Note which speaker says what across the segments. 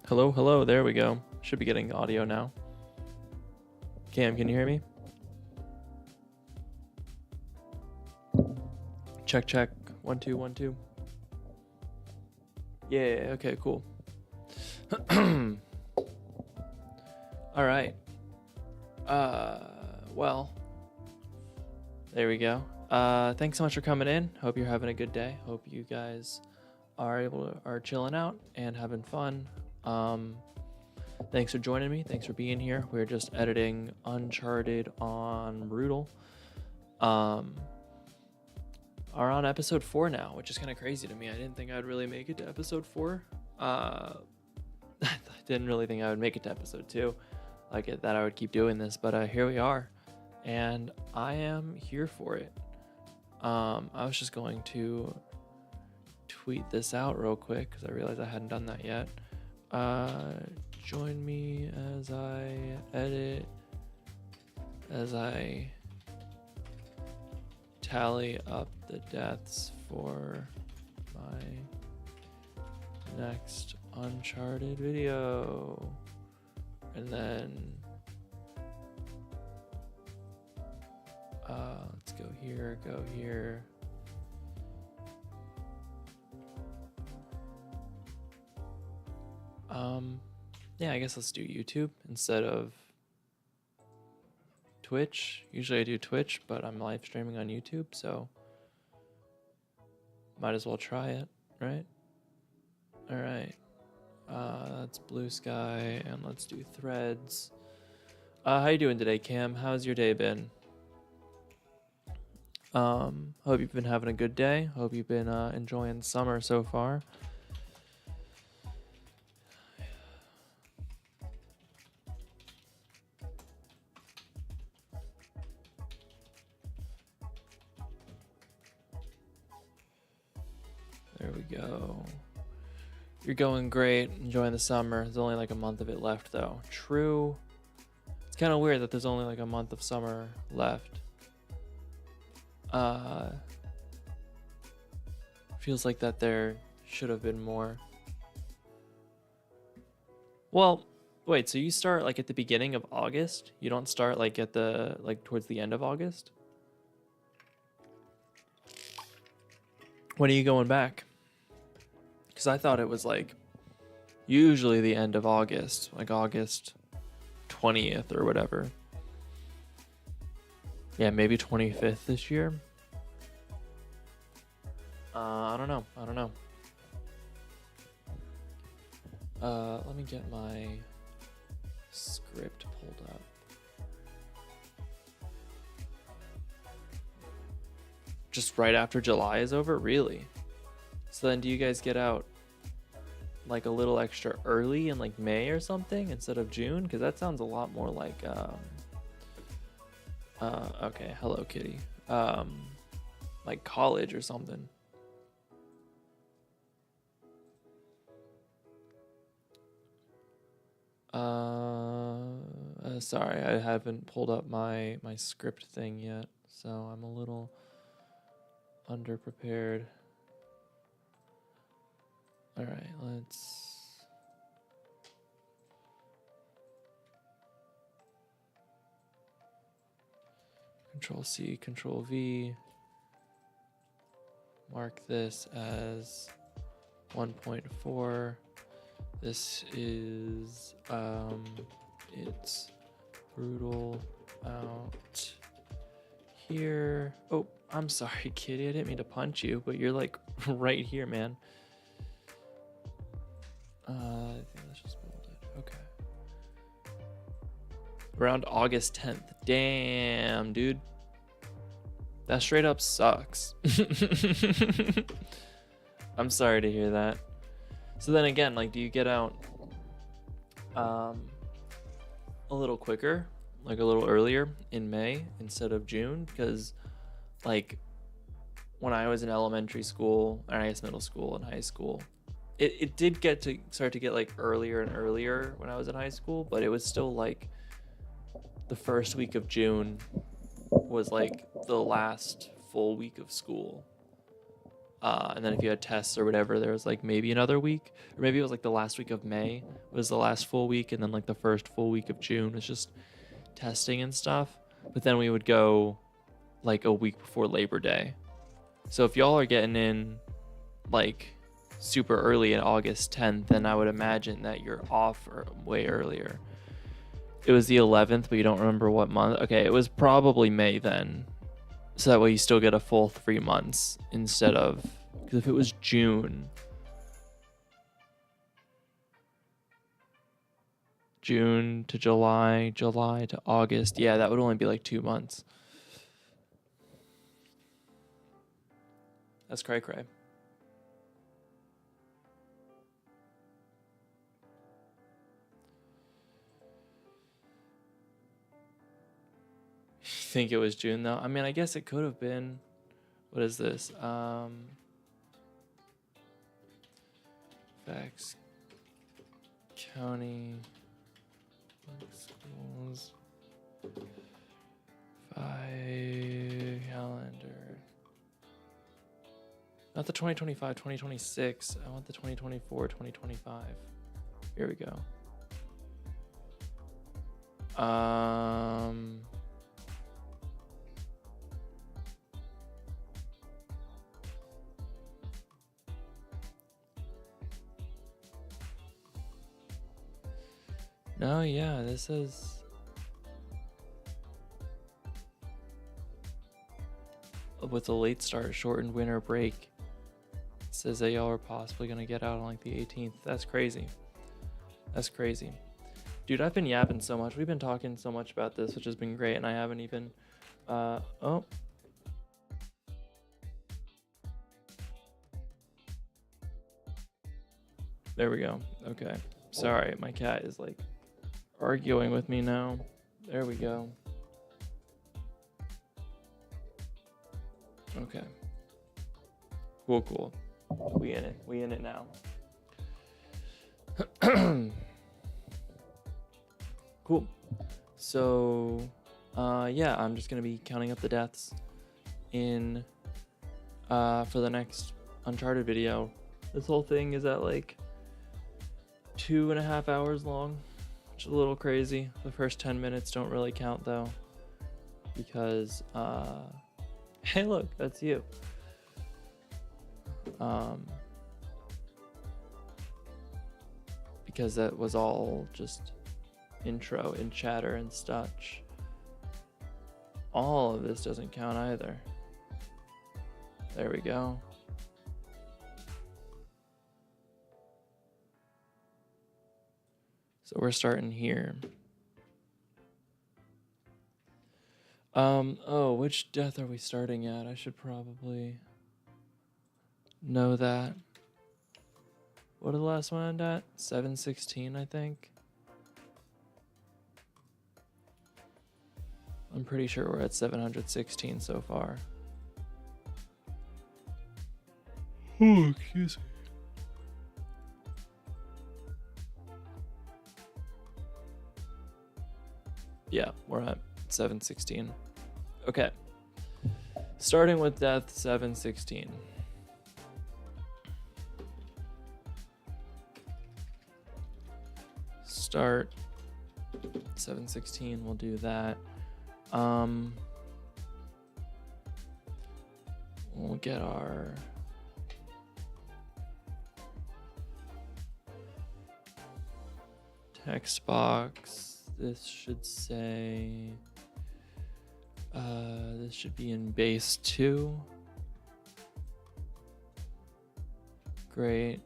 Speaker 1: Hello, hello. There we go. Should be getting audio now. Cam, can you hear me? Check, check. 1 2 1 2. Yeah, okay, cool. All right. Well, there we go. Thanks so much for coming in. Hope you're having a good day. Hope you guys are chilling out and having fun. Thanks for joining me. Thanks for being here. We're just editing Uncharted on Brutal. Are on episode 4 now, which is kind of crazy to me. I didn't think I'd really make it to episode 4. I didn't really think I would make it to episode 2, that I would keep doing this, but here we are, and I am here for it. I was just going to tweet this out real quick because I realized I hadn't done that yet. Join me as I edit, as I tally up the deaths for my next Uncharted video. And then let's go here, go here. Yeah, I guess let's do YouTube instead of Twitch. Usually I do Twitch, but I'm live streaming on YouTube, so might as well try it, right? All right. That's Blue Sky, and let's do Threads. How you doing today, Cam? How's your day been? Hope you've been having a good day. Hope you've been enjoying summer so far. There we go. You're going great, enjoying the summer. There's only like a month of it left, though. True. It's kind of weird that there's only like a month of summer left. Feels like that there should have been more. Well, wait, so you start like at the beginning of August? You don't start like at the towards the end of August? When are you going back? Because I thought it was like usually the end of August, like August 20th or whatever. Yeah, maybe 25th this year. I don't know. Let me get my script pulled up. Just right after July is over? Really? So then do you guys get out like a little extra early in like May or something instead of June? Because that sounds a lot more like okay, Hello Kitty. Like college or something. Sorry, I haven't pulled up my script thing yet, so I'm a little underprepared. All right, let's Control C, Control V. Mark this as 1.4. This is it's brutal out here. Oh, I'm sorry, kitty. I didn't mean to punch you, but you're like right here, man. I think let's just build it. Okay. Around August 10th. Damn, dude. That straight up sucks. I'm sorry to hear that. So then again, like, do you get out a little quicker, like a little earlier in May instead of June? Because like when I was in elementary school, or I guess middle school and high school, it did start to get like earlier and earlier when I was in high school, but it was still like the first week of June was like the last full week of school. And then if you had tests or whatever, there was like maybe another week, or maybe it was like the last week of May was the last full week, and then like the first full week of June was just testing and stuff. But then we would go like a week before Labor Day. So if y'all are getting in like super early in August 10th, then I would imagine that you're off way earlier. It was the 11th, but you don't remember what month. Okay, it was probably May then. So that way you still get a full 3 months instead of, because if it was June to July, July to August, yeah, that would only be like 2 months. That's cray cray. You think it was June though? I mean, I guess it could have been. What is this? Facts. County schools. 5 calendar. Not the 2025, 2026. I want the 2024, 2025. Here we go. No, yeah, this is with a late start, shortened winter break. It says that y'all are possibly gonna get out on like the 18th. That's crazy. That's crazy. Dude, I've been yapping so much. We've been talking so much about this, which has been great, and I haven't even oh. There we go. Okay. Sorry, my cat is like arguing with me now. There we go. Okay. Cool. We in it. We in it now. Cool. So, yeah, I'm just gonna be counting up the deaths in for the next Uncharted video. This whole thing is at like 2.5 hours long, which is a little crazy. The first 10 minutes don't really count though, because hey, look, that's you. Because that was all just intro and chatter and such. All of this doesn't count either. There we go. So we're starting here. Oh, which death are we starting at? I should probably know that. What did the last one end at? 716, I think. I'm pretty sure we're at 716 so far. Oh, excuse me. Yeah, we're at 716. Okay. Starting with death 716. Start 716, we'll do that. We'll get our text box. This should say this should be in base 2. Great.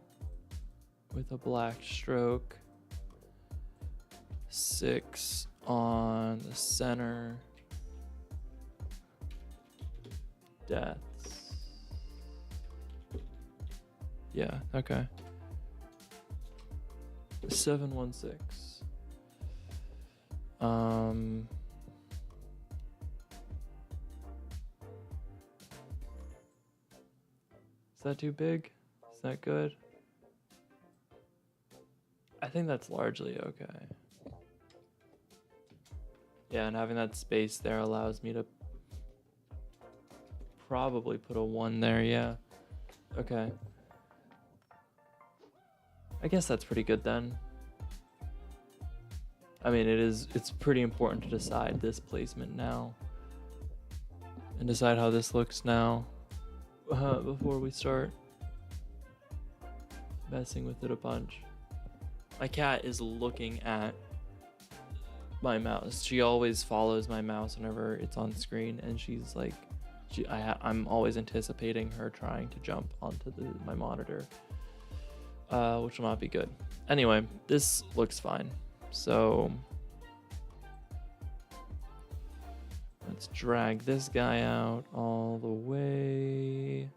Speaker 1: With a black stroke. 6 on the center. Deaths. Yeah, okay. 716. Is that too big? Is that good? I think that's largely okay. Yeah, and having that space there allows me to probably put a 1 there, yeah. Okay. I guess that's pretty good then. I mean, it's pretty important to decide this placement now. And decide how this looks now. Before we start messing with it a bunch. My cat is looking at my mouse. She always follows my mouse whenever it's on screen, and she's like, I'm always anticipating her trying to jump onto my monitor, which will not be good. Anyway, this looks fine. So let's drag this guy out all the way.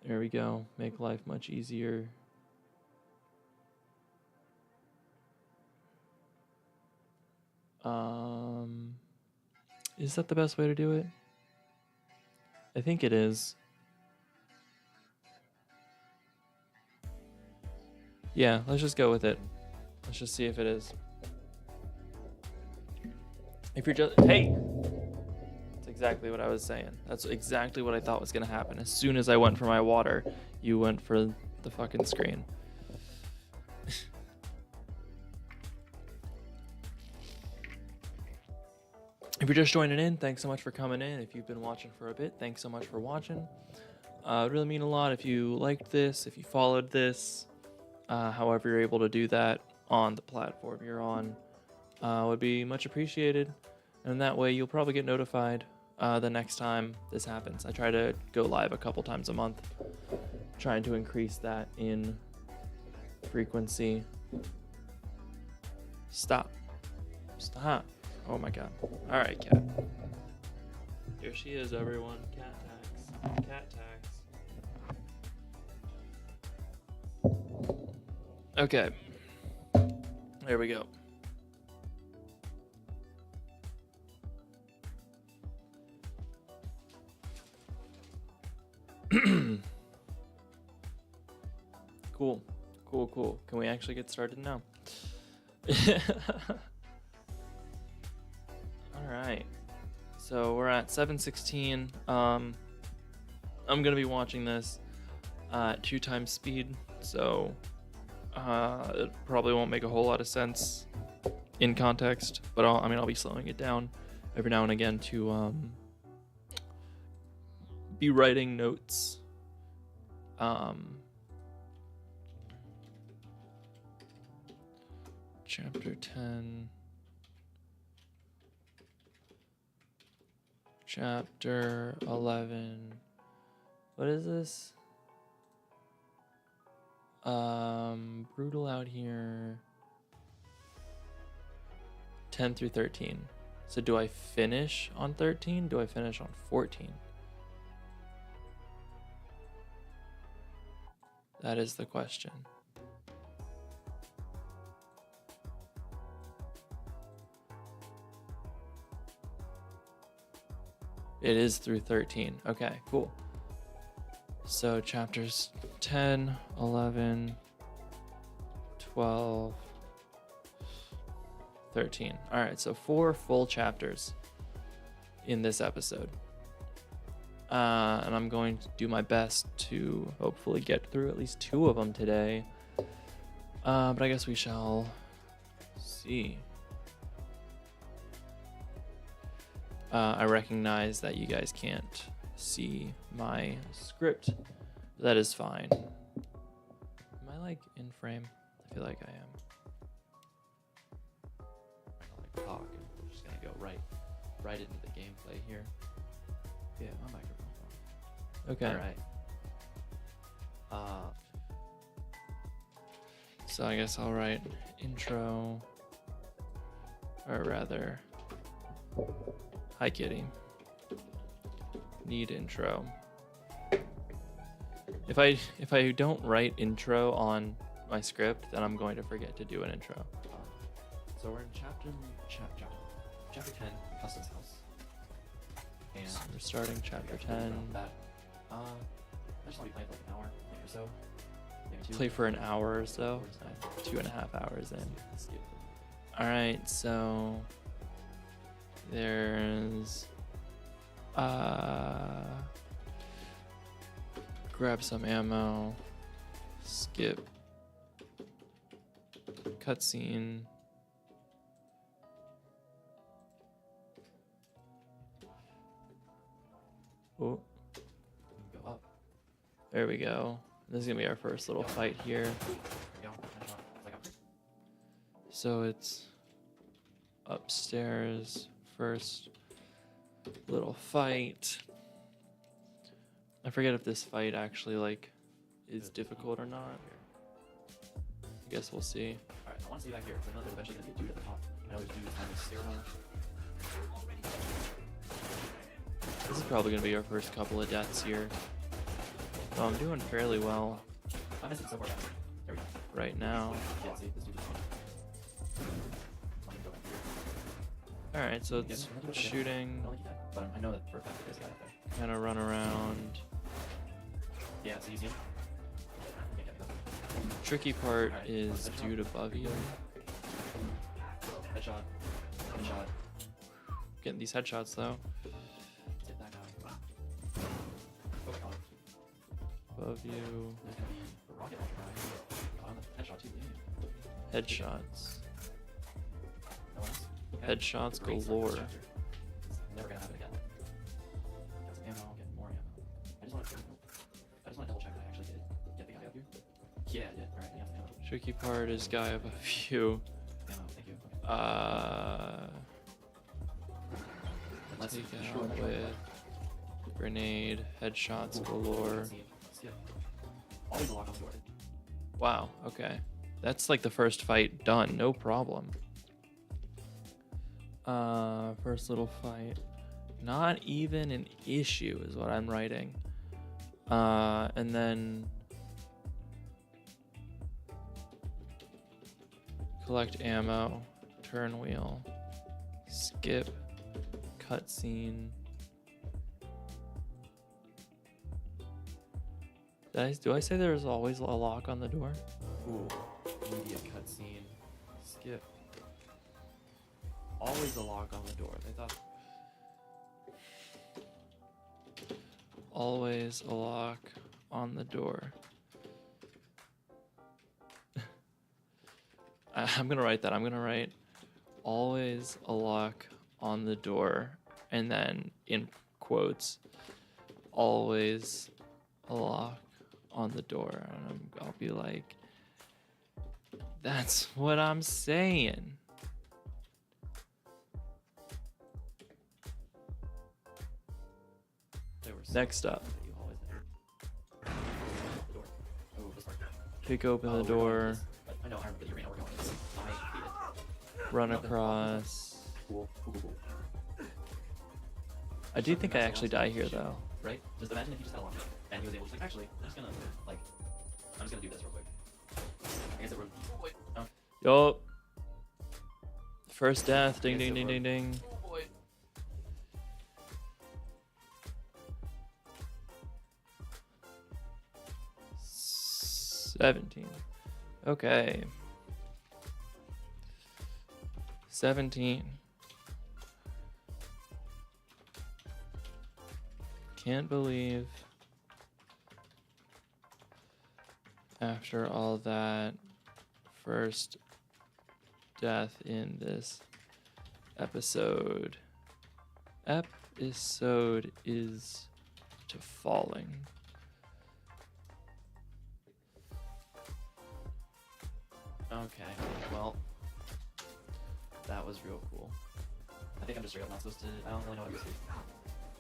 Speaker 1: There we go. Make life much easier. Is that the best way to do it? I think it is. Yeah, let's just go with it. Let's just see if it is. If you're just... Hey! That's exactly what I was saying. That's exactly what I thought was going to happen. As soon as I went for my water, you went for the fucking screen. If you're just joining in, thanks so much for coming in. If you've been watching for a bit, thanks so much for watching. It would really mean a lot if you liked this, if you followed this, however you're able to do that on the platform you're on, would be much appreciated. And that way you'll probably get notified the next time this happens. I try to go live a couple times a month, trying to increase that in frequency. Stop. Oh my god. Alright, cat. Here she is, everyone. Cat tax. Cat tax. Okay. There we go. Cool. Can we actually get started now? Alright, so we're at 7:16. I'm gonna be watching this at 2x speed, so it probably won't make a whole lot of sense in context, but I'll be slowing it down every now and again to be writing notes. Chapter 10. Chapter 11. What is this? Brutal out here. 10 through 13. So do I finish on 13? Do I finish on 14? That is the question. It is through 13. Okay, cool. So chapters 10, 11, 12, 13. All right, so 4 full chapters in this episode. And I'm going to do my best to hopefully get through at least 2 of them today. But I guess we shall see. I recognize that you guys can't see my script. That is fine. Am I like in frame? I feel like I am. I'm gonna like talk and we're just gonna go right into the gameplay here. Yeah, my microphone's on. Okay. Alright. So I guess I'll write intro, or rather, hi kitty. Need intro. If I don't write intro on my script, then I'm going to forget to do an intro.
Speaker 2: So we're in chapter 10, Hudson's house. And
Speaker 1: So we're starting chapter 10.
Speaker 2: that. I just want to be playing for like an hour or so. Maybe 2.
Speaker 1: Play for an hour or so.
Speaker 2: Hours,
Speaker 1: 2.5 hours in.
Speaker 2: Let's do it.
Speaker 1: Alright, so there's grab some ammo, skip, cutscene. Oh,
Speaker 2: Go up.
Speaker 1: there we go. This is gonna be our first little fight here.
Speaker 2: There we go. Headshot. Like up.
Speaker 1: So it's upstairs, first little fight. I forget if this fight actually like is difficult or not. I guess we'll see.
Speaker 2: Alright, I want to see back here, because I know there's eventually going to be a dude at the top. I know there's dudes on the stairwell.
Speaker 1: This is probably gonna be our first couple of deaths here. So I'm doing fairly well
Speaker 2: I'm missing so far back. There we go.
Speaker 1: right now.
Speaker 2: Yeah, see, this dude is on. Let me go back here.
Speaker 1: Alright, so it's shooting,
Speaker 2: I don't think he's dead, but I know that for a fact that there's a guy up there.
Speaker 1: kind of run around.
Speaker 2: Yeah, so you see him? Can't get me though.
Speaker 1: Tricky part is dude above you.
Speaker 2: Headshot. Headshot.
Speaker 1: Getting these headshots though.
Speaker 2: Let's hit that guy. Oh my god.
Speaker 1: Above you.
Speaker 2: There's gonna be a rocket launcher guy. On the headshot too. Yeah.
Speaker 1: Headshots.
Speaker 2: No one else?
Speaker 1: Headshots
Speaker 2: Great,
Speaker 1: galore.
Speaker 2: chapter. It's never gonna happen again. Got some ammo, getting more ammo. I just want to double check that I actually did get the guy up here. Yeah, I did. Alright, yeah, ammo.
Speaker 1: Tricky part is guy above you.
Speaker 2: Ammo, thank you. Okay. Let's
Speaker 1: Take
Speaker 2: see.
Speaker 1: out with grenade, headshots galore.
Speaker 2: Skip. Always a lock on the door.
Speaker 1: Wow, okay. That's like the first fight done, no problem. First little fight. Not even an issue is what I'm writing. And then collect ammo, turn wheel, skip, cutscene. Do I say there's always a lock on the door?
Speaker 2: Ooh. Media cutscene. Skip. Always a lock on the door. They thought.
Speaker 1: Always a lock on the door. I'm gonna write that. I'm gonna write always a lock on the door, and then in quotes, always a lock on the door. And I'll be like, that's what I'm saying.
Speaker 2: They were
Speaker 1: Next up,
Speaker 2: that you always had. The door. Oh, this part.
Speaker 1: kick open
Speaker 2: Oh,
Speaker 1: the
Speaker 2: we're going
Speaker 1: door,
Speaker 2: this. I know, I remember the arena we're going this. I beat it.
Speaker 1: run across.
Speaker 2: Cool, cool, cool, cool.
Speaker 1: I do think I actually die here though.
Speaker 2: Right? Just imagine if he just had a lock and he was able to, like, actually, I'm just gonna do this real quick. I guess it would. Wait. Oh,
Speaker 1: Yo. First death. Ding
Speaker 2: Yes,
Speaker 1: ding
Speaker 2: it
Speaker 1: ding
Speaker 2: will.
Speaker 1: ding ding.
Speaker 2: oh boy.
Speaker 1: 17. Okay. 17. Can't believe after all that first death in this episode is to falling.
Speaker 2: Okay, well, that was real cool. I think I'm just straight up not supposed to. I don't really know what I'm supposed to do.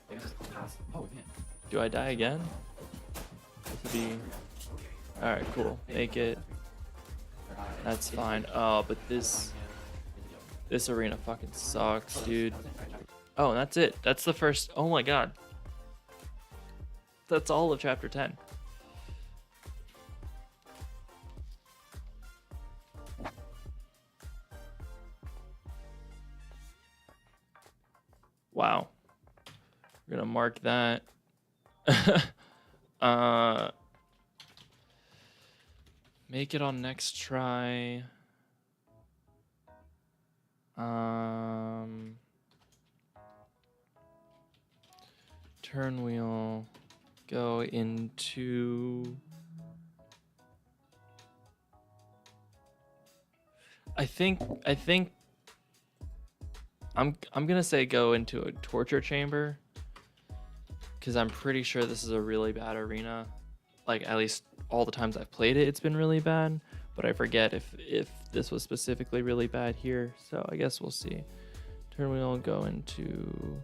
Speaker 2: Maybe I'm just supposed to. Oh, man.
Speaker 1: Do I die again? This would be... Alright, cool. Make it. That's fine. Oh, but this arena fucking sucks, dude. Oh, and that's it. That's the first... Oh my god. That's all of chapter 10. Wow. We're gonna mark that. Make it on next try. Turn wheel, go into... I think I'm gonna say go into a torture chamber, because I'm pretty sure this is a really bad arena. Like, at least all the times I've played it, it's been really bad. But I forget if this was specifically really bad here. So I guess we'll see. Turn wheel, go into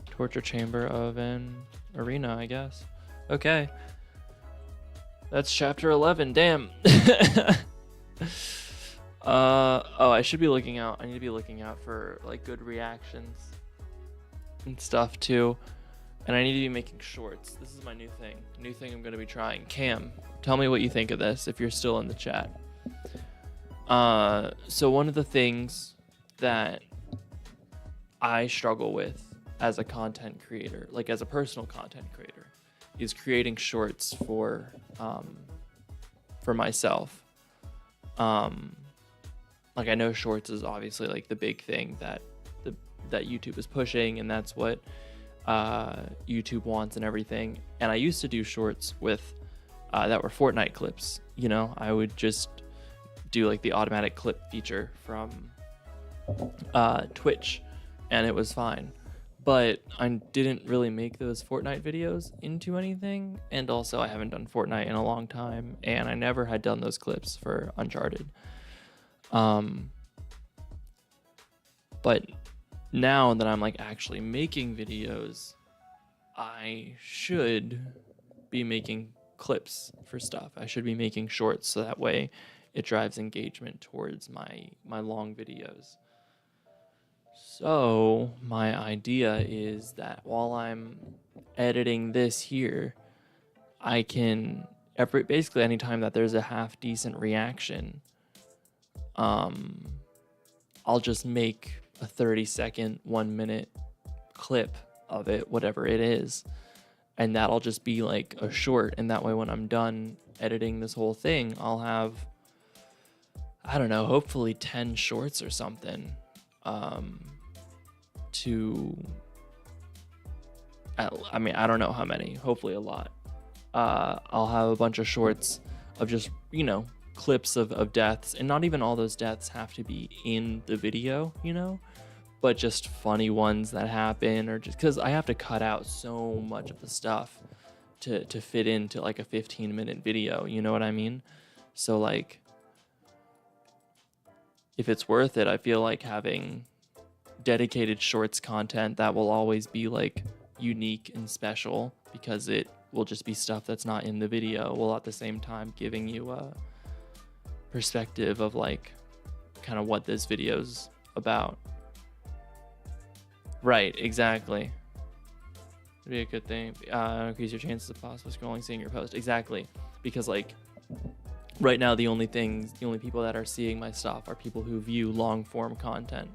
Speaker 1: torture chamber of an arena, I guess. Okay. That's chapter 11. Damn. Oh, I should be looking out. I need to be looking out for like good reactions and stuff too. And I need to be making shorts. This is my new thing. New thing I'm going to be trying. Cam, tell me what you think of this if you're still in the chat. So one of the things that I struggle with as a content creator, like as a personal content creator, is creating shorts for myself. Like, I know shorts is obviously like the big thing that YouTube is pushing, and that's what YouTube wants and everything. And I used to do shorts with that were Fortnite clips. You know, I would just do like the automatic clip feature from Twitch, and it was fine. But I didn't really make those Fortnite videos into anything, and also I haven't done Fortnite in a long time, and I never had done those clips for Uncharted. But now that I'm like actually making videos, I should be making clips for stuff. I should be making shorts, so that way it drives engagement towards my long videos. So my idea is that while I'm editing this here, I can basically anytime that there's a half decent reaction, I'll just make a 30-second, 1 minute clip of it, whatever it is, and that'll just be like a short. And that way, when I'm done editing this whole thing, I'll have, I don't know, hopefully 10 shorts or something. I mean, I don't know how many, hopefully a lot. I'll have a bunch of shorts of just, you know, clips of deaths, and not even all those deaths have to be in the video, you know, but just funny ones that happen, or just because I have to cut out so much of the stuff to fit into like a 15-minute video, you know what I mean? So like, if it's worth it, I feel like having dedicated shorts content that will always be like unique and special, because it will just be stuff that's not in the video, while at the same time giving you a perspective of like kind of what this video's about. Right, exactly. It'd be a good thing. Increase your chances of possibly scrolling, seeing your post. Exactly, because like right now the only people that are seeing my stuff are people who view long form content,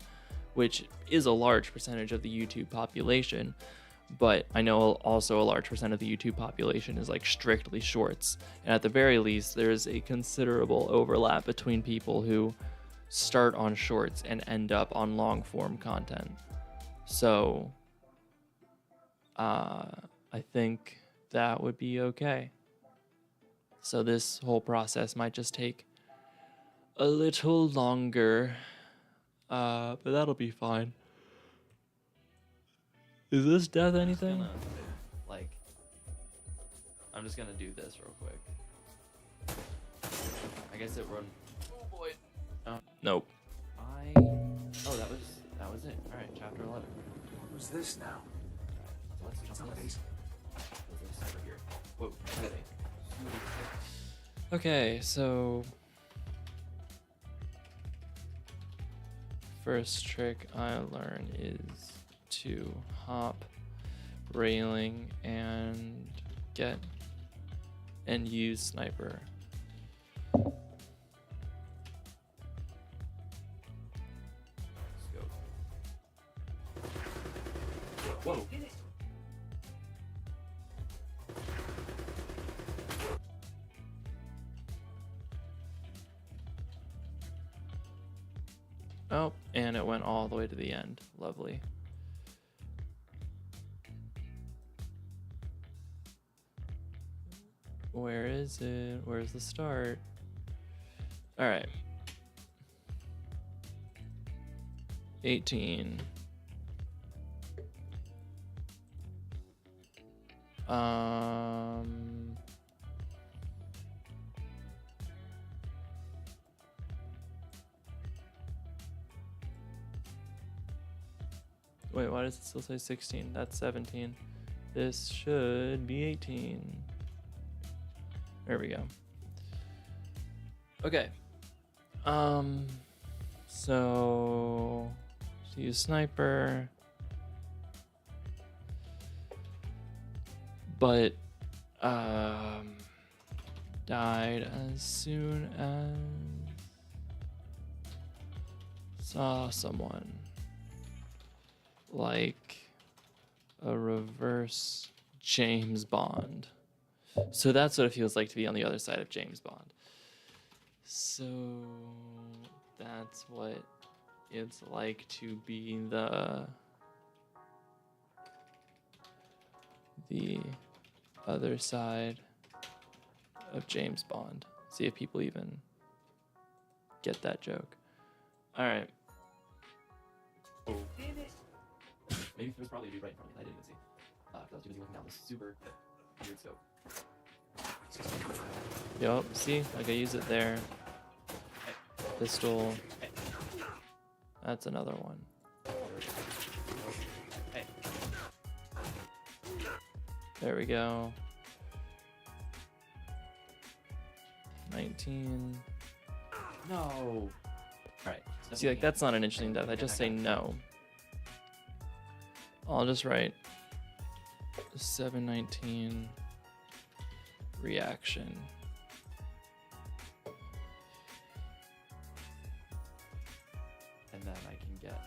Speaker 1: which is a large percentage of the YouTube population. But I know also a large percent of the YouTube population is like strictly shorts. And at the very least, there's a considerable overlap between people who start on shorts and end up on long form content. So I think that would be okay. So this whole process might just take a little longer, but that'll be fine. Is this death anything?
Speaker 2: I'm just gonna do this real quick. I guess it run. Oh boy.
Speaker 1: Nope.
Speaker 2: Oh, that was it. All right, chapter 11.
Speaker 3: Who's this now?
Speaker 2: So let's jump on this. Let's over here. Whoa.
Speaker 1: Okay, so first trick I learn is to hop railing and get and use sniper.
Speaker 2: Let's go. Whoa.
Speaker 1: Oh, and it went all the way to the end. Lovely. Where is it? Where's the start? All right. 18. Wait, why does it still say 16? That's 17. This should be 18. There we go. Okay. So use sniper. But died as soon as saw someone. Like a reverse James Bond. So that's what it feels like to be on the other side of James Bond. So that's what it's like to be the other side of James Bond. See if people even get that joke. All right.
Speaker 2: Oh. Damn it. Maybe there was probably a dude right in front of me. I didn't even see. Because I was too busy looking down this super weird scope.
Speaker 1: Yup, see? Like I use it there. Pistol. That's another one. There we go. 19.
Speaker 2: No. Alright.
Speaker 1: See, like that's not an interesting death. I just say no. I'll just write 719 reaction.
Speaker 2: And then I can get.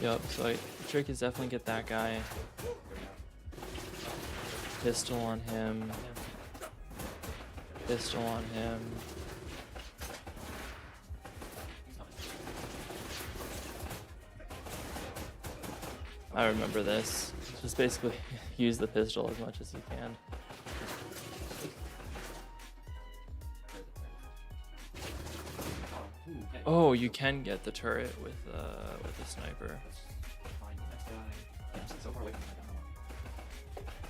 Speaker 1: Yup, so the trick is definitely get that guy. Pistol on him. Pistol on him. I remember this. Just basically use the pistol as much as you can. Oh, you can get the turret with a sniper.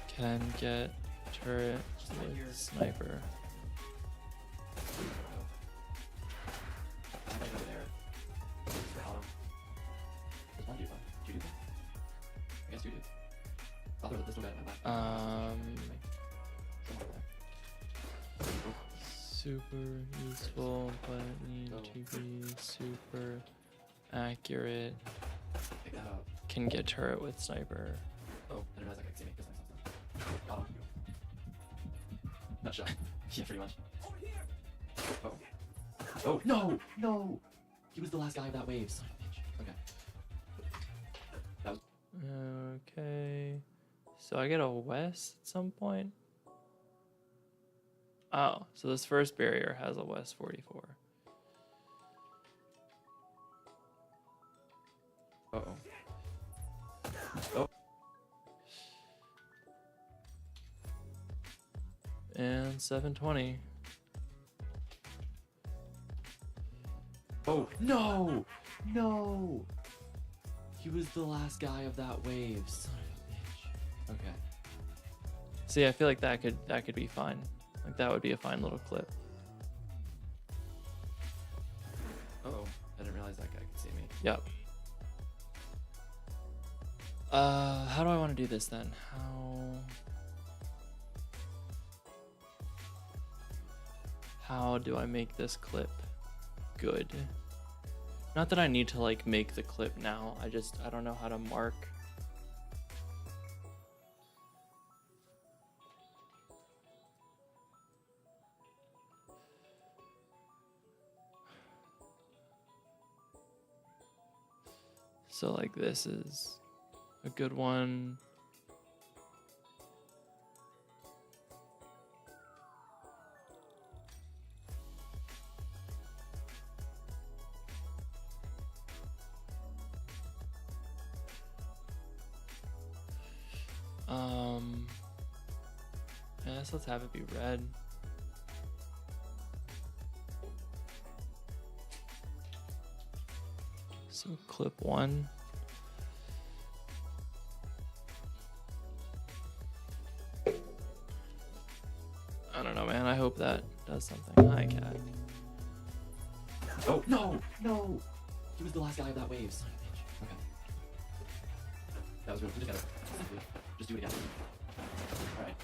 Speaker 1: Can get turret with sniper. Super useful, but need to be super accurate.
Speaker 2: Pick that up.
Speaker 1: Can get turret with sniper.
Speaker 2: Oh, I didn't realize I could see me. Got him. Not shot. Yeah, pretty much. Oh. Oh, no! No! He was the last guy of that wave, son of a bitch. Okay. That was.
Speaker 1: Okay. So I get a west at some point? Oh, so this first barrier has a west 44.
Speaker 2: Uh-oh. Oh.
Speaker 1: And 720.
Speaker 2: Oh, no! No! He was the last guy of that wave, son of a bitch. Okay.
Speaker 1: See, I feel like that could be fine. Like that would be a fine little clip.
Speaker 2: Uh-oh. I didn't realize that guy could see me.
Speaker 1: Yep. How do I want to do this then? How do I make this clip good? Not that I need to like make the clip now. I don't know how to mark. So like this is a good one. Yes, let's have it be red. So clip 1. I don't know, man. I hope that does something. Hi, cat.
Speaker 2: Oh, no! No! He was the last guy of that wave, son of a bitch. Okay. That was really good. Just do it again. Alright.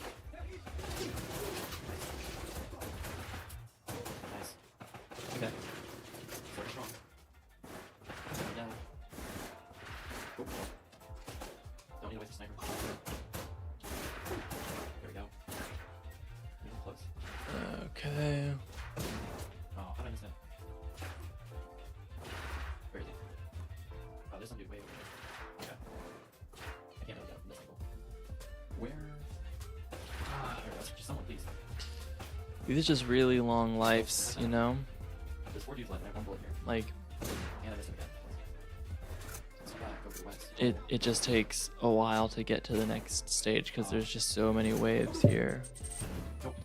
Speaker 2: Nice. Okay. Very strong. Down. Oh, don't need to waste a sniper. There we go. Getting close.
Speaker 1: Okay.
Speaker 2: Oh, how did I miss that? Where is he? Oh, there's some dude way over there. Okay. I can't really get from this angle. Where? Ah, there it goes. Just someone, please.
Speaker 1: These are just really long lives, you know?
Speaker 2: There's 4 dudes left. I have 1 bullet here.
Speaker 1: Like,
Speaker 2: And I missed him again. Let's go back over to west.
Speaker 1: it just takes a while to get to the next stage because there's just so many waves here.
Speaker 2: Nope.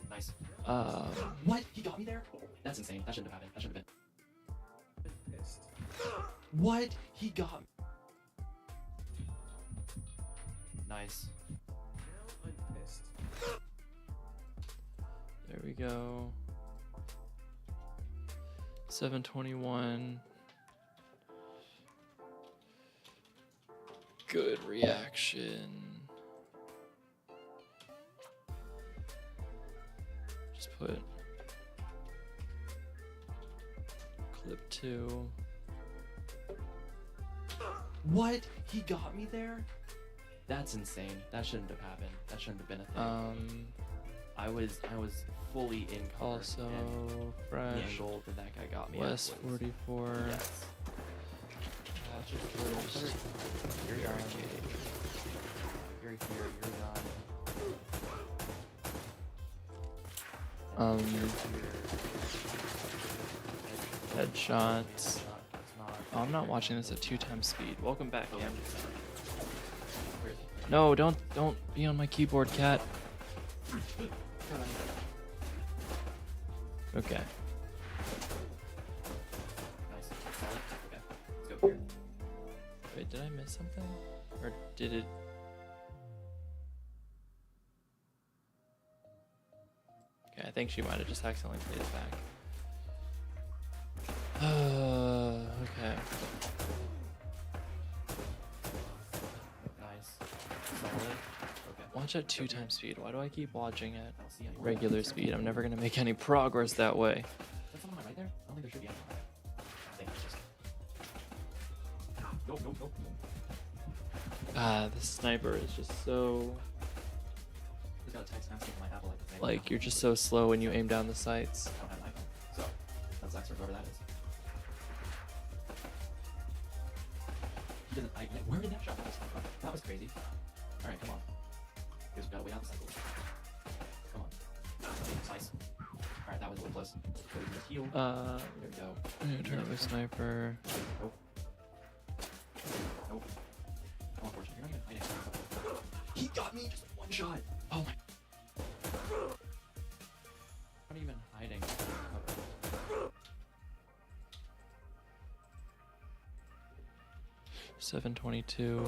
Speaker 2: Nice.
Speaker 1: Um,
Speaker 2: What? He got me there? That's insane. That shouldn't have happened. That shouldn't have been. What? He got me. Nice.
Speaker 1: there we go. 721. Good reaction. Just put clip 2.
Speaker 2: What? He got me there? That's insane. That shouldn't have happened. That shouldn't have been a thing. I was fully in cover.
Speaker 1: Also
Speaker 2: and the
Speaker 1: fresh.
Speaker 2: angle that that guy got me at
Speaker 1: West
Speaker 2: was-
Speaker 1: 44.
Speaker 2: Yes.
Speaker 1: First.
Speaker 2: You're here. You're here. You're not.
Speaker 1: Headshots. Oh, I'm not watching this at 2 times speed. Welcome back, Cam. No, don't be on my keyboard, cat. Okay.
Speaker 2: Nice. Solid. Okay. Let's go here.
Speaker 1: Wait, did I miss something? Or did it? Okay, I think she might have just accidentally played it back. Okay.
Speaker 2: Nice. Solid. Okay.
Speaker 1: Watch at 2 times speed. Why do I keep watching at
Speaker 2: I don't see anyone.
Speaker 1: regular speed? I'm never gonna make any progress that way.
Speaker 2: Is that someone right there? I don't think there should be anyone. I think it's just. Nope, nope, nope.
Speaker 1: Ah, the sniper is just so
Speaker 2: He's got a text asking if my Apple like the same.
Speaker 1: like you're just so slow when you aim down the sights.
Speaker 2: I don't have an iPhone, so that sucks for whoever that is. He doesn't. Where did that shot come from? That was crazy. All right, come on. Because we gotta wait out the cycle. Come on. Nice. All right, that was a little close. Go to the heal. There we go.
Speaker 1: I'm gonna turn the sniper.
Speaker 2: Nope. Nope. How unfortunate. You're not even hiding. He got me just with 1 shot. Oh my. Not even hiding.
Speaker 1: 722.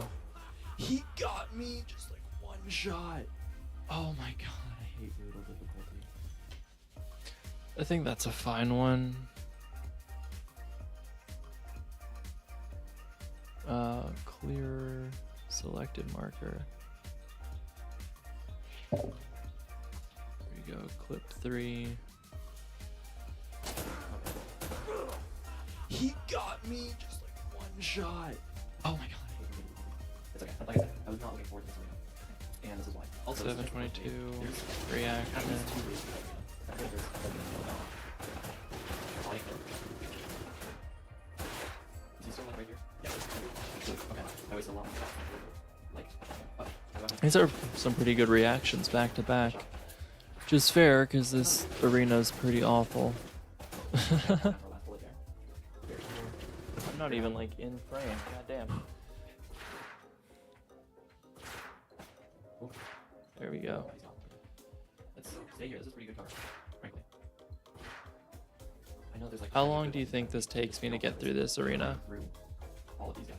Speaker 2: He got me just like 1 shot. Oh my god, I hate brutal difficulty.
Speaker 1: I think that's a fine one. Clear selected marker. There you go, clip 3.
Speaker 2: He got me just like 1 shot. Oh my god, I hate brutal difficulty. It's okay. Like I said, I was not looking forward to this arena. And this is why. Also,
Speaker 1: 722
Speaker 2: there's
Speaker 1: reaction.
Speaker 2: two reasons. I think there's is he still like right here? Yeah. Okay. I wasted a lot of time. Like,
Speaker 1: These are some pretty good reactions back to back, which is fair because this arena's pretty awful. I'm not even like in frame. Goddamn. There we go.
Speaker 2: Stay here. This is pretty good cover, frankly. I know there's like.
Speaker 1: How long do you think this takes me to get through this arena?
Speaker 2: Through all of these guys.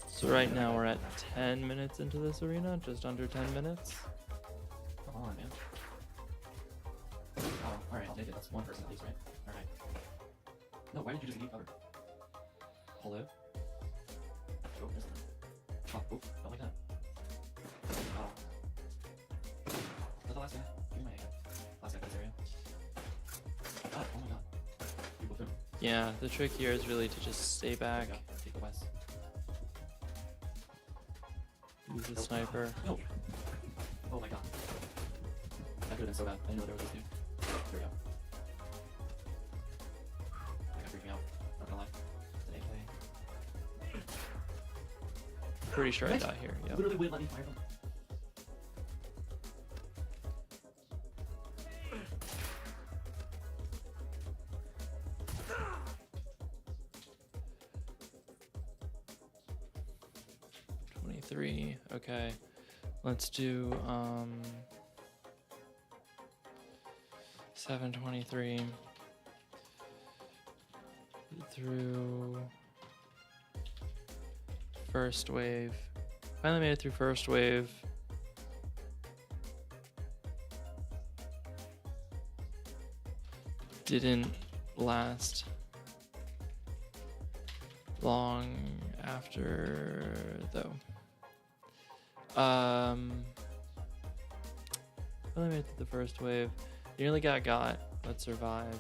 Speaker 1: So right now we're at 10 minutes into this arena, just under 10 minutes.
Speaker 2: Come on, man. Oh, alright, I'll take it. That's one person at least, right? Alright. No, why did you just leave cover? Hello? Oh, there's one. Oh, oh, don't like that. Oh. Is that the last guy? Give me my egg. Last guy for this area. Oh my god. People through.
Speaker 1: Yeah, the trick here is really to just stay back,
Speaker 2: There we go. Take the west.
Speaker 1: use the sniper.
Speaker 2: No! Oh my god. That could have been so bad. I didn't know there was this dude. Here we go. That got freaked me out. Not gonna lie. It's an AK.
Speaker 1: Pretty sure I died here. Yep.
Speaker 2: Literally wouldn't let me fire them.
Speaker 1: Okay, let's do 723 through first wave. Finally made it through first wave. Didn't last long after though. Finally made it through the first wave. Nearly got, but survived.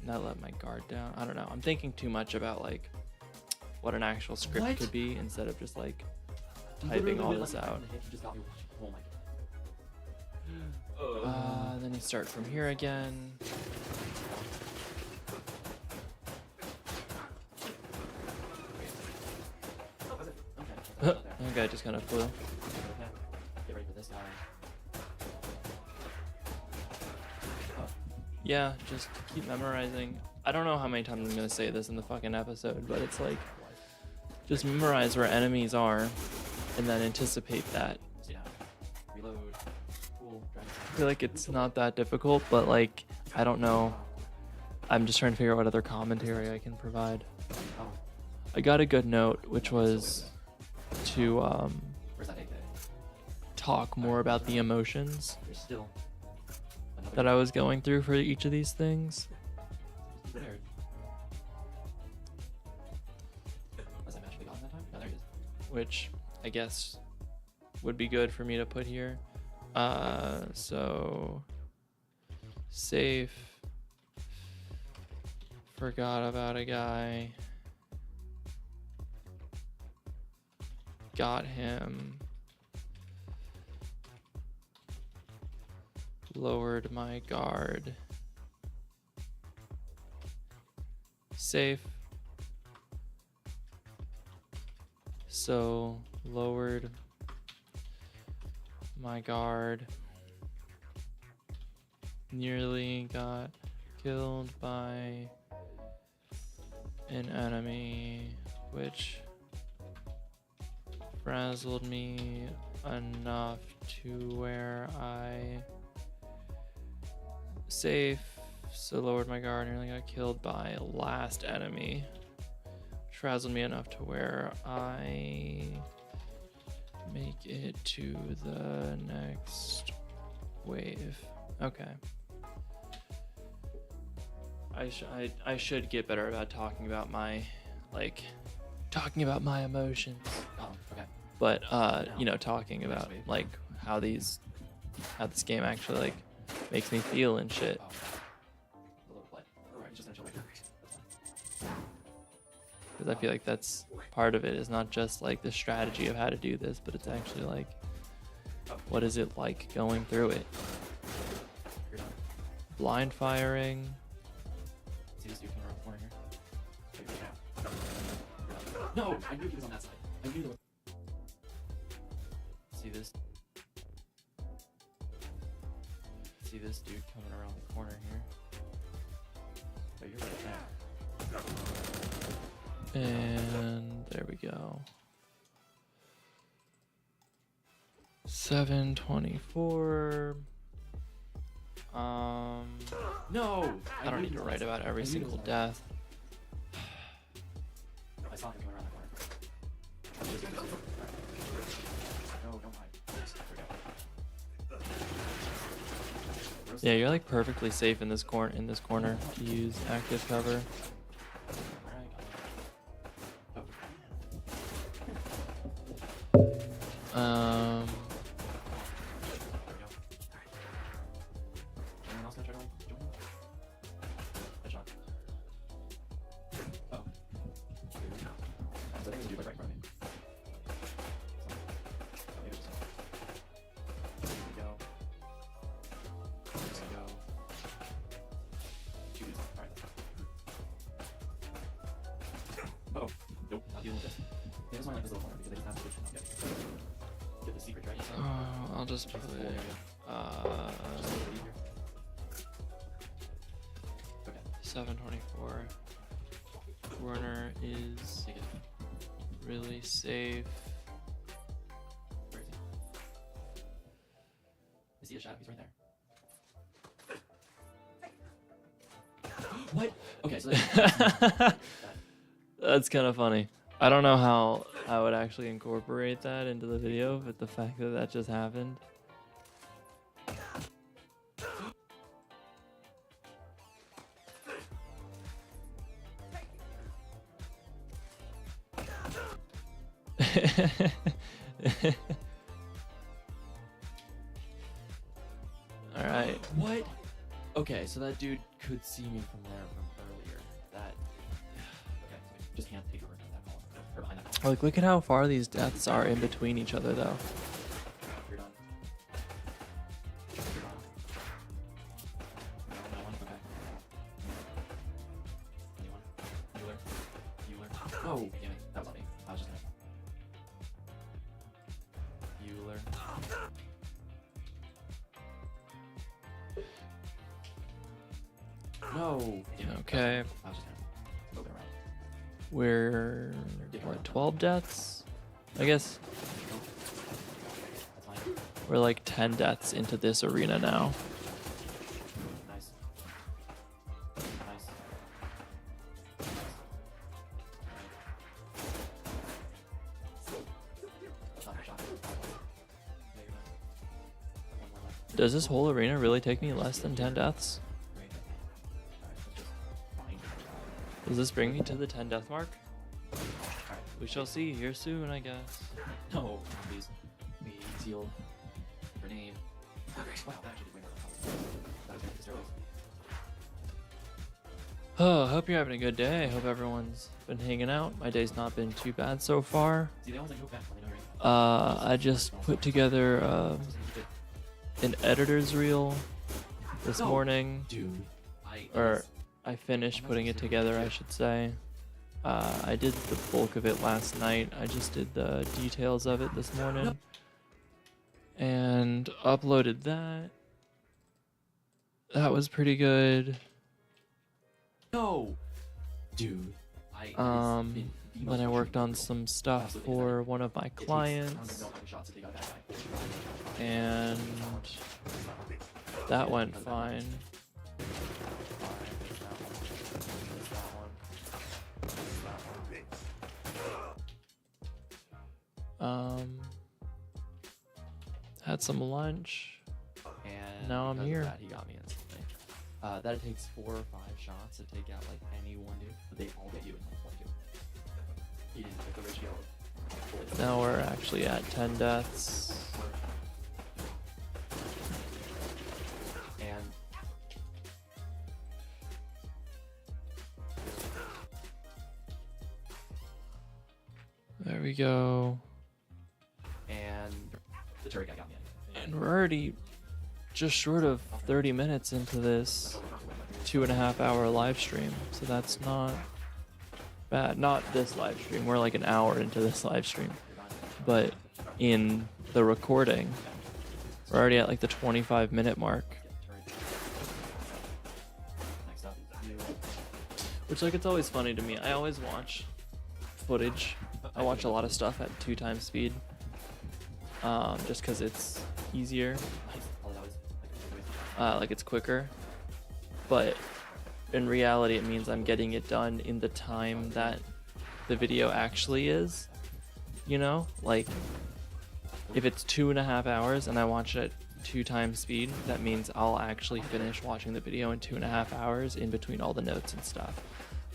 Speaker 1: And that let my guard down. I don't know. I'm thinking too much about like what an actual script
Speaker 2: What?
Speaker 1: could be instead of just like
Speaker 2: Literally
Speaker 1: typing all
Speaker 2: wouldn't
Speaker 1: this
Speaker 2: let me fire
Speaker 1: out.
Speaker 2: the hit. He just got me. Oh my god.
Speaker 1: Then you start from here again.
Speaker 2: Oh, was it? Okay. That's not there.
Speaker 1: Okay, just kind of flew.
Speaker 2: Okay. Get ready for this guy. Oh.
Speaker 1: Yeah, just keep memorizing. I don't know how many times I'm gonna say this in the fucking episode, but it's like just memorize where enemies are and then anticipate that.
Speaker 2: So yeah. Reload. Cool.
Speaker 1: I feel like it's not that difficult, but like I don't know. I'm just trying to figure out what other commentary I can provide.
Speaker 2: Oh.
Speaker 1: I got a good note, which was to
Speaker 2: Where's that AK?
Speaker 1: talk more about the emotions
Speaker 2: There's still another
Speaker 1: that I was going through for each of these things.
Speaker 2: prepared. Was that magically gone that time? Oh, there it is.
Speaker 1: Which I guess would be good for me to put here. So safe. Forgot about a guy. Got him. Lowered my guard. Safe. So lowered my guard. Nearly got killed by an enemy, which frazzled me enough to where I safe. So lowered my guard, nearly got killed by last enemy. Frazzled me enough to where I make it to the next wave. Okay. I should get better about talking about my emotions.
Speaker 2: Oh, okay.
Speaker 1: But you know, talking about like how this game actually like makes me feel and shit.
Speaker 2: Oh. A little play. Alright, just gonna chill right here. That's fine.
Speaker 1: Because I feel like that's part of it, is not just like the strategy of how to do this, but it's actually like what is it like going through it.
Speaker 2: You're done.
Speaker 1: Blind firing.
Speaker 2: See this dude coming around the corner here? You're done. No! I knew he was on that side. I knew there was. See this? See this dude coming around the corner here? But you're right there.
Speaker 1: And there we go. 724.
Speaker 2: No!
Speaker 1: I don't need to write about every single death.
Speaker 2: I saw him coming around that corner. No, don't hide. There we go.
Speaker 1: Yeah, you're like perfectly safe in this corner to use active cover.
Speaker 2: Oh, nope, not dealing with this. They just want to like this little corner because they just have to get the secret, right?
Speaker 1: I'll just put
Speaker 2: Okay.
Speaker 1: 724. Corner is
Speaker 2: Take it.
Speaker 1: really safe.
Speaker 2: Where is he? Is he a shadow? He's right there. What? Okay, so
Speaker 1: That's kind of funny. I don't know how I would actually incorporate that into the video, but the fact that that just happened. All right.
Speaker 2: what? Okay, so that dude could see me from there from earlier. That. Okay, just hand paper behind that column or behind that column.
Speaker 1: Like, look at how far these deaths are in between each other, though.
Speaker 2: You're done. You're done. No one. Okay. Anyone? Euler. Oh, damn it. That was on me. I was just gonna. Euler. No. Damn it.
Speaker 1: Okay.
Speaker 2: I was just gonna move it around.
Speaker 1: We're what, 12 deaths? I guess
Speaker 2: That's fine.
Speaker 1: we're like 10 deaths into this arena now.
Speaker 2: Nice. Nice. Not a shot. Yeah, you're done. One more left.
Speaker 1: Does this whole arena really take me less than 10 deaths?
Speaker 2: Great. Alright, let's just find.
Speaker 1: Does this bring me to the 10 death mark?
Speaker 2: Alright.
Speaker 1: We shall see here soon, I guess.
Speaker 2: No, please. Please, heal. Grenade. Wow, that actually did way more than I thought. That was good. Steroids.
Speaker 1: Oh, hope you're having a good day. I hope everyone's been hanging out. My day's not been too bad so far.
Speaker 2: See, they always like go back when they know you're in.
Speaker 1: I just put together an editor's reel this
Speaker 2: No.
Speaker 1: morning.
Speaker 2: Dude,
Speaker 1: Or I finished putting it together, I should say. I did the bulk of it last night. I just did the details of it this morning. And uploaded that. That was pretty good.
Speaker 2: No, dude.
Speaker 1: Then I worked on some stuff for one of my clients, and that went fine. Had some lunch.
Speaker 2: And
Speaker 1: Now I'm
Speaker 2: because of
Speaker 1: here.
Speaker 2: That, he got me instantly. That it takes 4 or 5 shots to take out like any one dude, but they all get you in 1.2. He didn't pick the ratio.
Speaker 1: Now we're actually at 10 deaths.
Speaker 2: And
Speaker 1: There we go.
Speaker 2: and the turret guy got me in.
Speaker 1: And we're already just short of 30 minutes into this 2.5 hour live stream, so that's not bad. Not this live stream, we're like an hour into this live stream, but in the recording we're already at like the 25-minute mark,
Speaker 2: Next up,
Speaker 1: which, like, it's always funny to me. I always watch footage. I watch a lot of stuff at 2 times speed, just because it's easier,
Speaker 2: Nice. All that was like,
Speaker 1: like it's quicker. But in reality, it means I'm getting it done in the time that the video actually is. You know, like if it's 2.5 hours and I watch it 2 times speed, that means I'll actually finish watching the video in 2.5 hours in between all the notes and stuff.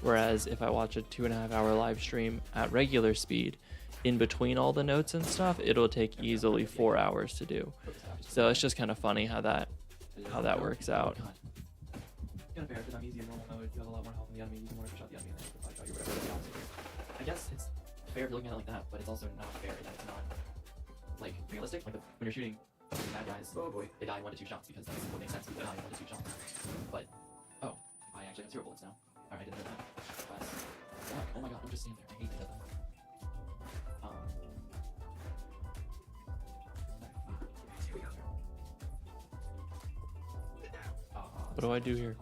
Speaker 1: Whereas if I watch a 2.5 hour live stream at regular speed, in between all the notes and stuff, it'll take easily 4 hours to do. So it's just kind of funny how that works out.
Speaker 2: kind of fair because I'm easy in normal mode. You have a lot more health in the enemy. You can more shot the enemy than the fight or whatever else. I guess it's fair if you're looking at it like that, but it's also not fair that it's not like realistic. Like when you're shooting bad guys, they die in 1 to 2 shots because that's what makes sense. They die in 1 to 2 shots. But I actually have 0 bullets now. All right, I didn't know that. Fuck. Oh my god, I'm just standing there. I hate that.
Speaker 1: What do I do here?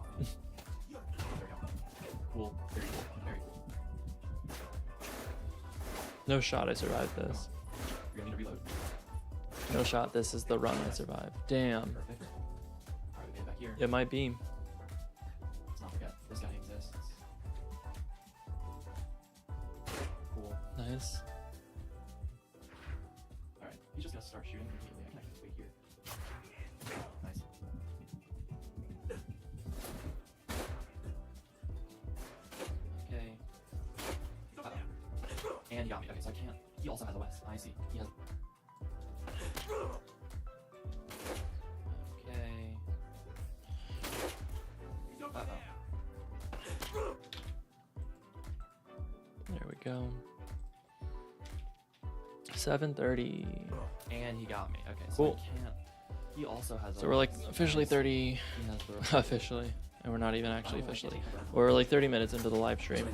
Speaker 2: Cool. Very cool. Very cool.
Speaker 1: No shot, I survived this.
Speaker 2: You're gonna need to reload.
Speaker 1: No shot, this is the run I survived. Damn.
Speaker 2: Perfect. Alright, we made it back here.
Speaker 1: It might be.
Speaker 2: Let's not forget, this guy exists. Cool.
Speaker 1: Nice.
Speaker 2: Alright, he's just gonna start shooting immediately. I can actually wait here. Nice. Okay. And he got me. Okay, so I can't. He also has a West. I see. He has. Okay.
Speaker 1: There we go. 7:30.
Speaker 2: And he got me. Okay, so
Speaker 1: Cool.
Speaker 2: I can't. He also has.
Speaker 1: So we're like officially 30.
Speaker 2: He has the.
Speaker 1: Officially. And we're not even actually officially. We're like 30 minutes into the live stream.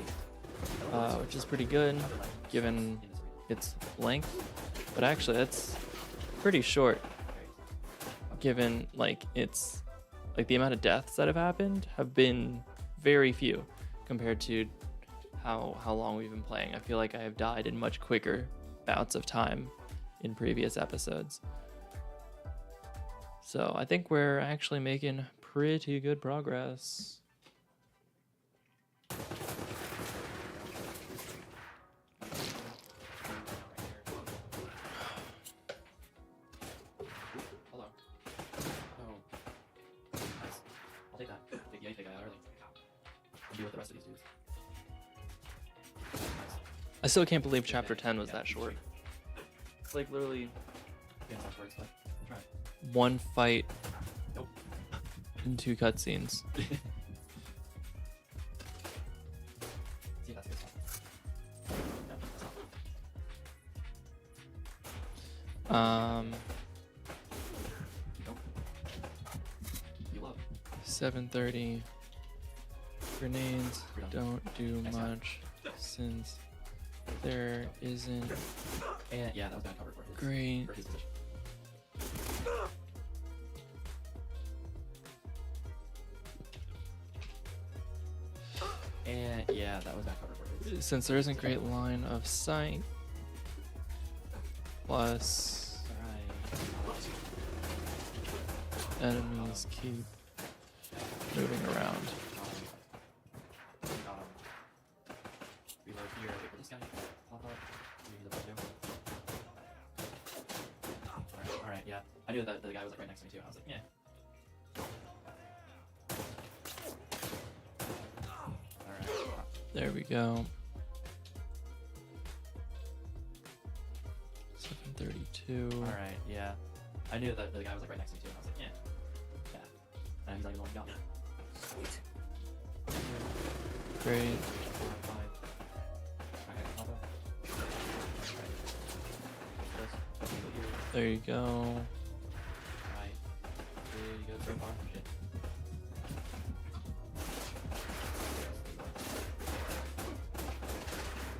Speaker 1: Which is pretty good given its length. But actually that's pretty short given like it's like the amount of deaths that have happened have been very few compared to how long we've been playing. I feel like I have died in much quicker bouts of time in previous episodes. So I think we're actually making pretty good progress.
Speaker 2: Hello. Oh. Nice. I'll take that. Take the guy out early. And deal with the rest of these dudes. Nice.
Speaker 1: I still can't believe chapter 10 was that short. It's like literally
Speaker 2: Yeah, that's words, but try.
Speaker 1: one fight
Speaker 2: Nope.
Speaker 1: and 2 cutscenes.
Speaker 2: See if that's good stuff. No, that's not. Nope. You love.
Speaker 1: 7:30. Grenades
Speaker 2: We're done.
Speaker 1: don't do
Speaker 2: Next time.
Speaker 1: much since there isn't
Speaker 2: And yeah, that was bad cover for his,
Speaker 1: great.
Speaker 2: for his position. And yeah, that was bad cover for his.
Speaker 1: Since there isn't great line of sight. Plus
Speaker 2: Alright.
Speaker 1: enemies keep moving around.
Speaker 2: Got him. Reload here. Wait for this guy to pop up. Maybe the window. Alright, yeah. I knew that the guy was like right next to me too. I was like, yeah. Alright.
Speaker 1: There we go. 7:32.
Speaker 2: Alright, yeah. I knew that the guy was like right next to me too. I was like, yeah. Yeah. And he's not even the one who got me. Sweet.
Speaker 1: Great.
Speaker 2: 4, 5. Okay, combo. Alright.
Speaker 1: There you go.
Speaker 2: Alright. Really good so far. Shit.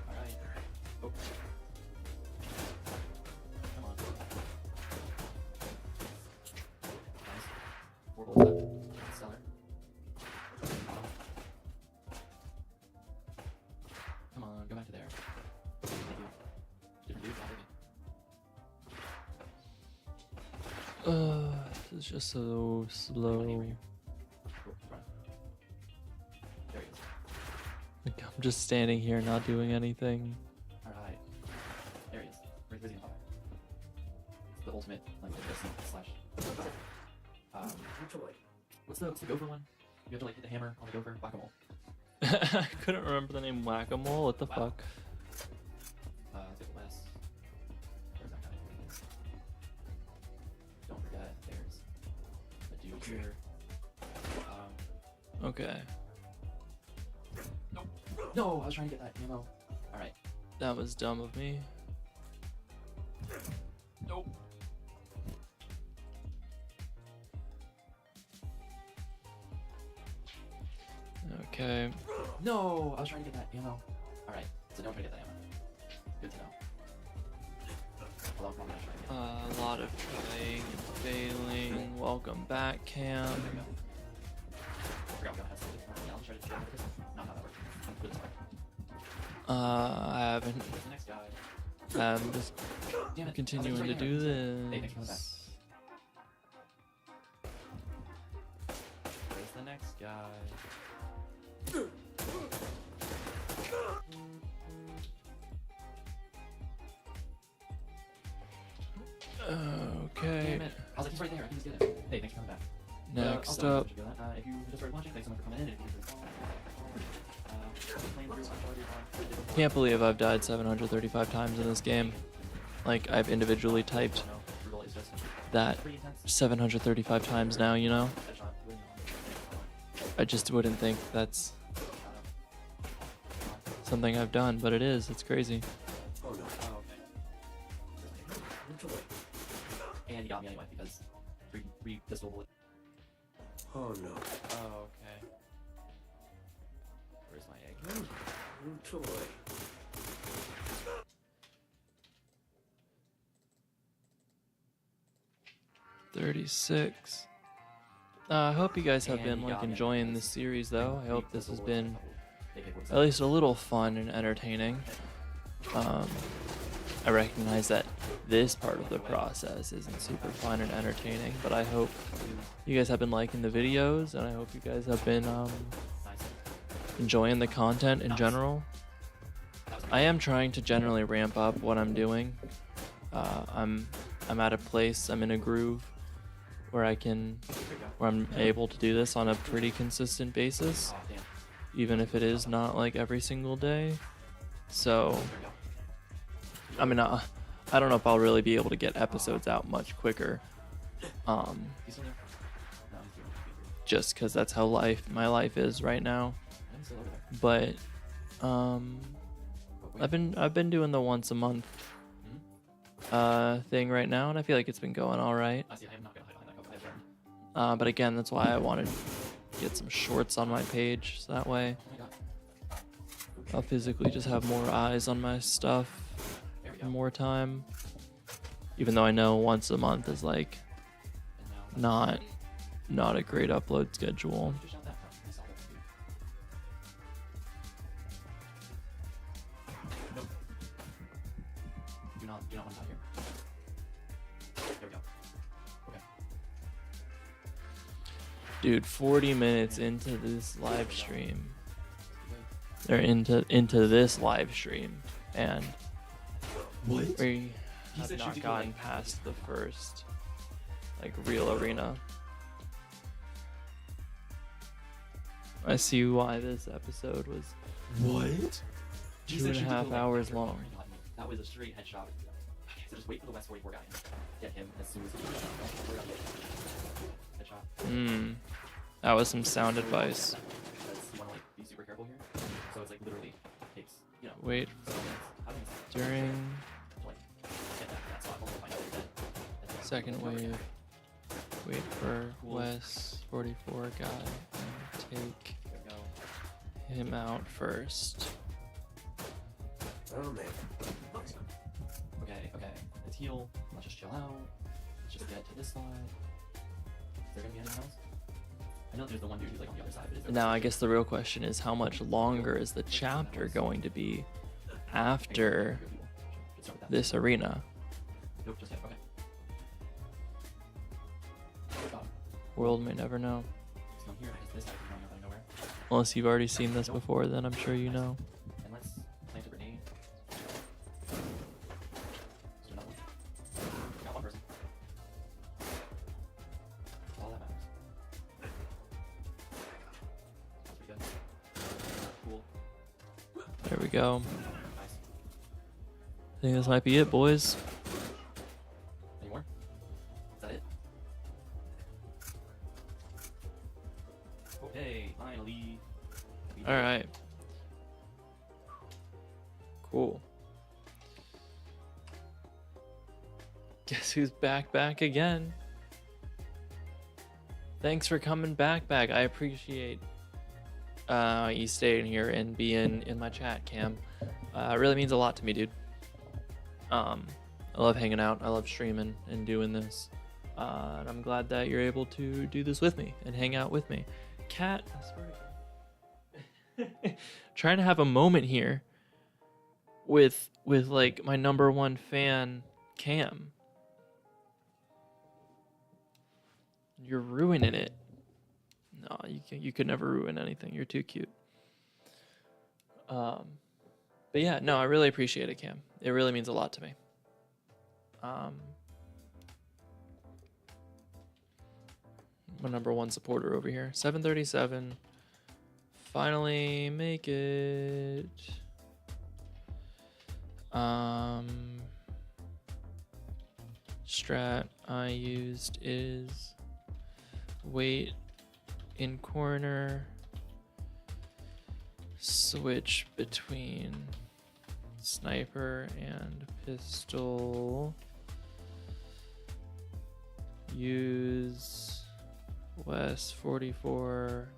Speaker 2: Alright. Oh. Come on. Nice. 4 bullets left. Stellar. Come on, go back to there. Thank you. Different dude, probably.
Speaker 1: This is just so slow.
Speaker 2: Oh, run. There he is.
Speaker 1: Like, I'm just standing here not doing anything.
Speaker 2: Alright. There he is. Where's he gonna It's the ultimate, like, slash. What's the gopher one? You have to like hit the hammer on the gopher, whack-a-mole.
Speaker 1: I couldn't remember the name. Whack-a-mole. What the
Speaker 2: Wow.
Speaker 1: fuck?
Speaker 2: Take the last. Where's that guy? Don't forget, there's a dude here.
Speaker 1: Okay,
Speaker 2: No, I was trying to get that ammo. Alright.
Speaker 1: that was dumb of me.
Speaker 2: Nope.
Speaker 1: Okay.
Speaker 2: No, I was trying to get that ammo. Alright, so don't try to get that ammo. Good to know. Although, I'm gonna try to get
Speaker 1: A lot of trying and failing. Welcome back, Cam.
Speaker 2: There we go. I forgot we don't have something. Yeah, I'll try to get this. No, not that works. I'm good as well.
Speaker 1: I haven't.
Speaker 2: Where's the next guy?
Speaker 1: I'm just
Speaker 2: Damn it.
Speaker 1: continuing
Speaker 2: I was
Speaker 1: to
Speaker 2: like,
Speaker 1: do
Speaker 2: Hey, thanks for coming back.
Speaker 1: this.
Speaker 2: Where's the next guy?
Speaker 1: Okay.
Speaker 2: Damn it. I was like, he's right there. I can just get him. Hey, thanks for coming back.
Speaker 1: Next
Speaker 2: Also,
Speaker 1: up.
Speaker 2: if you just started watching, thanks so much for coming in. And if you just playing through Uncharted.
Speaker 1: Can't believe I've died 735 times in this game. Like, I've individually typed
Speaker 2: Brutal is just
Speaker 1: that
Speaker 2: pretty intense.
Speaker 1: 735 times now, you know?
Speaker 2: Headshot, really long.
Speaker 1: I just wouldn't think that's something I've done, but it is. It's crazy.
Speaker 2: Oh no. Oh, okay. And he got me anyway because three pistol bullet.
Speaker 3: Oh no.
Speaker 2: Oh, okay. Where's my egg?
Speaker 3: New toy.
Speaker 1: $36. I hope you guys have
Speaker 2: And
Speaker 1: been
Speaker 2: he
Speaker 1: like
Speaker 2: got me
Speaker 1: enjoying
Speaker 2: anyway.
Speaker 1: this series though. I hope this has been
Speaker 2: AK-47.
Speaker 1: at least a little fun and entertaining. I recognize that this part of the process isn't super fun and entertaining, but I hope you guys have been liking the videos, and I hope you guys have been
Speaker 2: Nice.
Speaker 1: enjoying the content in general. I am trying to generally ramp up what I'm doing. I'm at a place, I'm in a groove where I'm able to do this on a pretty consistent basis,
Speaker 2: Oh, damn.
Speaker 1: even if it is not like every single day. So, I mean, I don't know if I'll really be able to get episodes out much quicker,
Speaker 2: He's still there? No, he's doing
Speaker 1: just because that's how my life is right now.
Speaker 2: I'm still over there.
Speaker 1: But
Speaker 2: But wait.
Speaker 1: I've been doing the once a month thing right now, and I feel like it's been going all right.
Speaker 2: I see. I am not gonna hide behind that cover. I have learned.
Speaker 1: But again, that's why I wanted to get some shorts on my page, so that way
Speaker 2: Oh my god.
Speaker 1: I'll physically just have more eyes on my stuff,
Speaker 2: There we go.
Speaker 1: and more time. Even though I know once a month is like
Speaker 2: And now.
Speaker 1: not a great upload schedule.
Speaker 2: Just shot that. I saw that too. Nope. Do not want to here. There we go. Okay.
Speaker 1: Dude, 40 minutes into this live stream. Or into this live stream, and
Speaker 2: What?
Speaker 1: we
Speaker 2: He
Speaker 1: have
Speaker 2: said
Speaker 1: not
Speaker 2: shoot
Speaker 1: gotten
Speaker 2: like-
Speaker 1: past the first like real arena. I see why this episode was
Speaker 2: What?
Speaker 1: 2.5 hours long.
Speaker 2: That was a straight headshot. Okay, so just wait for the West 44 guy and get him as soon as he can. Don't worry about the headshot.
Speaker 1: That was some sound advice.
Speaker 2: Because you want to like be super careful here. So it's like literally takes, you know,
Speaker 1: Wait,
Speaker 2: several minutes. How do you
Speaker 1: during
Speaker 2: like get that spot? I'll find out you're dead. And then-
Speaker 1: second wave, wait for Wes 44 guy and take
Speaker 2: There we go.
Speaker 1: him out first.
Speaker 3: Oh man.
Speaker 2: Okay. Let's heal. Let's just chill out. Let's just get to this side. Is there gonna be anything else? I know there's the one dude who's like on the other side, but is there
Speaker 1: Now, I guess the real question is how much longer is the chapter going to be after
Speaker 2: Should start with that.
Speaker 1: this arena?
Speaker 2: Nope, just hit. Okay.
Speaker 1: World may never know.
Speaker 2: Let's come here because this guy comes running up out of nowhere.
Speaker 1: Unless you've already seen this before, then I'm sure you know.
Speaker 2: And let's plant a grenade. Let's do another one. Got one person. That's all that matters. That's pretty good. Cool.
Speaker 1: There we go.
Speaker 2: Nice.
Speaker 1: I think this might be it, boys.
Speaker 2: Any more? Is that it? Okay, finally. We did
Speaker 1: All
Speaker 2: it.
Speaker 1: right. Cool. Guess who's back again? Thanks for coming back. I appreciate you staying here and being in my chat, Cam. It really means a lot to me, dude. I love hanging out. I love streaming and doing this. And I'm glad that you're able to do this with me and hang out with me. Cat, I swear to God. Trying to have a moment here with like my number one fan, Cam. You're ruining it. No, you could never ruin anything. You're too cute. But yeah, no, I really appreciate it, Cam. It really means a lot to me. My number one supporter over here. 737. Finally make it. Strat I used is wait in corner, switch between sniper and pistol, use West 44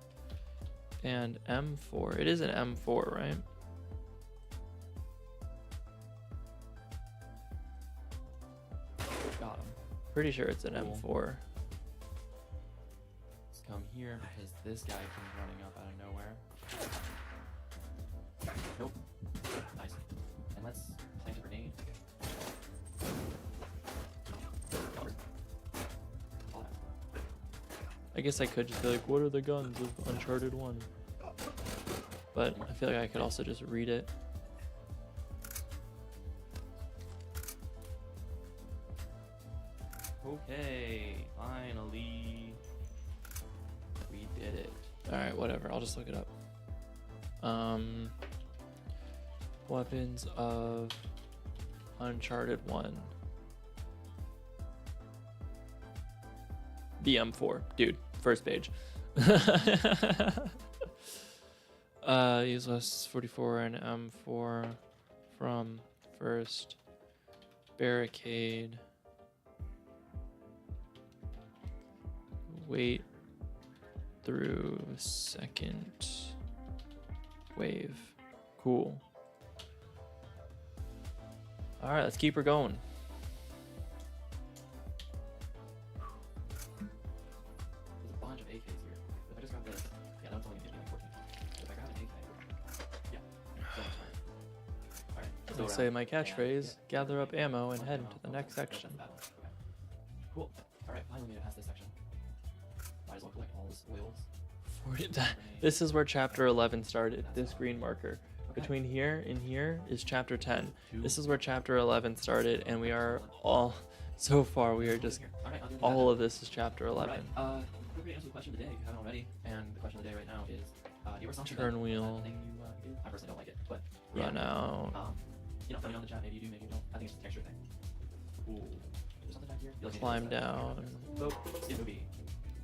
Speaker 1: and M4. It is an M4, right?
Speaker 2: Got him.
Speaker 1: Pretty sure it's an
Speaker 2: Cool.
Speaker 1: M4.
Speaker 2: Let's come here because this guy comes running up out of nowhere. Nope. Nice. And let's plant a grenade. Covered. All that.
Speaker 1: I guess I could just be like, what are the guns of Uncharted 1? But I feel like I could also just read it.
Speaker 2: Okay, finally. We did it.
Speaker 1: Alright, whatever. I'll just look it up. Weapons of Uncharted 1. The M4. Dude, first page. Use less 44 and M4 from first barricade. Wait through second wave. Cool. All right, let's keep her going.
Speaker 2: There's a bunch of AKs here. If I just grab this, yeah, that one's only gonna give me like 14. If I grab an AK, yeah, so much fire. Alright, let's go
Speaker 1: I'll
Speaker 2: around.
Speaker 1: say my
Speaker 2: And
Speaker 1: catchphrase,
Speaker 2: yeah,
Speaker 1: gather up ammo and
Speaker 2: select
Speaker 1: head
Speaker 2: ammo,
Speaker 1: to the
Speaker 2: oh,
Speaker 1: next
Speaker 2: let's go
Speaker 1: section.
Speaker 2: to battle. Okay. Cool. Alright, finally made it past this section. Might as well collect all this oils.
Speaker 1: This is where chapter 11 started, this green marker.
Speaker 2: Okay.
Speaker 1: Between here and here is chapter 10.
Speaker 2: Two.
Speaker 1: This is where chapter 11 started, and we are all, so far, we are just,
Speaker 2: Alright, I'll do
Speaker 1: all of this is chapter 11.
Speaker 2: Alright, feel free to answer the question of the day if you haven't already. And the question of the day right now is, do you ever something
Speaker 1: Turn
Speaker 2: that,
Speaker 1: wheel.
Speaker 2: that thing you do? I personally don't like it, but
Speaker 1: Run out.
Speaker 2: you know, let me know in the chat. Maybe you do, maybe you don't. I think it's just a texture thing. Ooh, there's something back here. You like me to
Speaker 1: Climb
Speaker 2: do this?
Speaker 1: down.
Speaker 2: Oh, skip movie.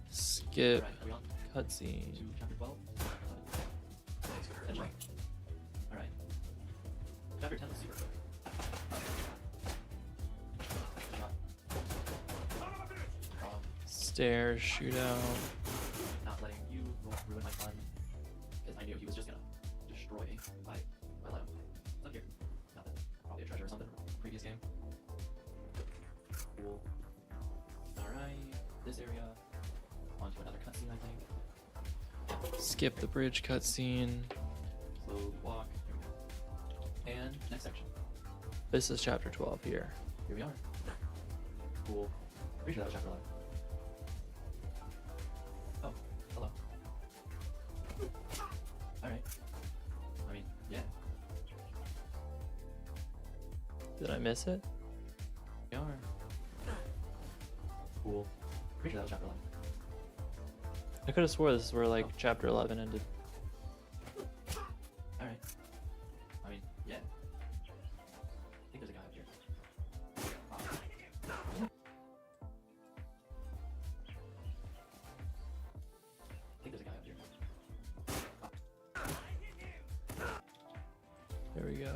Speaker 1: Skip.
Speaker 2: Alright, are we on
Speaker 1: Cutscene.
Speaker 2: to chapter 12? Alright. Chapter 10 was super quick.
Speaker 1: Stairs, shootout.
Speaker 2: Not letting you ruin my fun, because I knew he was just gonna destroy me if I let him. What's up here? Nothing. Probably a treasure or something from a previous game. Cool. Alright, this area. On to another cutscene, I think.
Speaker 1: Skip the bridge cutscene.
Speaker 2: Slow walk. And next section.
Speaker 1: This is chapter 12 here.
Speaker 2: Here we are. Cool. Pretty sure that was chapter 11.
Speaker 1: Did I miss it?
Speaker 2: We are. Cool. Pretty sure that was chapter 11.
Speaker 1: I could have swore this is where like chapter 11 ended.
Speaker 2: Alright. I mean, yeah. I think there's a guy up here. I think there's a guy up here.
Speaker 1: There we go.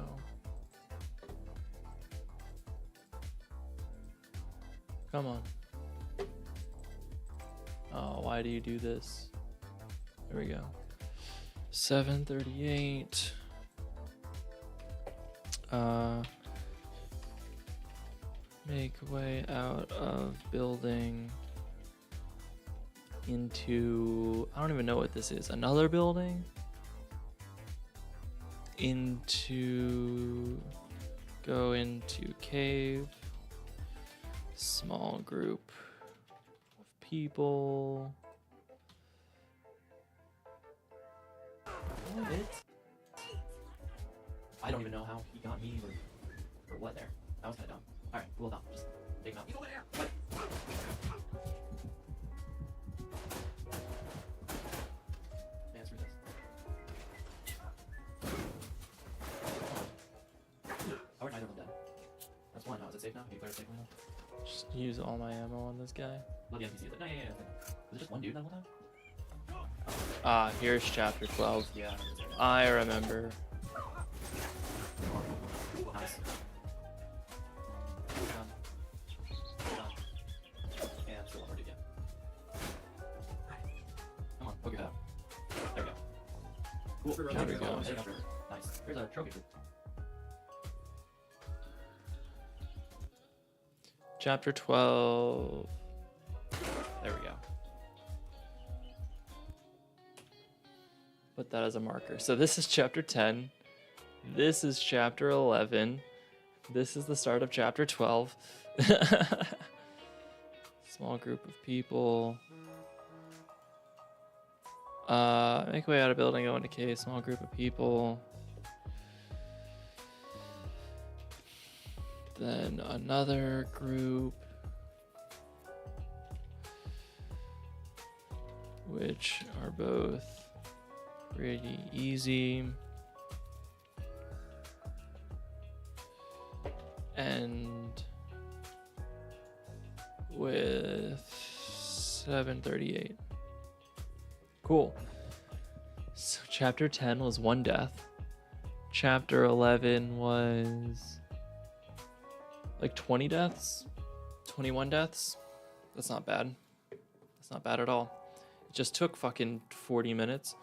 Speaker 1: Come on. Oh, why do you do this? There we go. 738. Make way out of building into, I don't even know what this is. Another building? Go into cave. Small group of people.
Speaker 2: What? I don't even know how he got me or what there. That was kind of dumb. Alright, cool down. Just take him out. He's over there! What? Man, screw this. How are neither of them dead? That's one now. Is it safe now? Can you clear it safe now?
Speaker 1: Just use all my ammo on this guy.
Speaker 2: Let the NPC. No, yeah. Was it just one dude that whole time?
Speaker 1: Ah, here's chapter 12.
Speaker 2: Yeah.
Speaker 1: I remember.
Speaker 2: Nice. Done. And still hard to get. Come on, poke your head out. There we go. Cool.
Speaker 1: There we go.
Speaker 2: Nice. Here's a trophy.
Speaker 1: Chapter 12. There we go. Put that as a marker. So this is chapter 10. This is chapter 11. This is the start of chapter 12. Small group of people. Make way out of building, go into cave. Small group of people. Then another group, which are both pretty easy. And with 738. Cool. So chapter 10 was 1 death. Chapter 11 was like 20 deaths, 21 deaths. That's not bad. That's not bad at all. It just took fucking 40 minutes.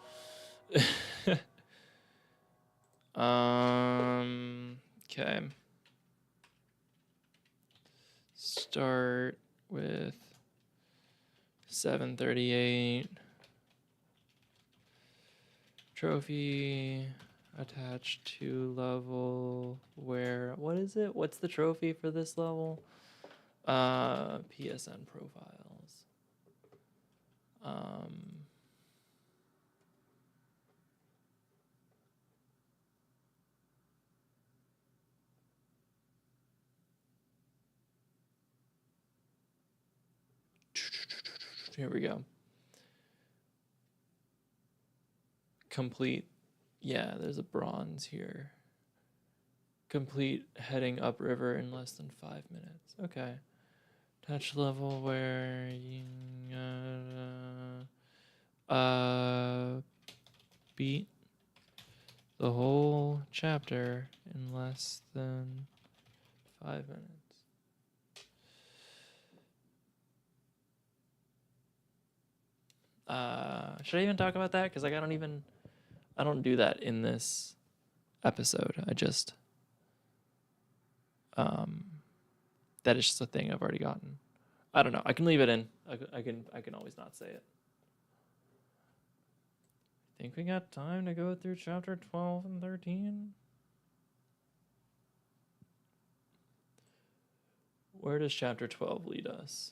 Speaker 1: Okay. Start with 738. Trophy attached to level where, what is it? What's the trophy for this level? PSN profiles. Here we go. Complete. Yeah, there's a bronze here. Complete heading upriver in less than 5 minutes. Okay. Touch level where you beat the whole chapter in less than 5 minutes. Should I even talk about that? Because like I don't do that in this episode. I just that is just a thing I've already gotten. I don't know. I can leave it in. I can always not say it. Think we got time to go through chapter 12 and 13? Where does chapter 12 lead us?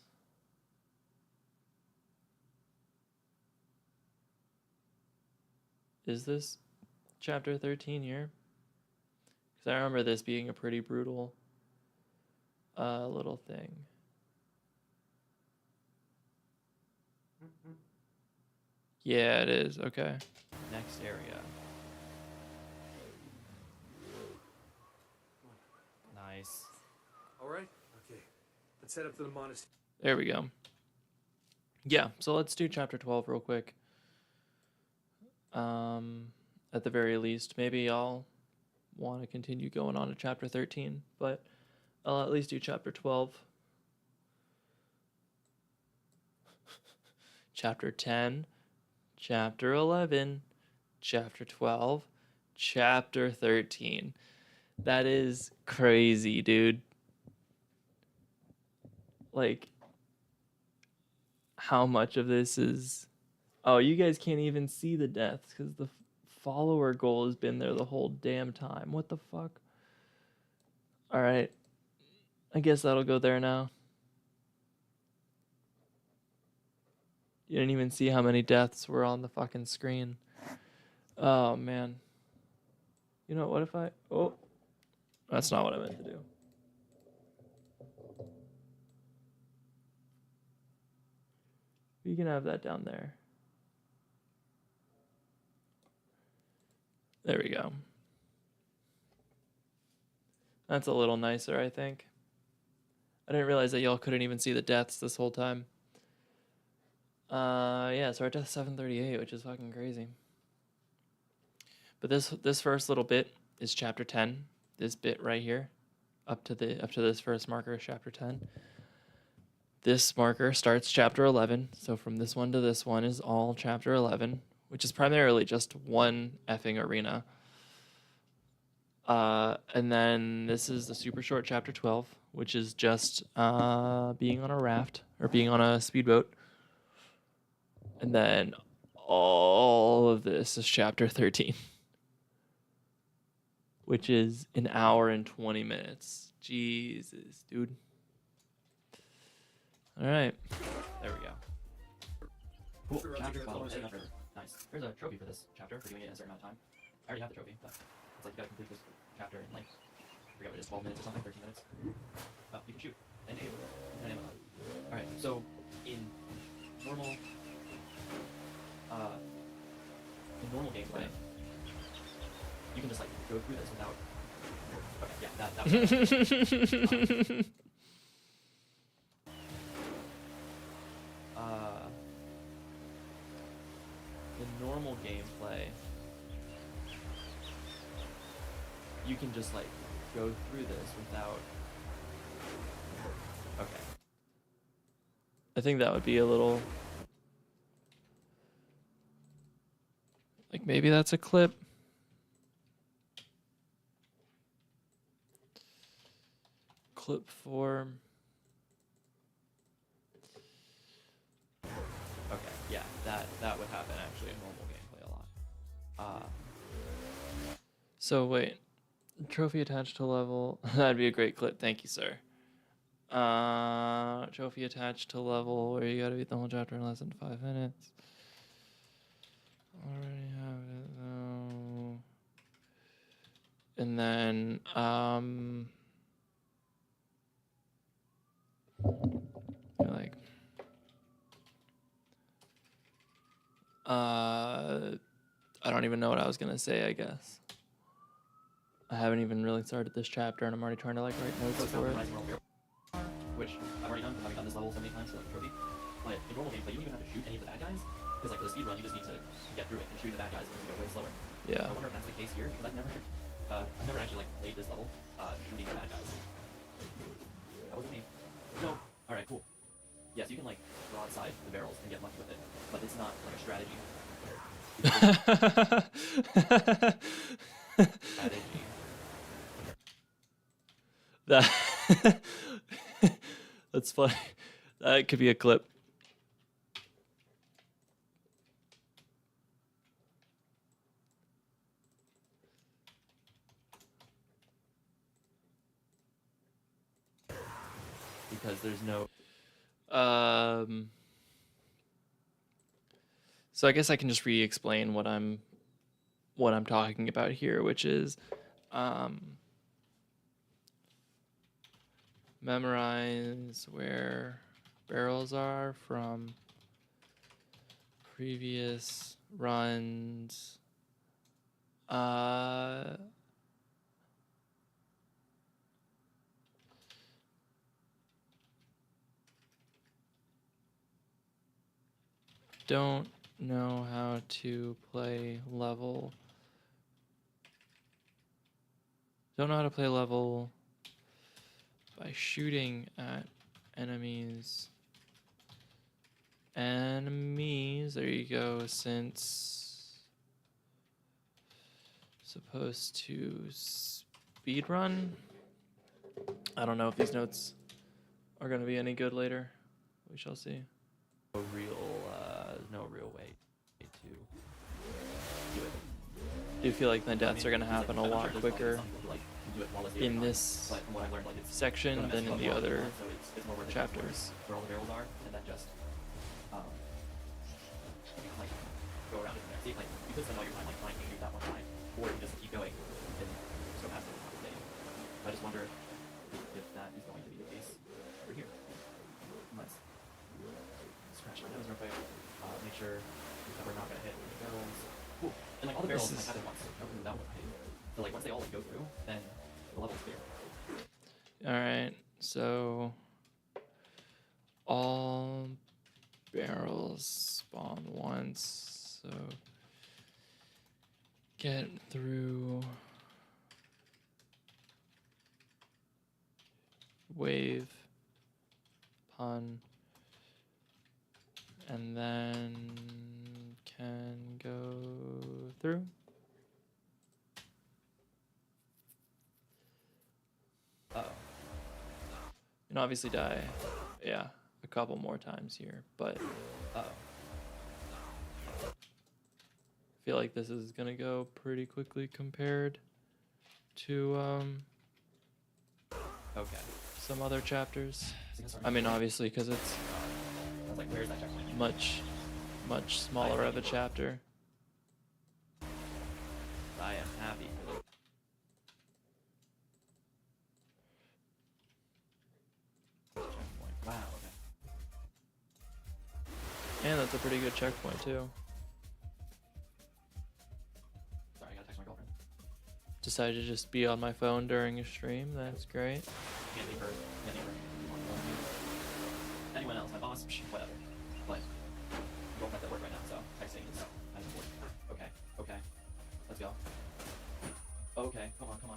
Speaker 1: Is this chapter 13 here? Because I remember this being a pretty brutal little thing. Yeah, it is. Okay.
Speaker 2: Next area. Nice.
Speaker 3: All right. Okay. Let's head up to the monastery.
Speaker 1: There we go. Yeah, so let's do chapter 12 real quick. At the very least, maybe I'll want to continue going on to chapter 13, but I'll at least do chapter 12. Chapter 10, chapter 11, chapter 12, chapter 13. That is crazy, dude. Like, how much of this is... Oh, you guys can't even see the deaths because the follower goal has been there the whole damn time. What the fuck? All right. I guess that'll go there now. You didn't even see how many deaths were on the fucking screen. Oh, man. You know, what if I... Oh. That's not what I meant to do. You can have that down there. There we go. That's a little nicer, I think. I didn't realize that y'all couldn't even see the deaths this whole time. Yeah, so we're at 738, which is fucking crazy. But this first little bit is chapter 10. This bit right here, up to this first marker is chapter 10. This marker starts chapter 11. So from this one to this one is all chapter 11, which is primarily just one effing arena. And then this is the super short chapter 12, which is just being on a raft or being on a speedboat. And then all of this is chapter 13, which is an hour and 20 minutes. Jesus, dude. All right.
Speaker 2: There we go. Cool. Chapter 12. Nice. There's a trophy for this chapter for doing it in a certain amount of time. I already have the trophy, but it's like you gotta complete this chapter in like, I forget what it is, 12 minutes or something, 13 minutes. Oh, you can shoot. And aim. Alright, so in normal gameplay, you can just like go through this without... Okay, yeah, that was... in normal gameplay, you can just like go through this without... Okay.
Speaker 1: I think that would be a little... Like maybe that's a clip. Clip form.
Speaker 2: Okay, yeah, that would happen actually in normal gameplay a lot.
Speaker 1: So wait, trophy attached to level. That'd be a great clip. Thank you, sir. Trophy attached to level where you gotta beat the whole chapter in less than 5 minutes. Already have it though. And then like I don't even know what I was gonna say, I guess. I haven't even really started this chapter and I'm already trying to like write notes for it.
Speaker 2: Which I've already done, having done this level so many times for like a trophy. But in normal gameplay, you don't even have to shoot any of the bad guys. Because like for the speed run, you just need to get through it and shoot the bad guys and you go way slower.
Speaker 1: Yeah.
Speaker 2: I wonder if that's the case here, because I've never actually like played this level shooting the bad guys. That wasn't me. No. Alright, cool. Yes, you can like broadside the barrels and get lucky with it, but it's not like a strategy. Strategy.
Speaker 1: That's funny. That could be a clip.
Speaker 2: Because there's no...
Speaker 1: So I guess I can just re-explain what I'm talking about here, which is memorize where barrels are from previous runs. Don't know how to play level. Don't know how to play level by shooting at enemies. Enemies, there you go, since supposed to speed run. I don't know if these notes are going to be any good later. We shall see.
Speaker 2: No real way to do it.
Speaker 1: Do you feel like the deaths are going to happen a lot quicker in this section than in the other chapters?
Speaker 2: Where all the barrels are, and then just like go around it from there. See, like you could spend all your time like trying to shoot that one time, or you can just keep going and just go past it the day. I just wonder if that is going to be the case over here. Let's scratch my nose real quick. Make sure that we're not gonna hit any barrels. Ooh. And like all the barrels like happen once, so that would hit. So like once they all like go through, then the level's clear.
Speaker 1: Alright, so all barrels spawn once, so get through wave pun and then can go through. And obviously die, yeah, a couple more times here, but I feel like this is gonna go pretty quickly compared to
Speaker 2: Okay.
Speaker 1: some other chapters. I mean, obviously, because it's
Speaker 2: I was like, where's that checkpoint?
Speaker 1: much smaller of a chapter.
Speaker 2: I am happy for the checkpoint. Wow, okay.
Speaker 1: And that's a pretty good checkpoint too.
Speaker 2: Sorry, I gotta text my girlfriend.
Speaker 1: Decided to just be on my phone during a stream. That's great.
Speaker 2: Can't leave her. Anyone else, my boss, whatever. But girlfriend's at work right now, so texting is kind of important. Okay. Let's go. Okay, come on. Come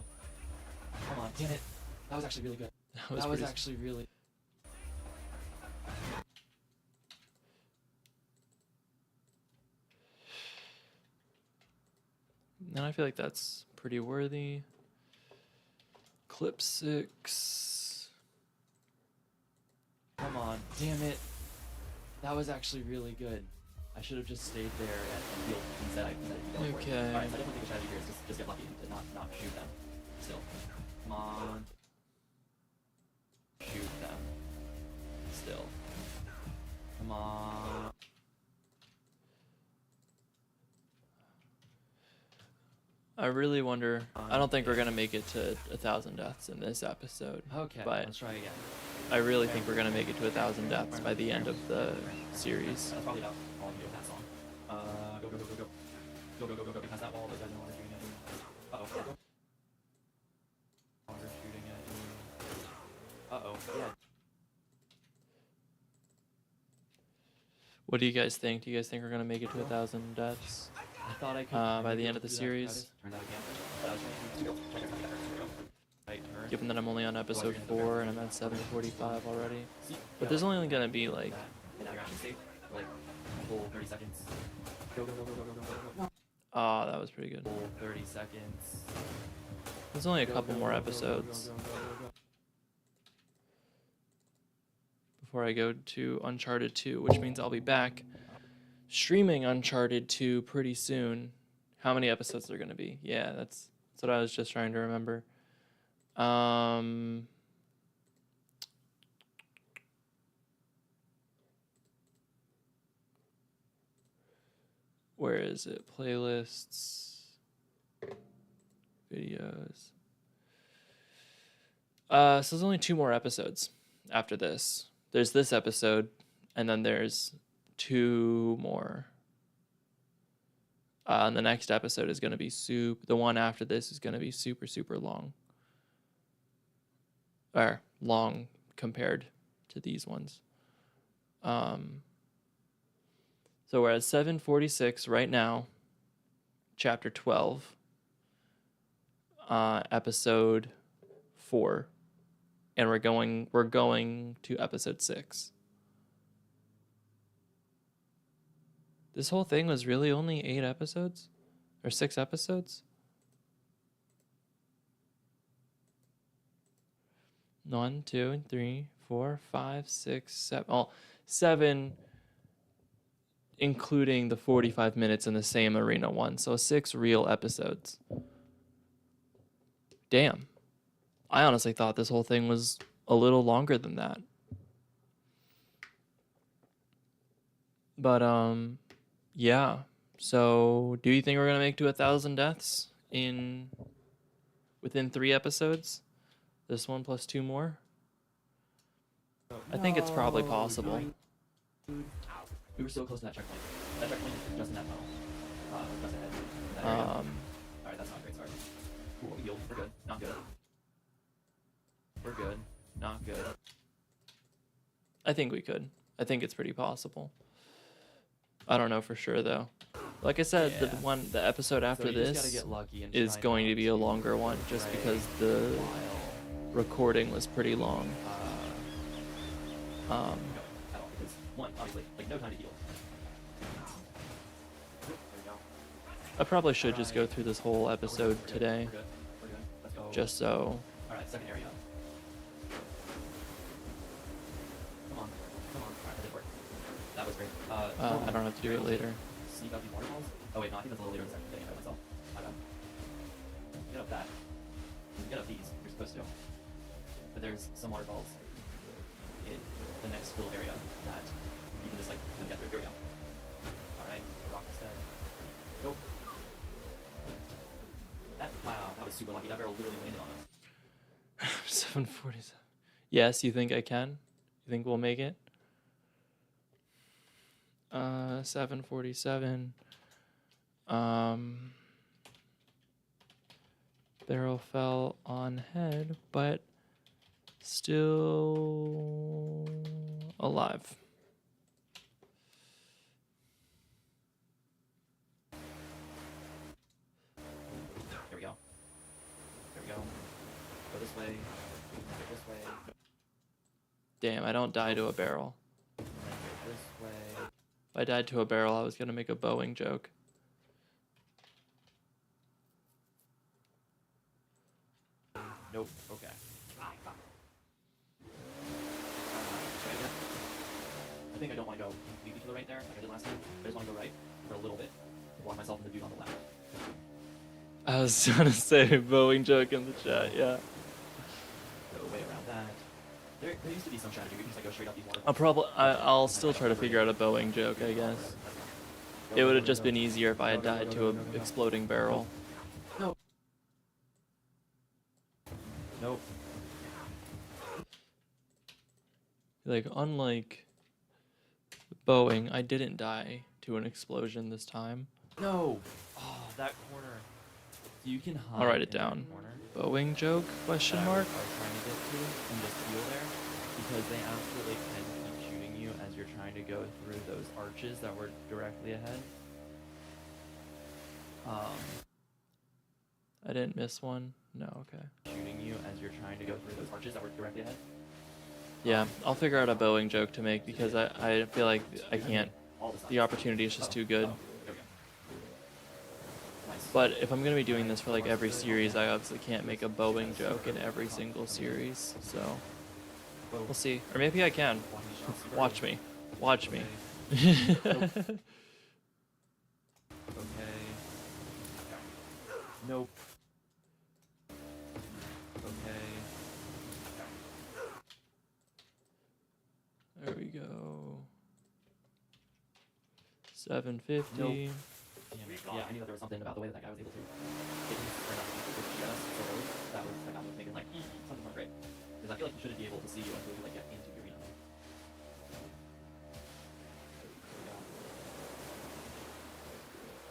Speaker 2: on, damn it. That was actually really good.
Speaker 1: That was actually
Speaker 2: really.
Speaker 1: And I feel like that's pretty worthy. Clip 6.
Speaker 2: Come on, damn it. That was actually really good. I should have just stayed there at the field instead. I don't work.
Speaker 1: Okay.
Speaker 2: Alright, so I definitely think a strategy here is just get lucky to not shoot them. Still. Come on. Shoot them. Still. Come on.
Speaker 1: I really wonder. I don't think we're gonna make it to 1,000 deaths in this episode.
Speaker 2: Okay,
Speaker 1: but
Speaker 2: let's try again.
Speaker 1: I really think we're gonna make it to 1,000 deaths by the end of the series.
Speaker 2: That's probably about all I can do with that song. Go. Go. Past that wall, those guys know we're shooting at you. Uh-oh. We're shooting at you. Uh-oh, yeah.
Speaker 1: What do you guys think? Do you guys think we're gonna make it to 1,000 deaths?
Speaker 2: I thought I could.
Speaker 1: By the end of the series?
Speaker 2: Turned out again. But I was trying to go. Right, turn.
Speaker 1: Given that I'm only on episode 4 and I'm at 7:45 already. But there's only gonna be like.
Speaker 2: And now you're actually safe. Like, full 30 seconds. Go.
Speaker 1: Oh, that was pretty good.
Speaker 2: Full 30 seconds.
Speaker 1: There's only a couple more episodes before I go to Uncharted 2, which means I'll be back streaming Uncharted 2 pretty soon. How many episodes are going to be? Yeah, that's what I was just trying to remember. Where is it? Playlists, videos. So there's only 2 more episodes after this. There's this episode, and then there's 2 more. And the next episode is going to be the one after this is going to be super, super long. Or long compared to these ones. So we're at 7:46 right now. Chapter 12. Episode 4. And we're going to episode 6. This whole thing was really only 8 episodes? Or 6 episodes? 1, 2, 3, 4, 5, 6, 7. Oh, 7 including the 45 minutes in the same arena one. So 6 real episodes. Damn. I honestly thought this whole thing was a little longer than that. But yeah. So do you think we're gonna make to 1,000 deaths within 3 episodes? This one plus 2 more? I think it's probably possible.
Speaker 2: We were so close to that checkpoint. That checkpoint is just in that tunnel. Just ahead. In that area. Alright, that's not a great start. Cool, we healed. We're good. Not good. We're good. Not good.
Speaker 1: I think we could. I think it's pretty possible. I don't know for sure though. Like I said,
Speaker 2: Yeah.
Speaker 1: the episode after
Speaker 2: So you just
Speaker 1: this
Speaker 2: gotta get lucky and
Speaker 1: is
Speaker 2: try
Speaker 1: going
Speaker 2: not
Speaker 1: to be a longer one just
Speaker 2: pray
Speaker 1: because the
Speaker 2: while,
Speaker 1: recording was pretty long.
Speaker 2: no, at all. Because one, obviously, like no time to heal. There we go.
Speaker 1: I probably should just go through this whole episode
Speaker 2: We're good.
Speaker 1: today,
Speaker 2: We're good. We're good. Let's go.
Speaker 1: just so.
Speaker 2: Alright, second area. Come on. Come on. Alright, that did work. That was great.
Speaker 1: I don't have to do it later.
Speaker 2: Sneak up these waterfalls? Oh wait, no, I think that's a little later in the second day. I myself. My bad. Get up that. Get up these. You're supposed to. But there's some waterfalls in the next little area that you can just like get through. Here we go. Alright, rock instead. Nope. Wow, that was super lucky. That barrel literally landed on us.
Speaker 1: 7:47. Yes, you think I can? You think we'll make it? 7:47. Barrel fell on head, but still alive.
Speaker 2: Here we go. There we go. Go this way. Go this way.
Speaker 1: Damn, I don't die to a barrel.
Speaker 2: And then go this way.
Speaker 1: If I died to a barrel, I was gonna make a Boeing joke.
Speaker 2: Nope. Okay. I think I don't want to go completely to the right there, like I did last time. I just want to go right for a little bit. Block myself and the dude on the left.
Speaker 1: I was gonna say Boeing joke in the chat, yeah.
Speaker 2: Go way around that. There used to be some strategy. We can just like go straight up these water.
Speaker 1: I'll still try to figure out a Boeing joke, I guess. It would have just been easier if I had died to an exploding barrel.
Speaker 2: No. Nope.
Speaker 1: Like, unlike Boeing, I didn't die to an explosion this time.
Speaker 2: No. Oh, that corner. You can hide.
Speaker 1: I'll write it
Speaker 2: in that
Speaker 1: down.
Speaker 2: corner
Speaker 1: Boeing joke? Question
Speaker 2: that
Speaker 1: mark?
Speaker 2: I was trying to get to and just heal there because they absolutely can keep shooting you as you're trying to go through those arches that were directly ahead.
Speaker 1: I didn't miss one? No, okay.
Speaker 2: Shooting you as you're trying to go through those arches that were directly ahead.
Speaker 1: Yeah, I'll figure out a Boeing joke to make because I feel like I can't.
Speaker 2: All the time.
Speaker 1: The opportunity is just too good.
Speaker 2: Oh, there we go. Nice.
Speaker 1: But if I'm gonna be doing this for like every series, I obviously can't make a Boeing joke in every single series. So we'll see. Or maybe I can. Watch me. Watch me.
Speaker 2: Okay. Nope. Okay.
Speaker 1: There we go. 750.
Speaker 2: Damn it. Yeah, I knew that there was something about the way that guy was able to hit me or not with just so early. That was like I was thinking like something's not great. Because I feel like you shouldn't be able to see you until you like get into the arena.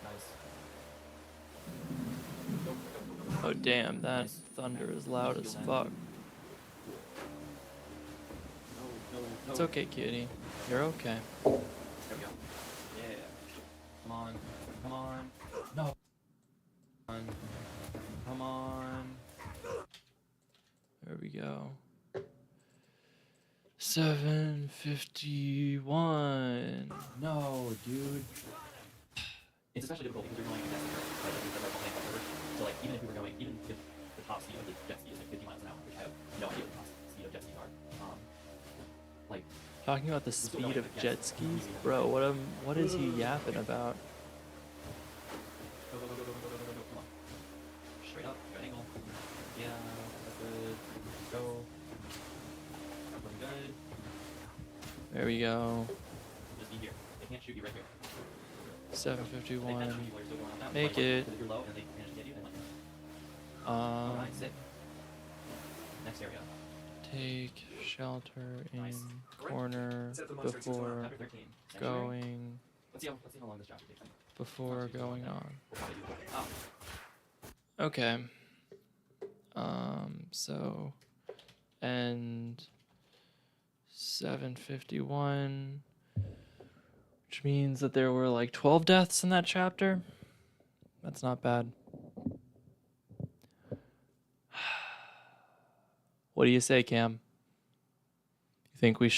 Speaker 2: Nice. Go, go, go, go, go.
Speaker 1: Oh damn, that
Speaker 2: Nice.
Speaker 1: thunder is loud as fuck.
Speaker 2: No, no, no.
Speaker 1: It's okay, cutie. You're okay.
Speaker 2: There we go. Yeah. Come on. Come on. No. Come on. Come on.
Speaker 1: There we go. 7:51.
Speaker 2: No, dude. It's especially difficult because you're going against the earth, right? Like the red volcanic cover. So like even if we were going, even if the top speed of the jet ski is like 50 miles an hour, which I have no idea what the top speed of jet skis are. Like
Speaker 1: Talking about the
Speaker 2: still
Speaker 1: speed
Speaker 2: going,
Speaker 1: of
Speaker 2: but yes,
Speaker 1: jet skis,
Speaker 2: really
Speaker 1: bro. What is he yapping about?
Speaker 2: Go, go, go, go, go, go, go, go, go. Come on. Straight up, good angle. Yeah, that's good. Go. Looking good.
Speaker 1: There we go.
Speaker 2: Just be here. They can't shoot you right here. They can
Speaker 1: 7:51.
Speaker 2: shoot you while you're still going on that.
Speaker 1: Make
Speaker 2: Like,
Speaker 1: it.
Speaker 2: because if you're low and they manage to get you, then like.
Speaker 1: Um,
Speaker 2: Alright, sit. Next area.
Speaker 1: take shelter in
Speaker 2: Nice.
Speaker 1: corner
Speaker 3: Set the monster
Speaker 1: before
Speaker 2: Chapter 13. Sanctuary.
Speaker 1: going
Speaker 2: Let's see how long this chapter takes.
Speaker 1: before going on.
Speaker 2: We'll probably do it. Oh,
Speaker 1: Okay. So end 7:51, which means that there were like 12 deaths in that chapter. That's not bad. What do you say, Cam? You think we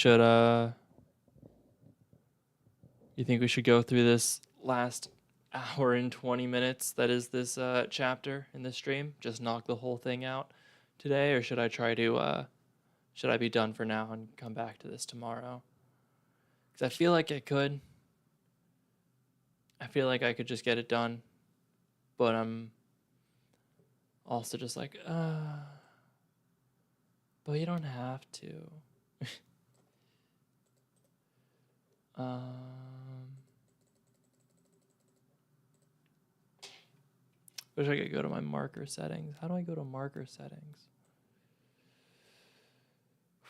Speaker 1: should go through this last hour and 20 minutes that is this chapter in this stream? Just knock the whole thing out today, or should I be done for now and come back to this tomorrow? Because I feel like I could. I feel like I could just get it done, but I'm also just like, but you don't have to. Wish I could go to my marker settings. How do I go to marker settings?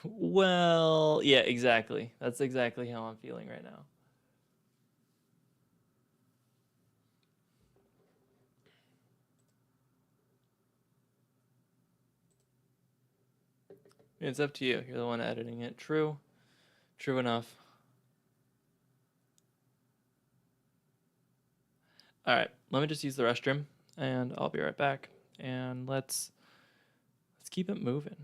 Speaker 1: Well, yeah, exactly. That's exactly how I'm feeling right now. It's up to you. You're the one editing it. True. True enough. All right, let me just use the restroom and I'll be right back. And let's keep it moving.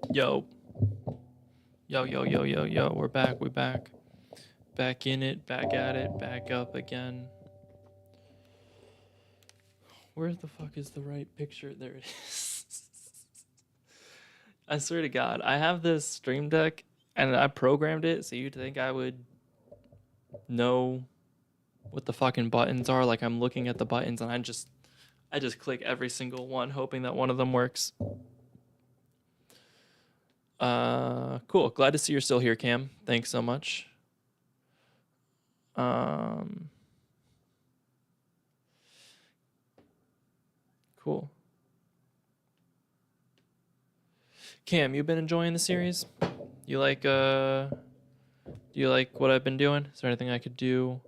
Speaker 1: Yo. Yo, yo, yo, yo, yo. We're back. We're back. Back in it. Back at it. Back up again. Where the fuck is the right picture? There it is. I swear to God, I have this Stream Deck and I programmed it so you'd think I would know what the fucking buttons are. Like I'm looking at the buttons and I just click every single one hoping that one of them works. Cool. Glad to see you're still here, Cam. Thanks so much. Cool. Cam, you been enjoying the series? You like do you like what I've been doing? Is there anything I could do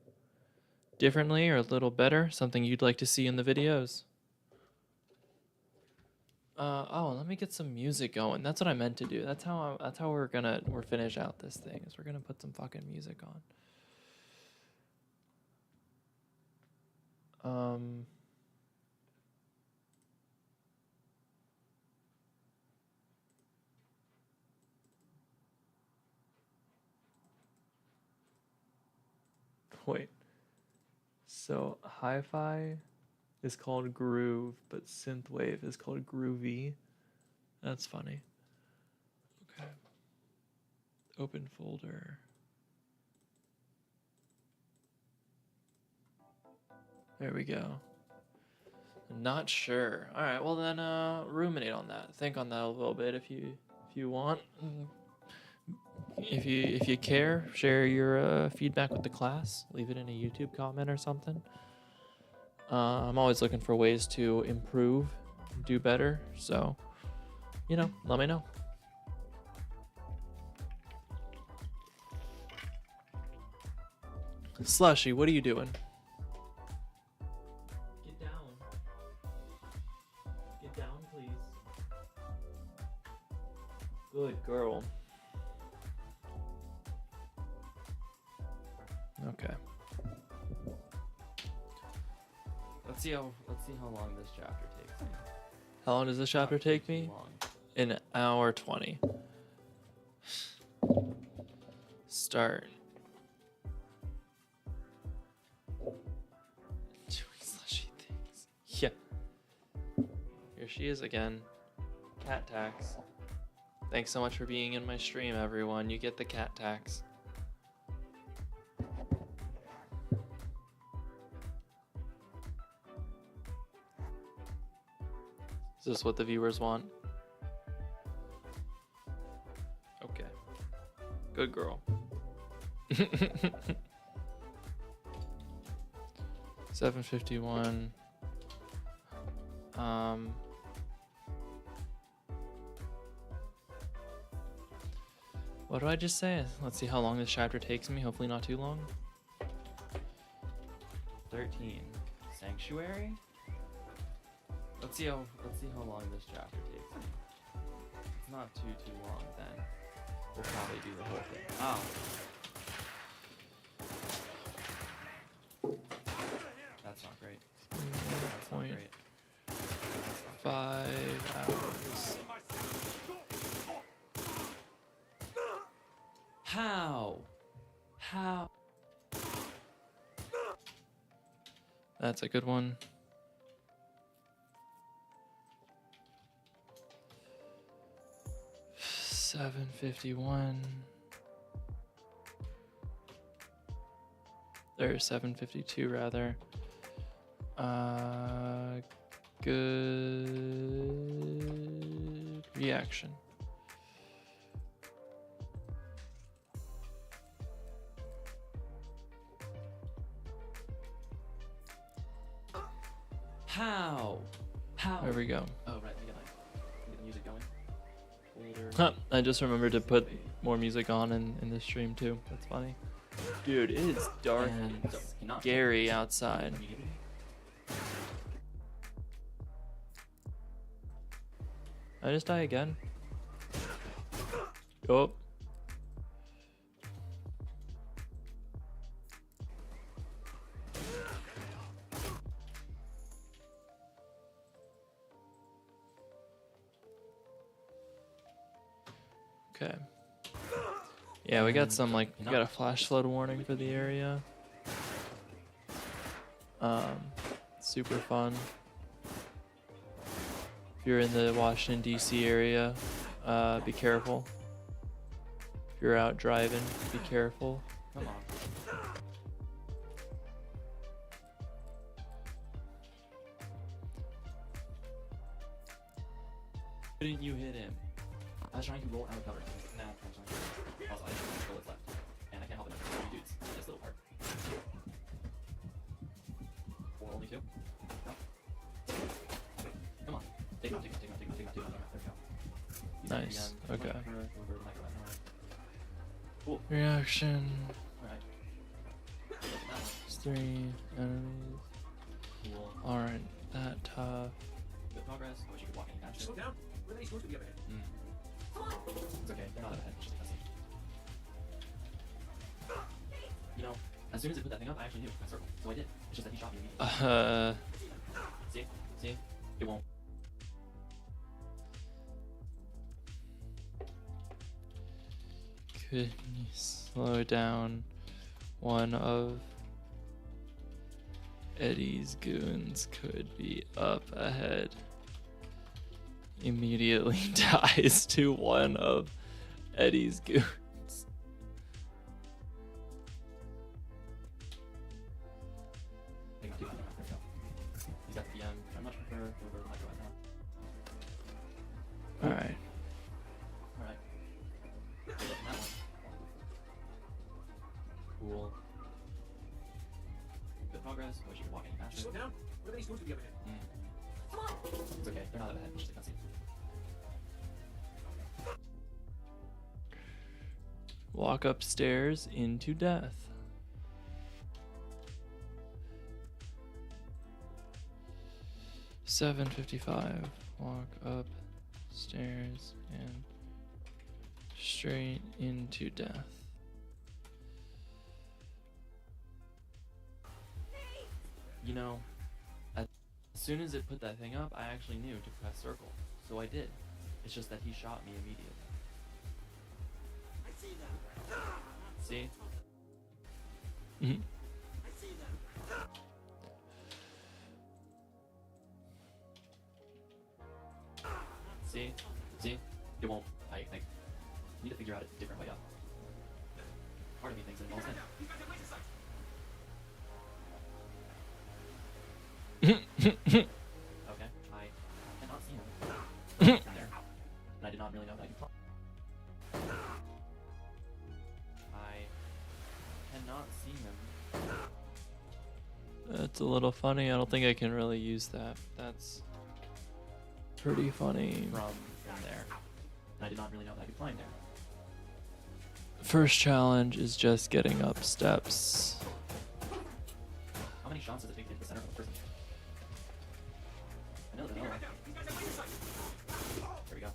Speaker 1: differently or a little better? Something you'd like to see in the videos? Oh, let me get some music going. That's what I meant to do. That's how we're finish out this thing. Is we're gonna put some fucking music on. Wait. So hi-fi is called groove, but synthwave is called groovy. That's funny. Okay. Open folder. There we go. Not sure. All right, well then ruminate on that. Think on that a little bit if you want. If you care, share your feedback with the class. Leave it in a YouTube comment or something. I'm always looking for ways to improve, do better. So, let me know. Slushy, what are you doing? Get down. Get down, please. Good girl. Okay.
Speaker 2: Let's see how long this chapter takes me.
Speaker 1: How long does this chapter take me? An hour 20. Start. Doing slushy things. Yeah. Here she is again. Cat tax. Thanks so much for being in my stream, everyone. You get the cat tax. Is this what the viewers want? Okay. Good girl. 7:51. What do I just say? Let's see how long this chapter takes me. Hopefully not too long.
Speaker 2: 13. Sanctuary? Let's see how long this chapter takes me. It's not too long then. We'll probably do the whole thing. Oh. That's not great. That's not great.
Speaker 1: 5 hours.
Speaker 2: How?
Speaker 1: That's a good one. $7.51. There's $7.52 rather. Good reaction.
Speaker 2: How?
Speaker 1: There we go.
Speaker 2: Oh, right. We get the music going.
Speaker 1: I just remembered to put more music on in the stream too. That's funny. Dude, it is dark and scary outside. I just die again. Oh. Okay. Yeah, we got some like we got a flash flood warning for the area. Super fun. If you're in the Washington D.C. area, be careful. If you're out driving, be careful.
Speaker 2: Come on. Couldn't you hit him? I was trying to roll out of cover. Nah, I'm trying. Also, I have 2 bullets left. And I can't help it. There's 3 dudes in this little part. Or only 2? No. Come on. Take him out. There we go. He's at
Speaker 1: Nice.
Speaker 2: the end.
Speaker 1: Okay.
Speaker 2: Cool.
Speaker 1: Reaction.
Speaker 2: Alright.
Speaker 1: It's 3 enemies.
Speaker 2: Cool.
Speaker 1: Aren't that tough.
Speaker 2: Good progress. I wish you could walk any faster.
Speaker 3: Slow down. Where are they supposed to be up ahead?
Speaker 2: It's okay. They're not up ahead. It's just a cutscene. You know, as soon as I put that thing up, I actually knew my circle. So I did. It's just that he shot me immediately. See? See? It won't.
Speaker 1: Could you slow down? One of Eddie's goons could be up ahead. Immediately dies to one of Eddie's goons.
Speaker 2: There we go. He's got the PM, which I much prefer over the micro right now.
Speaker 1: Alright.
Speaker 2: Alright. Good luck on that one. Cool. Good progress. I wish you could walk any faster.
Speaker 3: Slow down. Where are they supposed to be up ahead?
Speaker 2: It's okay. They're not up ahead. It's just a cutscene.
Speaker 1: Walk upstairs into death. $7.55. Walk upstairs and straight into death.
Speaker 2: You know, as soon as it put that thing up, I actually knew to press circle. So I did. It's just that he shot me immediately. See?
Speaker 1: Mhm.
Speaker 2: See? See? It won't. I need to figure out a different way up. Part of me thinks it involves him. Okay, I cannot see him. There. And I did not really know that I could climb. I cannot see him.
Speaker 1: That's a little funny. I don't think I can really use that. That's pretty funny.
Speaker 2: From there. And I did not really know that I could climb there.
Speaker 1: First challenge is just getting up steps.
Speaker 2: How many shots does it take to hit the center of a prison? I know that. There we go.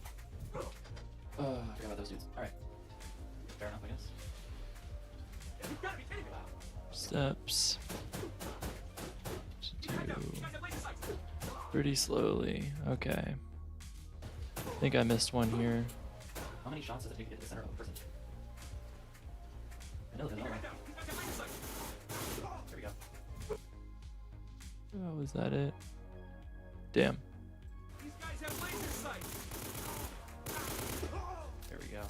Speaker 2: I forgot about those dudes. Alright. Fair enough, I guess. Wow.
Speaker 1: Steps. To do pretty slowly. Okay. I think I missed one here.
Speaker 2: How many shots does it take to hit the center of a prison? I know that. There we go.
Speaker 1: Oh, was that it? Damn.
Speaker 3: These guys have laser sights.
Speaker 2: There we go.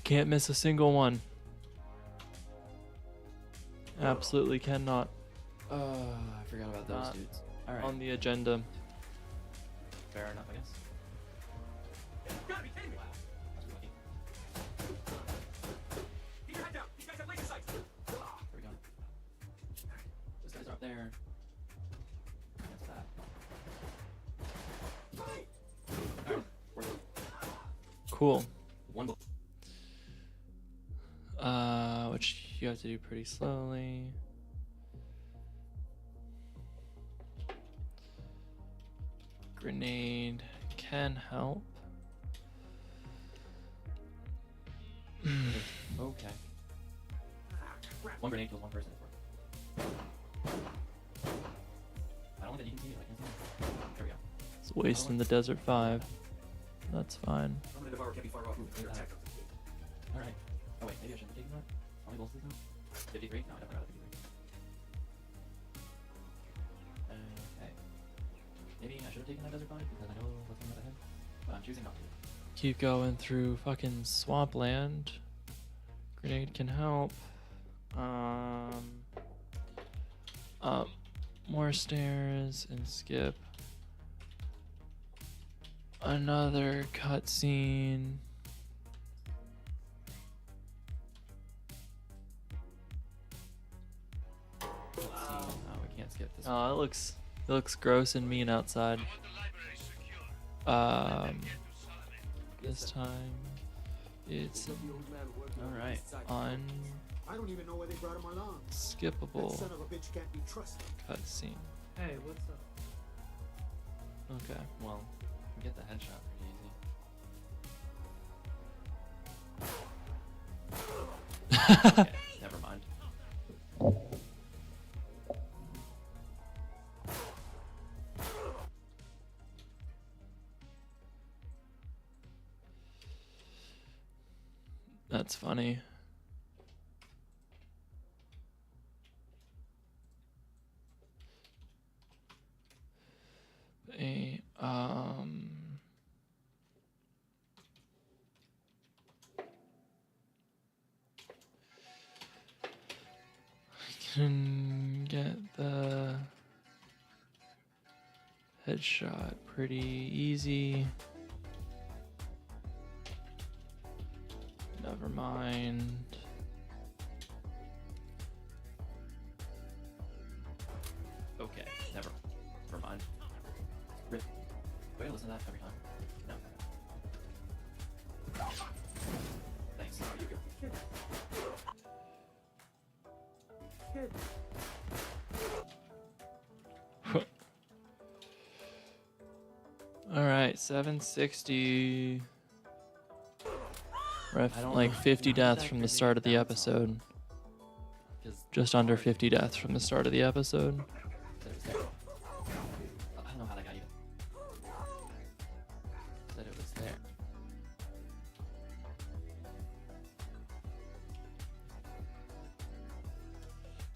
Speaker 1: Can't miss a single one. Absolutely cannot.
Speaker 2: I forgot about those
Speaker 1: Not
Speaker 2: dudes. Alright.
Speaker 1: On the agenda.
Speaker 2: Fair enough, I guess.
Speaker 3: You gotta be kidding me.
Speaker 2: Wow. That's lucky.
Speaker 3: Keep your head down. These guys have laser sights.
Speaker 2: There we go. Those guys are up there. That's that. Alright. Worth it.
Speaker 1: Cool.
Speaker 2: One bullet.
Speaker 1: Which you have to do pretty slowly. Grenade can help.
Speaker 2: Okay. One grenade kills one person. I don't think that you can see it. I can't see it. There we go.
Speaker 1: Just wasting the Desert 5. That's fine.
Speaker 3: I'm gonna devour can't be far off. They're attacked.
Speaker 2: Alright. Oh wait, maybe I shouldn't have taken that. How many goals is this now? 53? No, I definitely got 53. Okay. Maybe I should have taken that Desert 5 because I know what's coming up ahead. But I'm choosing not to.
Speaker 1: Keep going through fucking swampland. Grenade can help. Up more stairs and skip. Another cutscene.
Speaker 2: Let's see. Oh, we can't skip this.
Speaker 1: Oh, it looks gross and mean outside. This time it's
Speaker 2: Alright.
Speaker 3: I don't even know where they brought him along. That
Speaker 1: unskippable
Speaker 3: son of a bitch can't be trusted.
Speaker 1: cutscene.
Speaker 4: Hey, what's up?
Speaker 1: Okay.
Speaker 2: Well, we get the headshot pretty easy. Okay, never mind.
Speaker 1: That's funny. I can get the headshot pretty easy. Never mind.
Speaker 2: Okay, never mind. Rip. Do I listen to that every time? No. Thanks.
Speaker 1: All right, 760. We're at
Speaker 2: I don't
Speaker 1: like
Speaker 2: know.
Speaker 1: 50
Speaker 2: How did
Speaker 1: deaths
Speaker 2: that
Speaker 1: from the
Speaker 2: grenade
Speaker 1: start of the
Speaker 2: bounce off?
Speaker 1: episode.
Speaker 2: 'Cause
Speaker 1: Just under 50 deaths from the start of the episode.
Speaker 2: there. I don't know how that got even. Said it was there.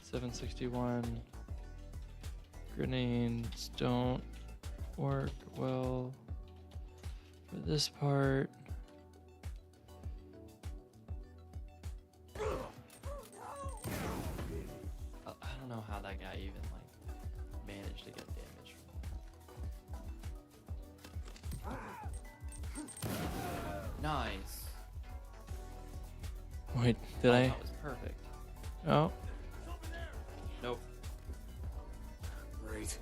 Speaker 1: $761. Grenades don't work well for this part.
Speaker 2: I don't know how that guy even like managed to get damage from that. Nice.
Speaker 1: Wait, did I?
Speaker 2: That was perfect.
Speaker 1: Oh,
Speaker 2: Nope.
Speaker 3: Great.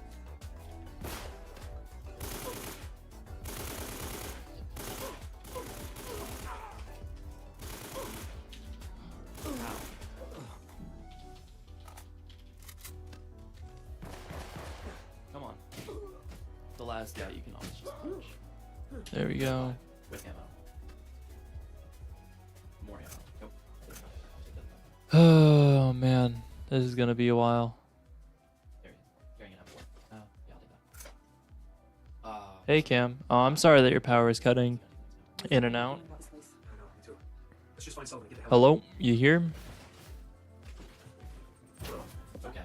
Speaker 2: Come on. The last guy you can always just punch.
Speaker 1: there we go.
Speaker 2: With ammo. More ammo. Nope.
Speaker 1: Oh man, this is gonna be a while.
Speaker 2: There you go. Carrying an M4. Oh, yeah, I'll take that.
Speaker 1: Hey Cam, oh, I'm sorry that your power is cutting in and out.
Speaker 3: I know, me too. Let's just find something to get the hell
Speaker 1: Hello, you here?
Speaker 2: Okay.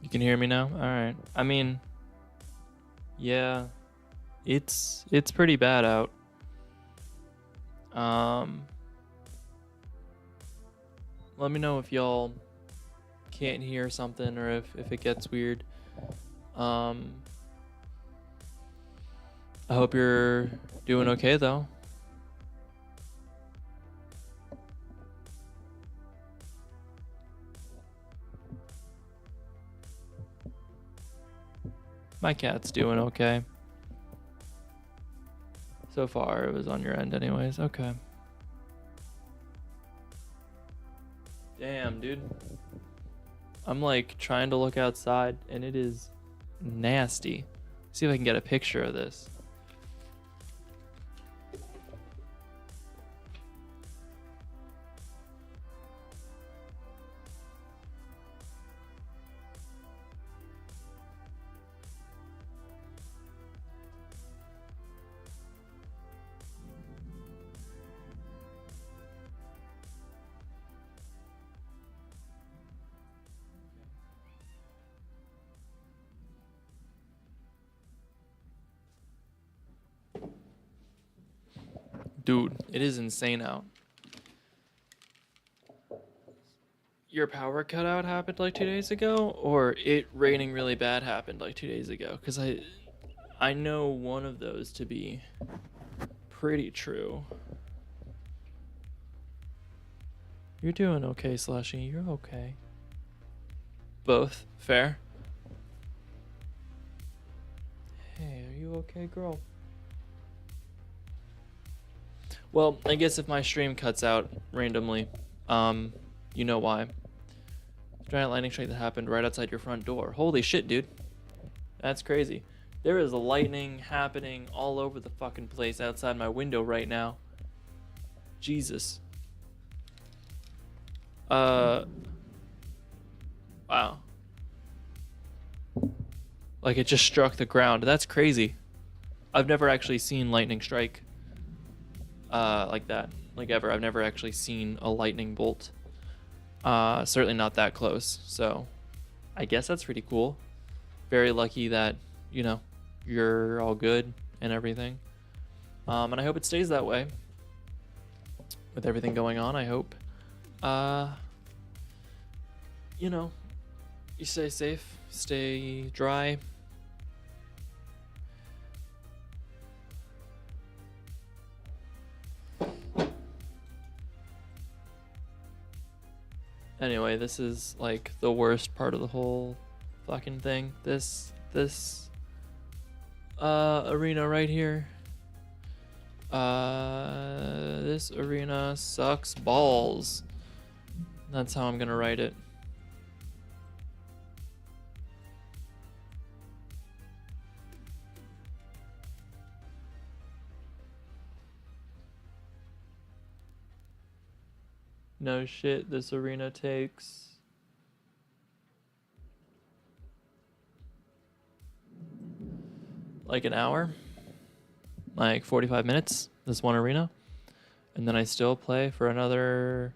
Speaker 1: You can hear me now? All right. I mean, yeah, it's pretty bad out. Let me know if y'all can't hear something or if it gets weird. I hope you're doing okay though. My cat's doing okay. So far, it was on your end anyways. Okay. Damn, dude. I'm like trying to look outside and it is nasty. See if I can get a picture of this. Dude, it is insane out. Your power cutout happened like 2 days ago, or it raining really bad happened like 2 days ago? Because I know one of those to be pretty true. You're doing okay, Slushy. You're okay. Both. Fair. Hey, are you okay, girl? Well, I guess if my stream cuts out randomly, you know why. Giant lightning strike that happened right outside your front door. Holy shit, dude. That's crazy. There is lightning happening all over the fucking place outside my window right now. Jesus. Wow. Like it just struck the ground. That's crazy. I've never actually seen lightning strike like that. Like ever. I've never actually seen a lightning bolt. Certainly not that close. So I guess that's pretty cool. Very lucky that, you know, you're all good and everything. And I hope it stays that way. With everything going on, I hope. You know, you stay safe, stay dry. Anyway, this is like the worst part of the whole fucking thing. This arena right here. This arena sucks balls. That's how I'm gonna write it. No shit, this arena takes like an hour, like 45 minutes, this one arena. And then I still play for another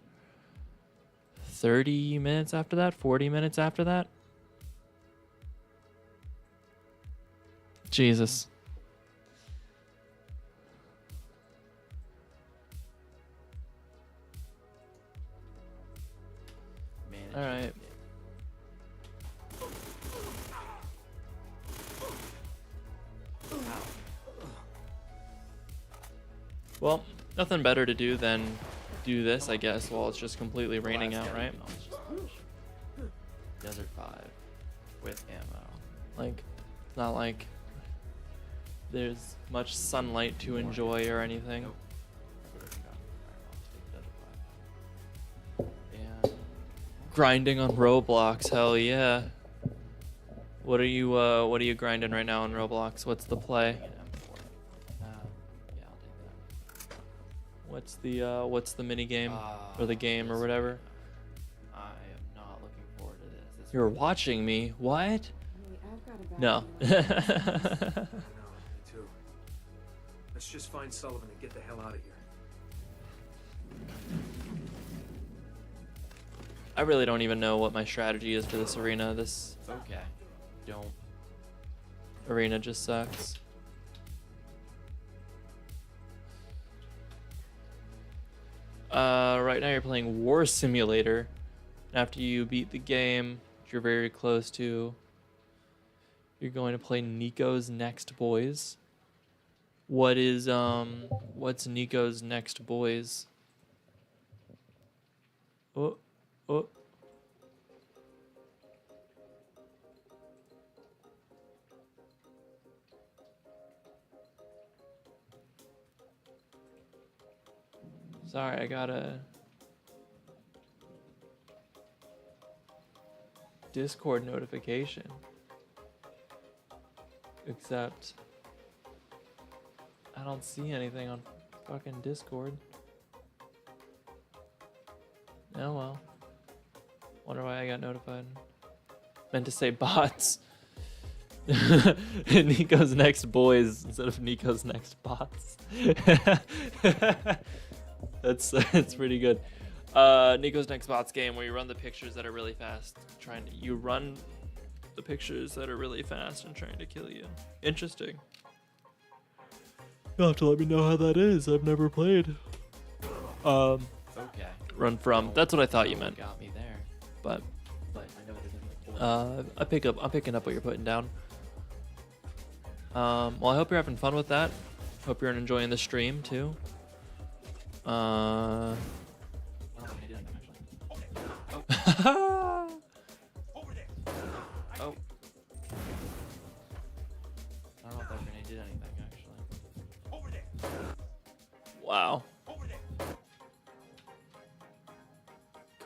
Speaker 1: 30 minutes after that, 40 minutes after that. Jesus. All right. Well, nothing better to do than do this, I guess, while it's just completely raining out, right?
Speaker 2: Desert 5 with ammo.
Speaker 1: Like, it's not like there's much sunlight to enjoy or anything.
Speaker 2: Nope.
Speaker 1: Grinding on Roblox, hell yeah. What are you grinding right now on Roblox? What's the play?
Speaker 2: Yeah, I'll take
Speaker 1: What's
Speaker 2: that.
Speaker 1: the mini game or the game or whatever?
Speaker 2: I am not looking forward to this.
Speaker 1: You're watching me. What? No.
Speaker 3: I know, me too. Let's just find Sullivan and get the hell out of here.
Speaker 1: I really don't even know what my strategy is for this arena. This
Speaker 2: It's okay. Don't.
Speaker 1: arena just sucks. Right now you're playing War Simulator. After you beat the game, which you're very close to, you're going to play Nico's Next Boys. What's Nico's Next Boys? Oh. Sorry, I got a Discord notification. Except I don't see anything on fucking Discord. Oh well. Wonder why I got notified. Meant to say bots. Nico's Next Boys instead of Nico's Next Bots. That's pretty good. Nico's Next Bots game where you run the pictures that are really fast, you run the pictures that are really fast and trying to kill you. Interesting. You'll have to let me know how that is. I've never played.
Speaker 2: Okay.
Speaker 1: Run from. That's what I thought you meant.
Speaker 2: Got me there.
Speaker 1: But
Speaker 2: But I know there's like
Speaker 1: I'm picking up what you're putting down. Well, I hope you're having fun with that. Hope you're enjoying the stream too.
Speaker 2: I don't know if I did anything, actually. Oh. I don't know if that grenade did anything, actually.
Speaker 1: Wow.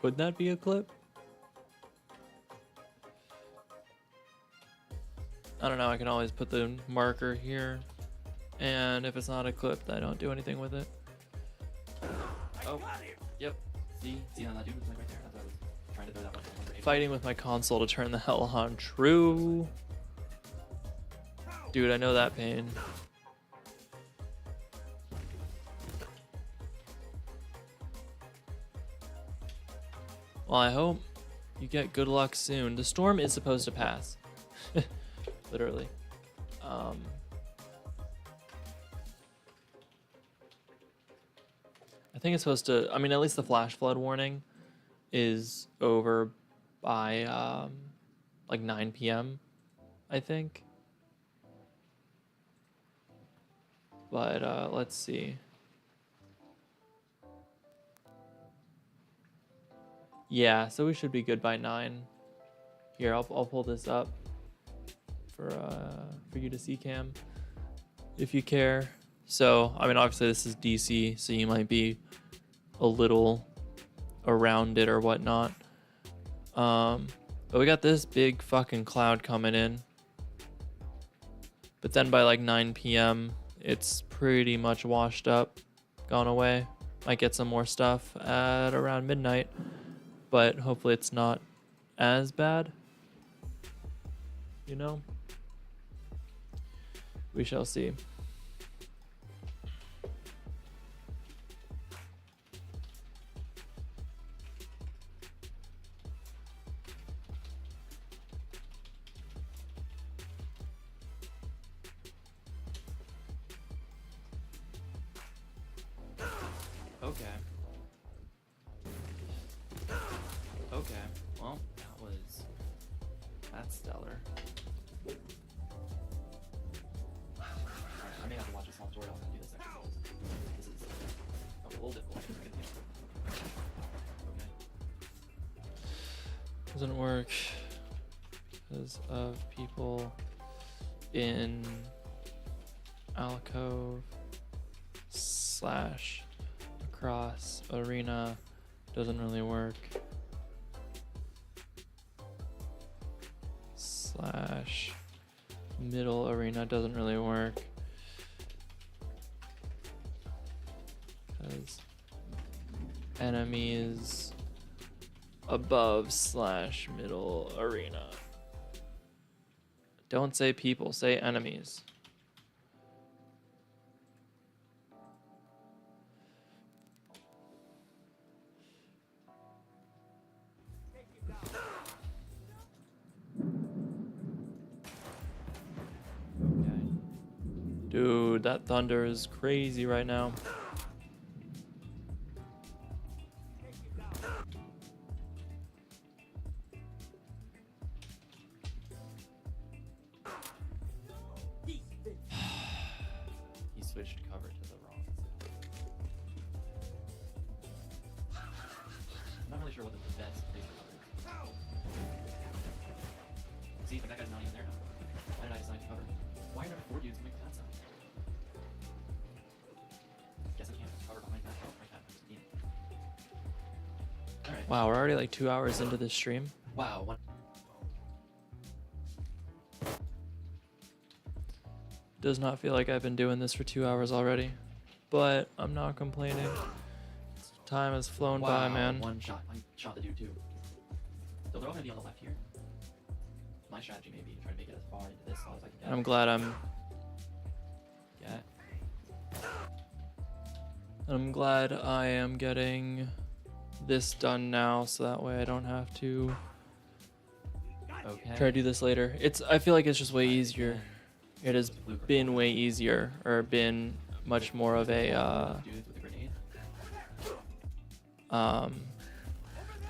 Speaker 1: Could that be a clip? I don't know. I can always put the marker here. And if it's not a clip, I don't do anything with it.
Speaker 2: Oh. Yep. See how that dude was like right there? That's what I was trying to throw that one.
Speaker 1: Fighting with my console to turn the hell on. True. Dude, I know that pain. Well, I hope you get good luck soon. The storm is supposed to pass. Literally. I think it's supposed to, I mean, at least the flash flood warning is over by like 9 p.m. I think. But let's see. Yeah, so we should be good by 9. Here, I'll pull this up for you to see, Cam, if you care. So, I mean, obviously this is DC, so you might be a little around it or whatnot. But we got this big fucking cloud coming in. But then by like 9 p.m., it's pretty much washed up, gone away. Might get some more stuff at around midnight, but hopefully it's not as bad. You know? We shall see.
Speaker 2: Okay. Okay. Well, that's stellar. I may have to watch a small tutorial and do this actually. This is a little difficult. Okay.
Speaker 1: Doesn't work because of people in alcove / across arena. Doesn't really work. / middle arena doesn't really work. Because enemies above / middle arena. Don't say people, say enemies.
Speaker 2: Okay.
Speaker 1: Dude, that thunder is crazy right now.
Speaker 2: He switched cover to the wrong. I'm not really sure what the best place for cover is. See, but that guy's not even there now. Why did I decide to cover? Why are there 4 dudes making that sound? Guess I can't cover behind that. Alright.
Speaker 1: Wow, we're already like 2 hours into this stream.
Speaker 2: Wow.
Speaker 1: Does not feel like I've been doing this for 2 hours already, but I'm not complaining. Time has flown by, man.
Speaker 2: One shot. I shot the dude too. So they're all gonna be on the left here. My strategy may be to try to make it as far into this slot as I can get.
Speaker 1: I'm glad I'm glad I am getting this done now, so that way I don't have to
Speaker 2: Okay.
Speaker 1: try to do this later. I feel like it's just way easier. It has been way easier, or been much more of a
Speaker 2: Dudes with a grenade.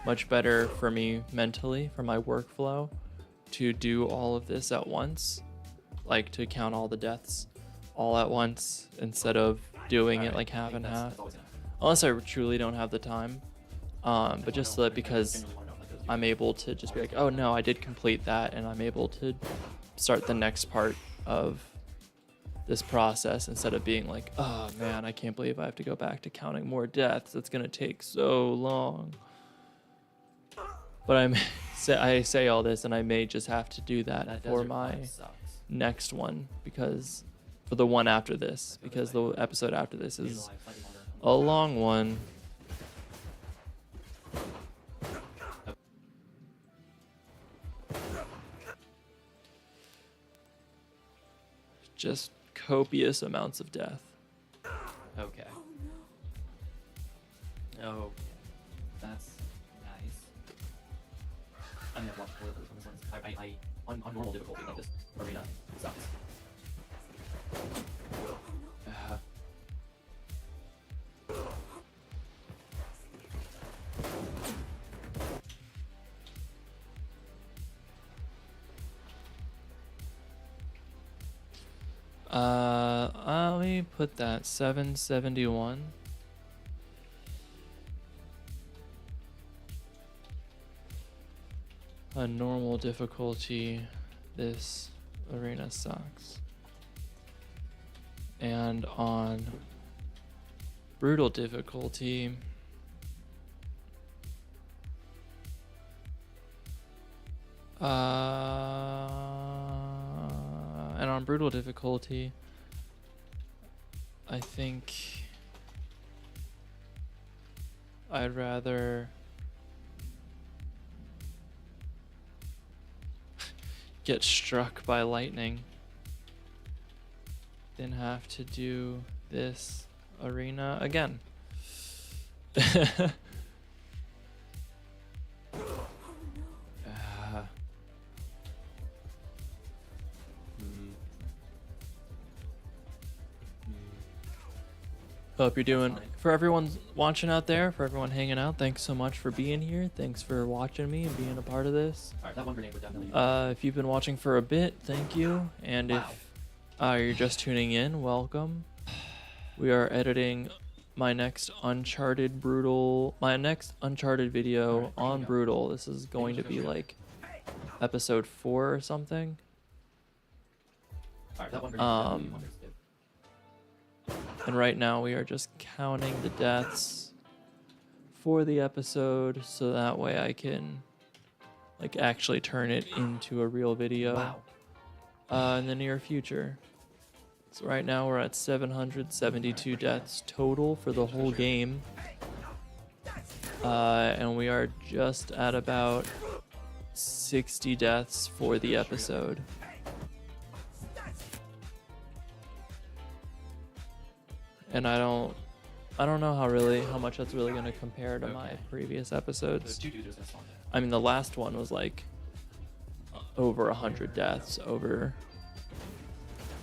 Speaker 1: much better for me mentally, for my workflow, to do all of this at once, like to count all the deaths all at once instead of doing it like half and half,
Speaker 2: That's always gonna happen.
Speaker 1: unless I truly don't have the time. But just so that, because I'm able to just be like, oh no, I did complete that, and I'm able to start the next part of this process instead of being like, oh man, I can't believe I have to go back to counting more deaths. That's gonna take so long. But I say all this, and I may just have to do that for
Speaker 2: desert
Speaker 1: my
Speaker 2: climb sucks.
Speaker 1: next one, because for the one after this, because the episode after this is
Speaker 2: Alive, slightly longer.
Speaker 1: a long one. Just copious amounts of death.
Speaker 2: Okay. Oh, that's nice. I mean, I've watched four of those ones. On normal difficulty, like this arena sucks.
Speaker 1: Let me put that 771. A normal difficulty, this arena sucks. And on brutal difficulty, and on brutal difficulty, I think I'd rather get struck by lightning than have to do this arena again. Hope you're doing. For everyone watching out there, for everyone hanging out, thanks so much for being here. Thanks for watching me and being a part of this.
Speaker 2: Alright, that one grenade would definitely.
Speaker 1: If you've been watching for a bit, thank you. And
Speaker 2: Wow.
Speaker 1: if you're just tuning in, welcome. We are editing my next Uncharted video
Speaker 2: Alright,
Speaker 1: on
Speaker 2: go.
Speaker 1: Brutal. This is going to be like episode 4 or something.
Speaker 2: Alright, that one grenade would definitely wonders.
Speaker 1: And right now we are just counting the deaths for the episode, so that way I can like actually turn it into a real video in the near future. So right now we're at 772 deaths total for the whole game. And we are just at about 60 deaths for the episode. And I don't know how much that's really going to compare to my previous episodes.
Speaker 2: Those two dudes are just gonna spawn there.
Speaker 1: I mean, the last one was like over 100 deaths. Is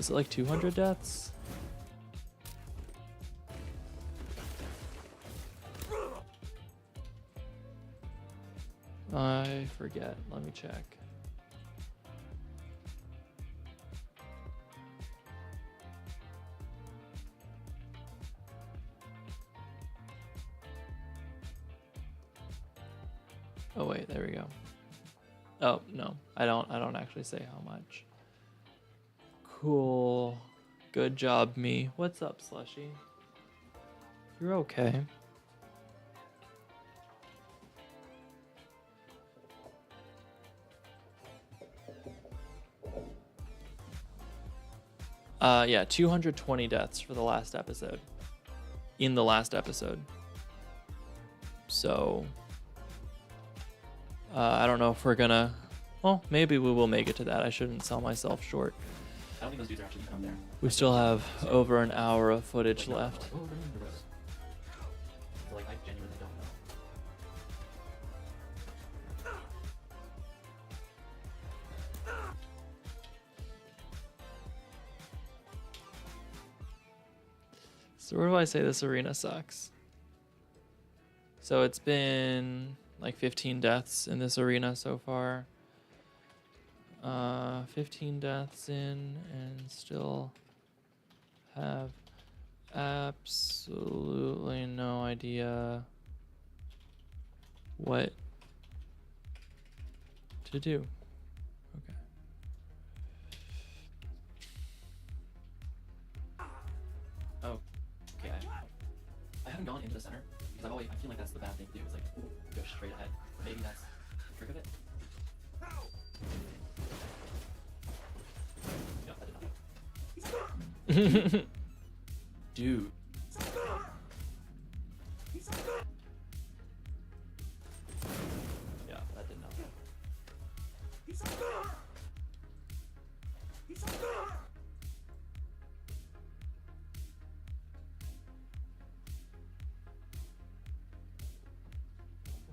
Speaker 1: it like 200 deaths? I forget. Let me check. Oh wait, there we go. Oh no, I don't actually say how much. Cool. Good job, me. What's up, Slushy? You're okay. Yeah, 220 deaths for the last episode. In the last episode. So I don't know if we're gonna. Well, maybe we will make it to that. I shouldn't sell myself short.
Speaker 2: I don't think those dudes are actually gonna come there.
Speaker 1: We still have over an hour of footage left.
Speaker 2: Oh, they're gross. So, like, I genuinely don't know.
Speaker 1: So where do I say this arena sucks? So it's been like 15 deaths in this arena so far. 15 deaths in and still have absolutely no idea what to do. Okay.
Speaker 2: Oh, okay. I haven't gone into the center because I feel like that's the bad thing to do. Is like go straight ahead. Maybe that's the trick of it. Yeah, that did not. Dude. Yeah, that did not.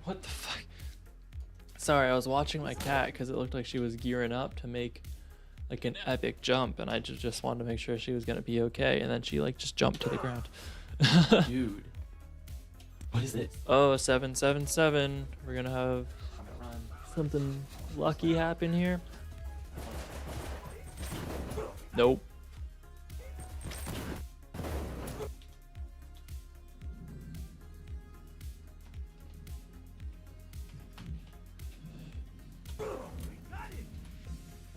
Speaker 1: What the fuck? Sorry, I was watching my cat because it looked like she was gearing up to make like an epic jump, and I just wanted to make sure she was gonna be okay, and then she like just jumped to the ground.
Speaker 2: Dude. What is this?
Speaker 1: Oh, 777. We're gonna have
Speaker 2: I'm gonna run.
Speaker 1: something lucky happen here. Nope.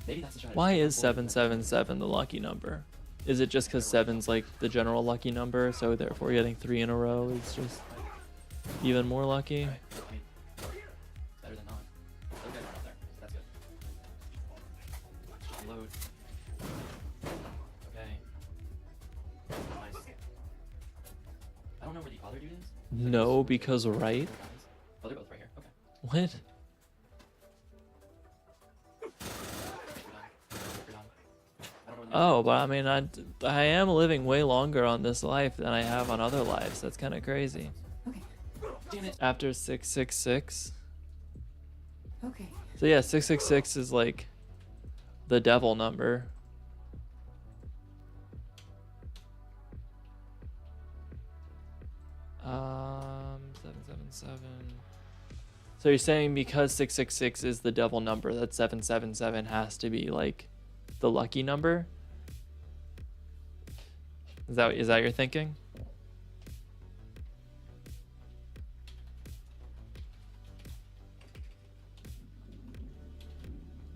Speaker 2: Maybe that's the strategy.
Speaker 1: Why is 777 the lucky number? Is it just because 7's like the general lucky number, so therefore getting 3 in a row is just even more lucky?
Speaker 2: Alright, I mean, it's better than not. Those guys aren't up there, so that's good. Just load. Okay. Nice. I don't know where the other dude is.
Speaker 1: No, because right?
Speaker 2: Oh, they're both right here. Okay.
Speaker 1: What?
Speaker 2: You're done. I don't know where the
Speaker 1: Oh, but I mean, I am living way longer on this life than I have on other lives. That's kind of crazy.
Speaker 4: Okay.
Speaker 2: Damn it.
Speaker 1: After 666.
Speaker 4: Okay.
Speaker 1: So yeah, 666 is like the devil number. Um, 777. So you're saying because 666 is the devil number, that 777 has to be like the lucky number? Is that your thinking?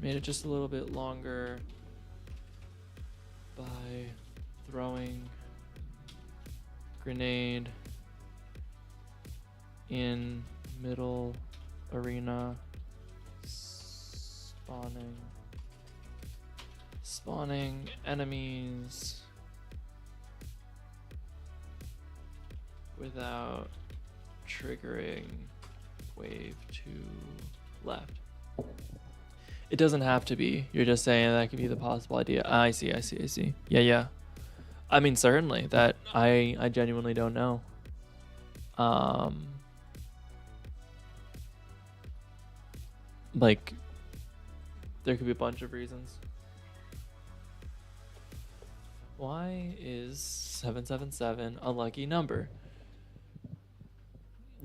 Speaker 1: Made it just a little bit longer by throwing grenade in middle arena, spawning enemies without triggering wave to left. It doesn't have to be. You're just saying that could be the possible idea. I see. Yeah. I mean, certainly that I genuinely don't know. Like there could be a bunch of reasons. Why is 777 a lucky number?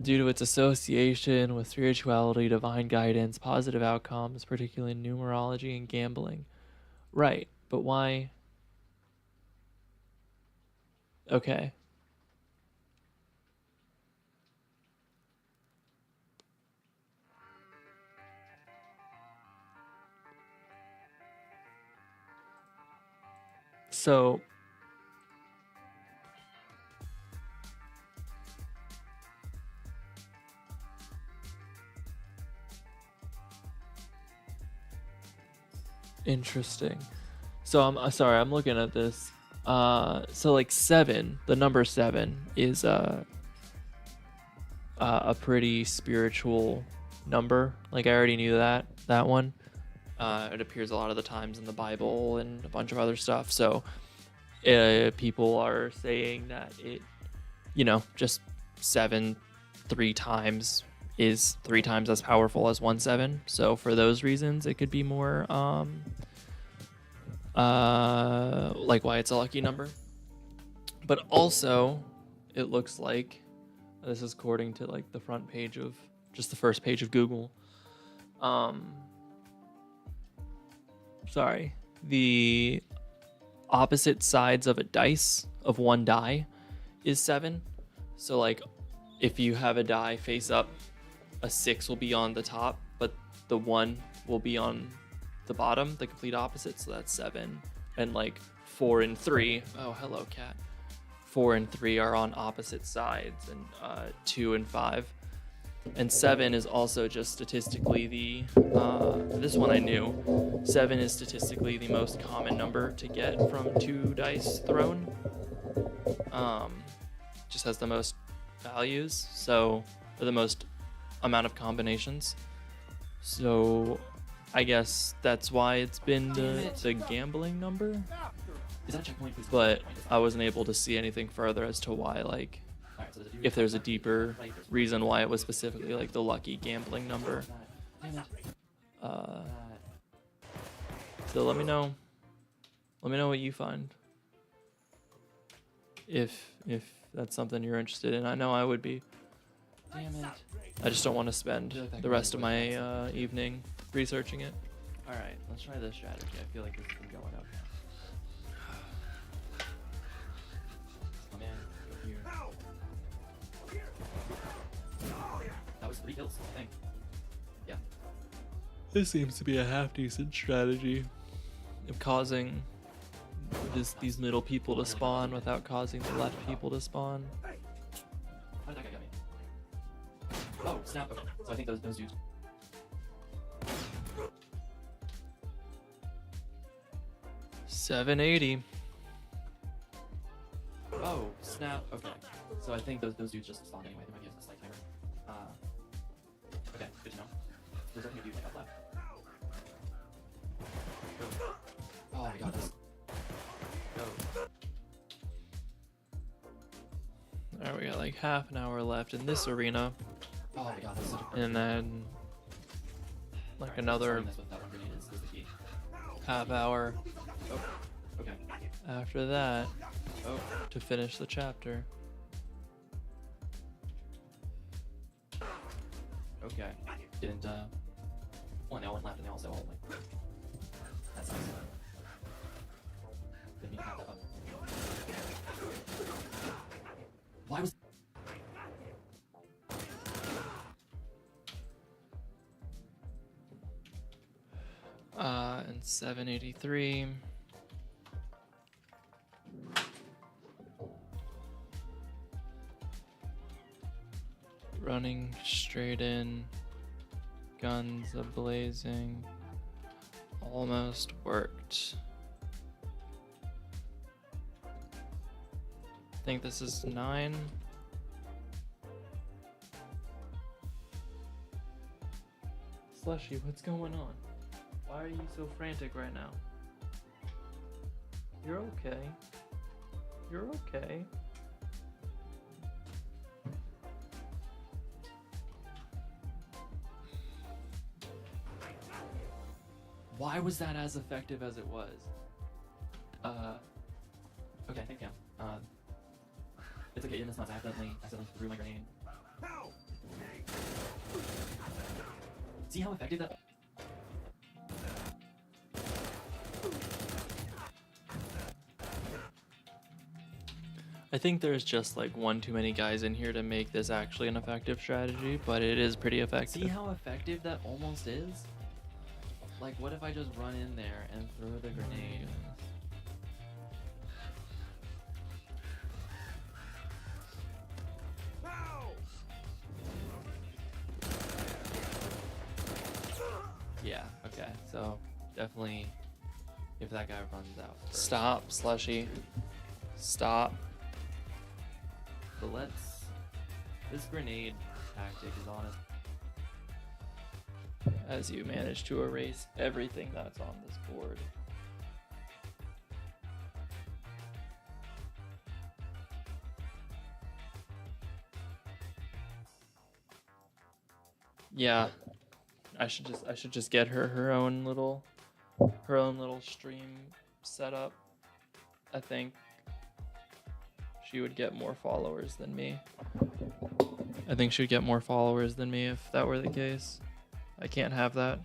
Speaker 1: Due to its association with spirituality, divine guidance, positive outcomes, particularly in numerology and gambling. Right, but why? Okay. So interesting. So I'm sorry, I'm looking at this. So like 7, the number 7 is a pretty spiritual number. Like I already knew that one. It appears a lot of the times in the Bible and a bunch of other stuff. So people are saying that it, just 7 3 times is 3 times as powerful as 1 7. So for those reasons, it could be more like why it's a lucky number. But also, it looks like this is according to like the front page of just the first page of Google. Sorry, the opposite sides of a dice of one die is 7. So like, if you have a die face up, a 6 will be on the top, but the 1 will be on the bottom, the complete opposite. So that's 7, and like 4 and 3. Oh, hello, cat. 4 and 3 are on opposite sides, and 2 and 5. And 7 is also just statistically the, this one I knew, 7 is statistically the most common number to get from 2 dice thrown. Just has the most values, so, or the most amount of combinations. So I guess that's why it's been the gambling number.
Speaker 2: Is that a checkpoint, please?
Speaker 1: But I wasn't able to see anything further as to why, like,
Speaker 2: Alright, so
Speaker 1: if there's a deeper reason why it was specifically like the lucky gambling number.
Speaker 2: Damn it.
Speaker 1: So let me know what you find, if that's something you're interested in. I know I would be.
Speaker 2: Damn it.
Speaker 1: I just don't want to spend the rest of my evening researching it.
Speaker 2: Alright, let's try this strategy. I feel like this has been going okay. Oh man, go here. That was 3 kills, I think. Yeah.
Speaker 1: This seems to be a half decent strategy of causing these middle people to spawn without causing the left people to spawn.
Speaker 2: How did that guy get me? Oh, snap. Okay. So I think those dudes.
Speaker 1: $780.
Speaker 2: Oh, snap. Okay. So I think those dudes just spawned anyway. There might be a slight timer. Okay, good to know. There's definitely a dude like up left. Go. Oh my god, this. Go.
Speaker 1: Alright, we got like half an hour left in this arena,
Speaker 2: Oh my god, that's such a
Speaker 1: and then like
Speaker 2: Alright,
Speaker 1: another
Speaker 2: starting this with that one grenade is the key.
Speaker 1: half hour
Speaker 2: Oh, okay.
Speaker 1: after that
Speaker 2: Oh,
Speaker 1: to finish the chapter.
Speaker 2: okay. Didn't, well, they all went left and they also all like. That's nice. Didn't mean to have that up. Why was.
Speaker 1: And 783. Running straight in, guns a-blazing, almost worked. I think this is 9. Slushy, what's going on? Why are you so frantic right now? You're okay. You're okay.
Speaker 2: Why was that as effective as it was? Okay, thank you. It's okay, in this month I accidentally threw my grenade. See how effective that.
Speaker 1: I think there's just like one too many guys in here to make this actually an effective strategy, but it is pretty effective.
Speaker 2: See how effective that almost is? Like, what if I just run in there and throw the grenade? Yeah, okay, so definitely if that guy runs out first.
Speaker 1: Stop, Slushy. Stop.
Speaker 2: So let's. This grenade tactic is honest.
Speaker 1: As you manage to erase everything that's on this board. Yeah, I should just get her own little stream set up. I think she would get more followers than me. I think she would get more followers than me if that were the case. I can't have that.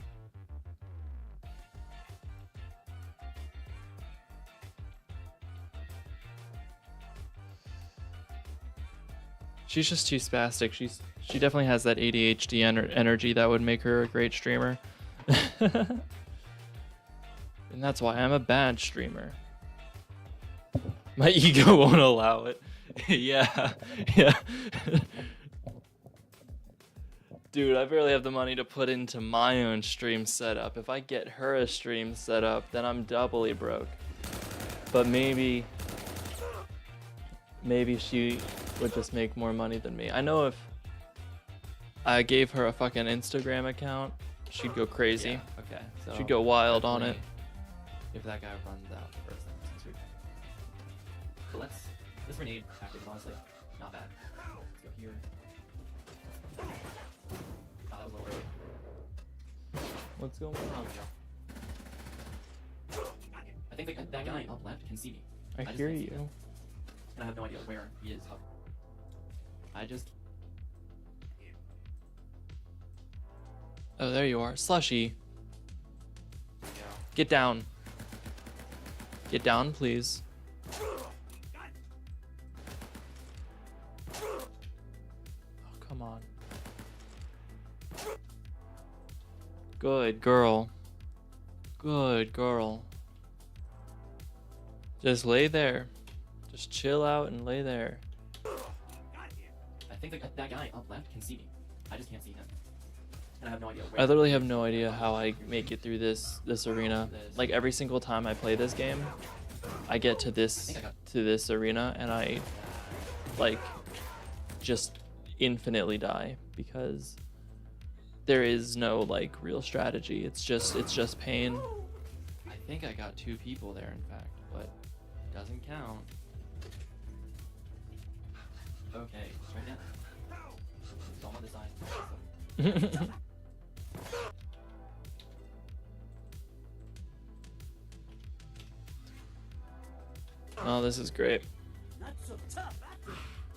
Speaker 1: She's just too spastic. She definitely has that ADHD energy that would make her a great streamer. And that's why I'm a bad streamer. My ego won't allow it. Yeah. Dude, I barely have the money to put into my own stream setup. If I get her a stream set up, then I'm doubly broke. But maybe she would just make more money than me. I know if I gave her a fucking Instagram account, she'd go crazy.
Speaker 2: Yeah, okay. So
Speaker 1: She'd go wild on it.
Speaker 2: If that guy runs out first, then since we. So this grenade tactic is honestly not bad. Let's go here. Oh, that was a little early.
Speaker 1: What's going on?
Speaker 2: I think that guy up left can see me.
Speaker 1: I
Speaker 2: just
Speaker 1: hear
Speaker 2: can't see him.
Speaker 1: you.
Speaker 2: And I have no idea where he is up.
Speaker 1: Oh, there you are. Slushy.
Speaker 2: Yeah.
Speaker 1: Get down. Get down, please. Oh, come on. Good girl. Good girl. Just lay there. Just chill out and lay there.
Speaker 2: I think that guy up left can see me. I just can't see him. And I have no idea where.
Speaker 1: I literally have no idea how I make it through this arena. Like every single time I play this game, I get to this arena and I like just infinitely die because there is no like real strategy. It's just pain.
Speaker 2: I think I got 2 people there, in fact, but doesn't count. Okay, right now. So I'm on the side.
Speaker 1: Oh, this is great.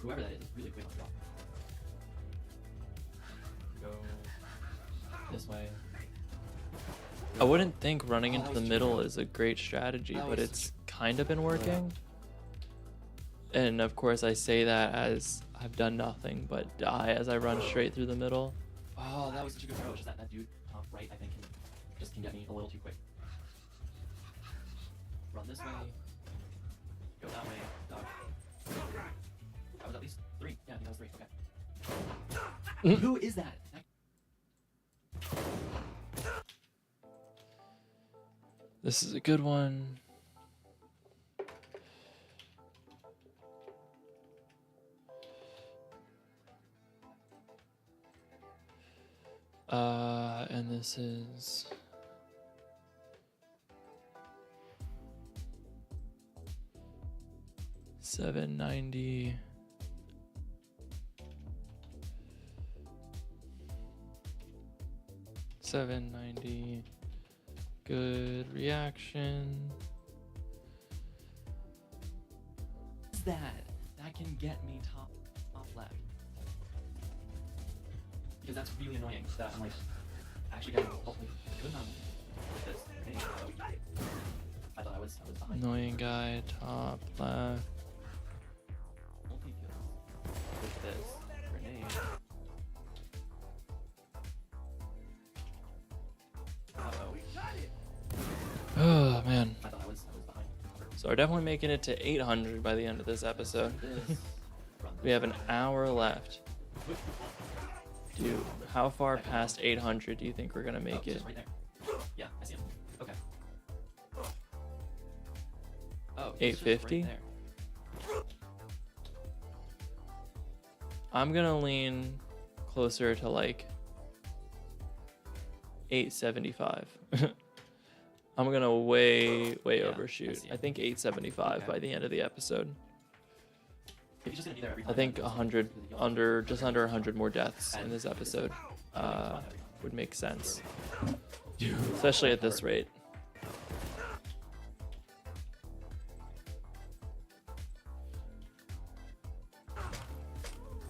Speaker 2: Whoever that is really quick on the drop. Go this way.
Speaker 1: I wouldn't think running into the middle is a great strategy,
Speaker 2: That
Speaker 1: but
Speaker 2: was-
Speaker 1: it's kind of been working. And of course I say that as I've done nothing but die as I run straight through the middle.
Speaker 2: Oh, that was such a good throw. It's just that dude top right, I think, can get me a little too quick. Run this way. Go that way. Dog. That was at least 3. Yeah, I think that was 3. Okay. Who is that?
Speaker 1: This is a good one. And this is $7.90. $7.90. Good reaction.
Speaker 2: What's that? That can get me top left. Because that's really annoying. That I'm like actually getting hopefully good enough with this. Hey, I thought I was behind.
Speaker 1: Annoying guy, top left.
Speaker 2: Multi-kills with this grenade.
Speaker 1: Oh man.
Speaker 2: I thought I was behind.
Speaker 1: So we're definitely making it to 800 by the end of this episode.
Speaker 2: This.
Speaker 1: We have an hour left. Dude, how far past 800 do you think we're gonna make it?
Speaker 2: Just right there. Yeah, I see him. Okay. Oh, he's just
Speaker 1: 850?
Speaker 2: right there.
Speaker 1: I'm gonna lean closer to like 875. I'm gonna way
Speaker 2: Yeah,
Speaker 1: overshoot.
Speaker 2: I see
Speaker 1: I
Speaker 2: it.
Speaker 1: think 875 by the end of the episode.
Speaker 2: If he's just gonna be there every
Speaker 1: I
Speaker 2: time,
Speaker 1: think
Speaker 2: then
Speaker 1: 100
Speaker 2: really
Speaker 1: just under 100 more deaths in this episode would make sense, especially at this rate.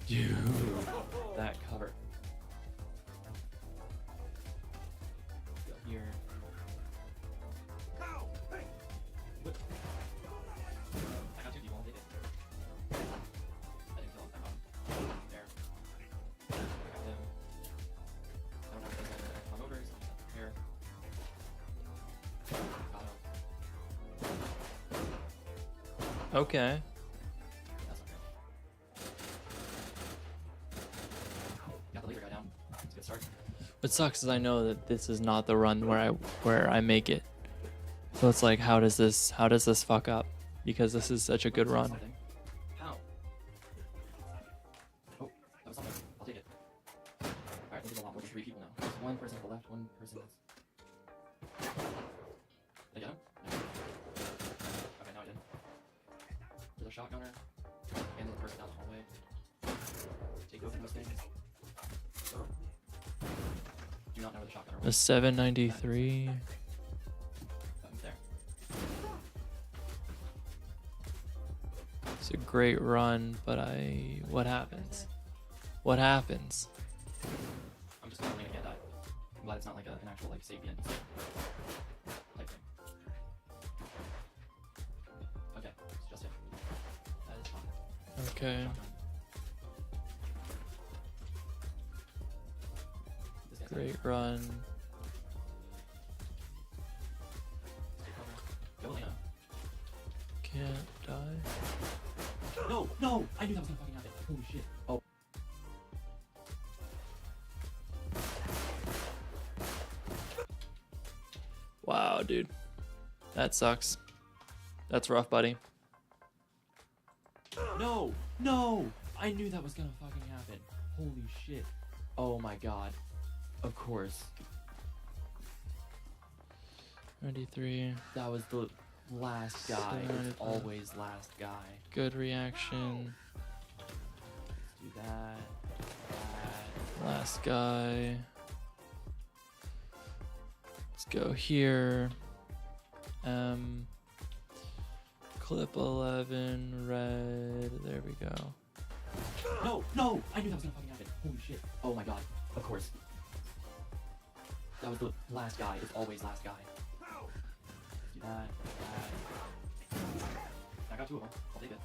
Speaker 2: Dude, that cover. Go here. What? I got 2 people, I'll take it. I didn't kill him, I got him. There. I got him. I don't know if those guys are gonna come over, so I'm just gonna prepare. Got him.
Speaker 1: Okay.
Speaker 2: That's okay. Got the leader guy down. It's a good start.
Speaker 1: What sucks is I know that this is not the run where I make it. So it's like, how does this fuck up? Because this is such a good run.
Speaker 2: Something. How? Oh, that was something. I'll take it. Alright, there's a lot more than 3 people now. There's 1 person to the left, 1 person is... Did I get him? No. Okay, no I didn't. There's a shotgunner. And there's a person down the hallway. Take both of those things. Do not know where the shotgunner
Speaker 1: A
Speaker 2: was.
Speaker 1: 793.
Speaker 2: There.
Speaker 1: It's a great run, but what happens? What happens?
Speaker 2: I'm just gonna get that. I'm glad it's not like an actual like sapient type thing. Okay, it's just it. That is fine.
Speaker 1: Okay.
Speaker 2: Shotgun. This guy's
Speaker 1: Great run.
Speaker 2: Take cover. Go Lena.
Speaker 1: Can't die.
Speaker 2: No, no! I knew that was gonna fucking happen. Holy shit. Oh.
Speaker 1: Wow, dude. That sucks. That's rough, buddy.
Speaker 2: No! No! I knew that was gonna fucking happen. Holy shit. Oh my god. Of course.
Speaker 1: 93.
Speaker 2: That was the last guy. It's
Speaker 1: 75.
Speaker 2: always last guy.
Speaker 1: Good reaction.
Speaker 2: Let's do that.
Speaker 1: Last guy. Let's go here. Clip 11, red. There we go.
Speaker 2: No! No! I knew that was gonna fucking happen. Holy shit. Oh my god. Of course. That was the last guy. It's always last guy. Do that. I got 2 of them. I'll take it.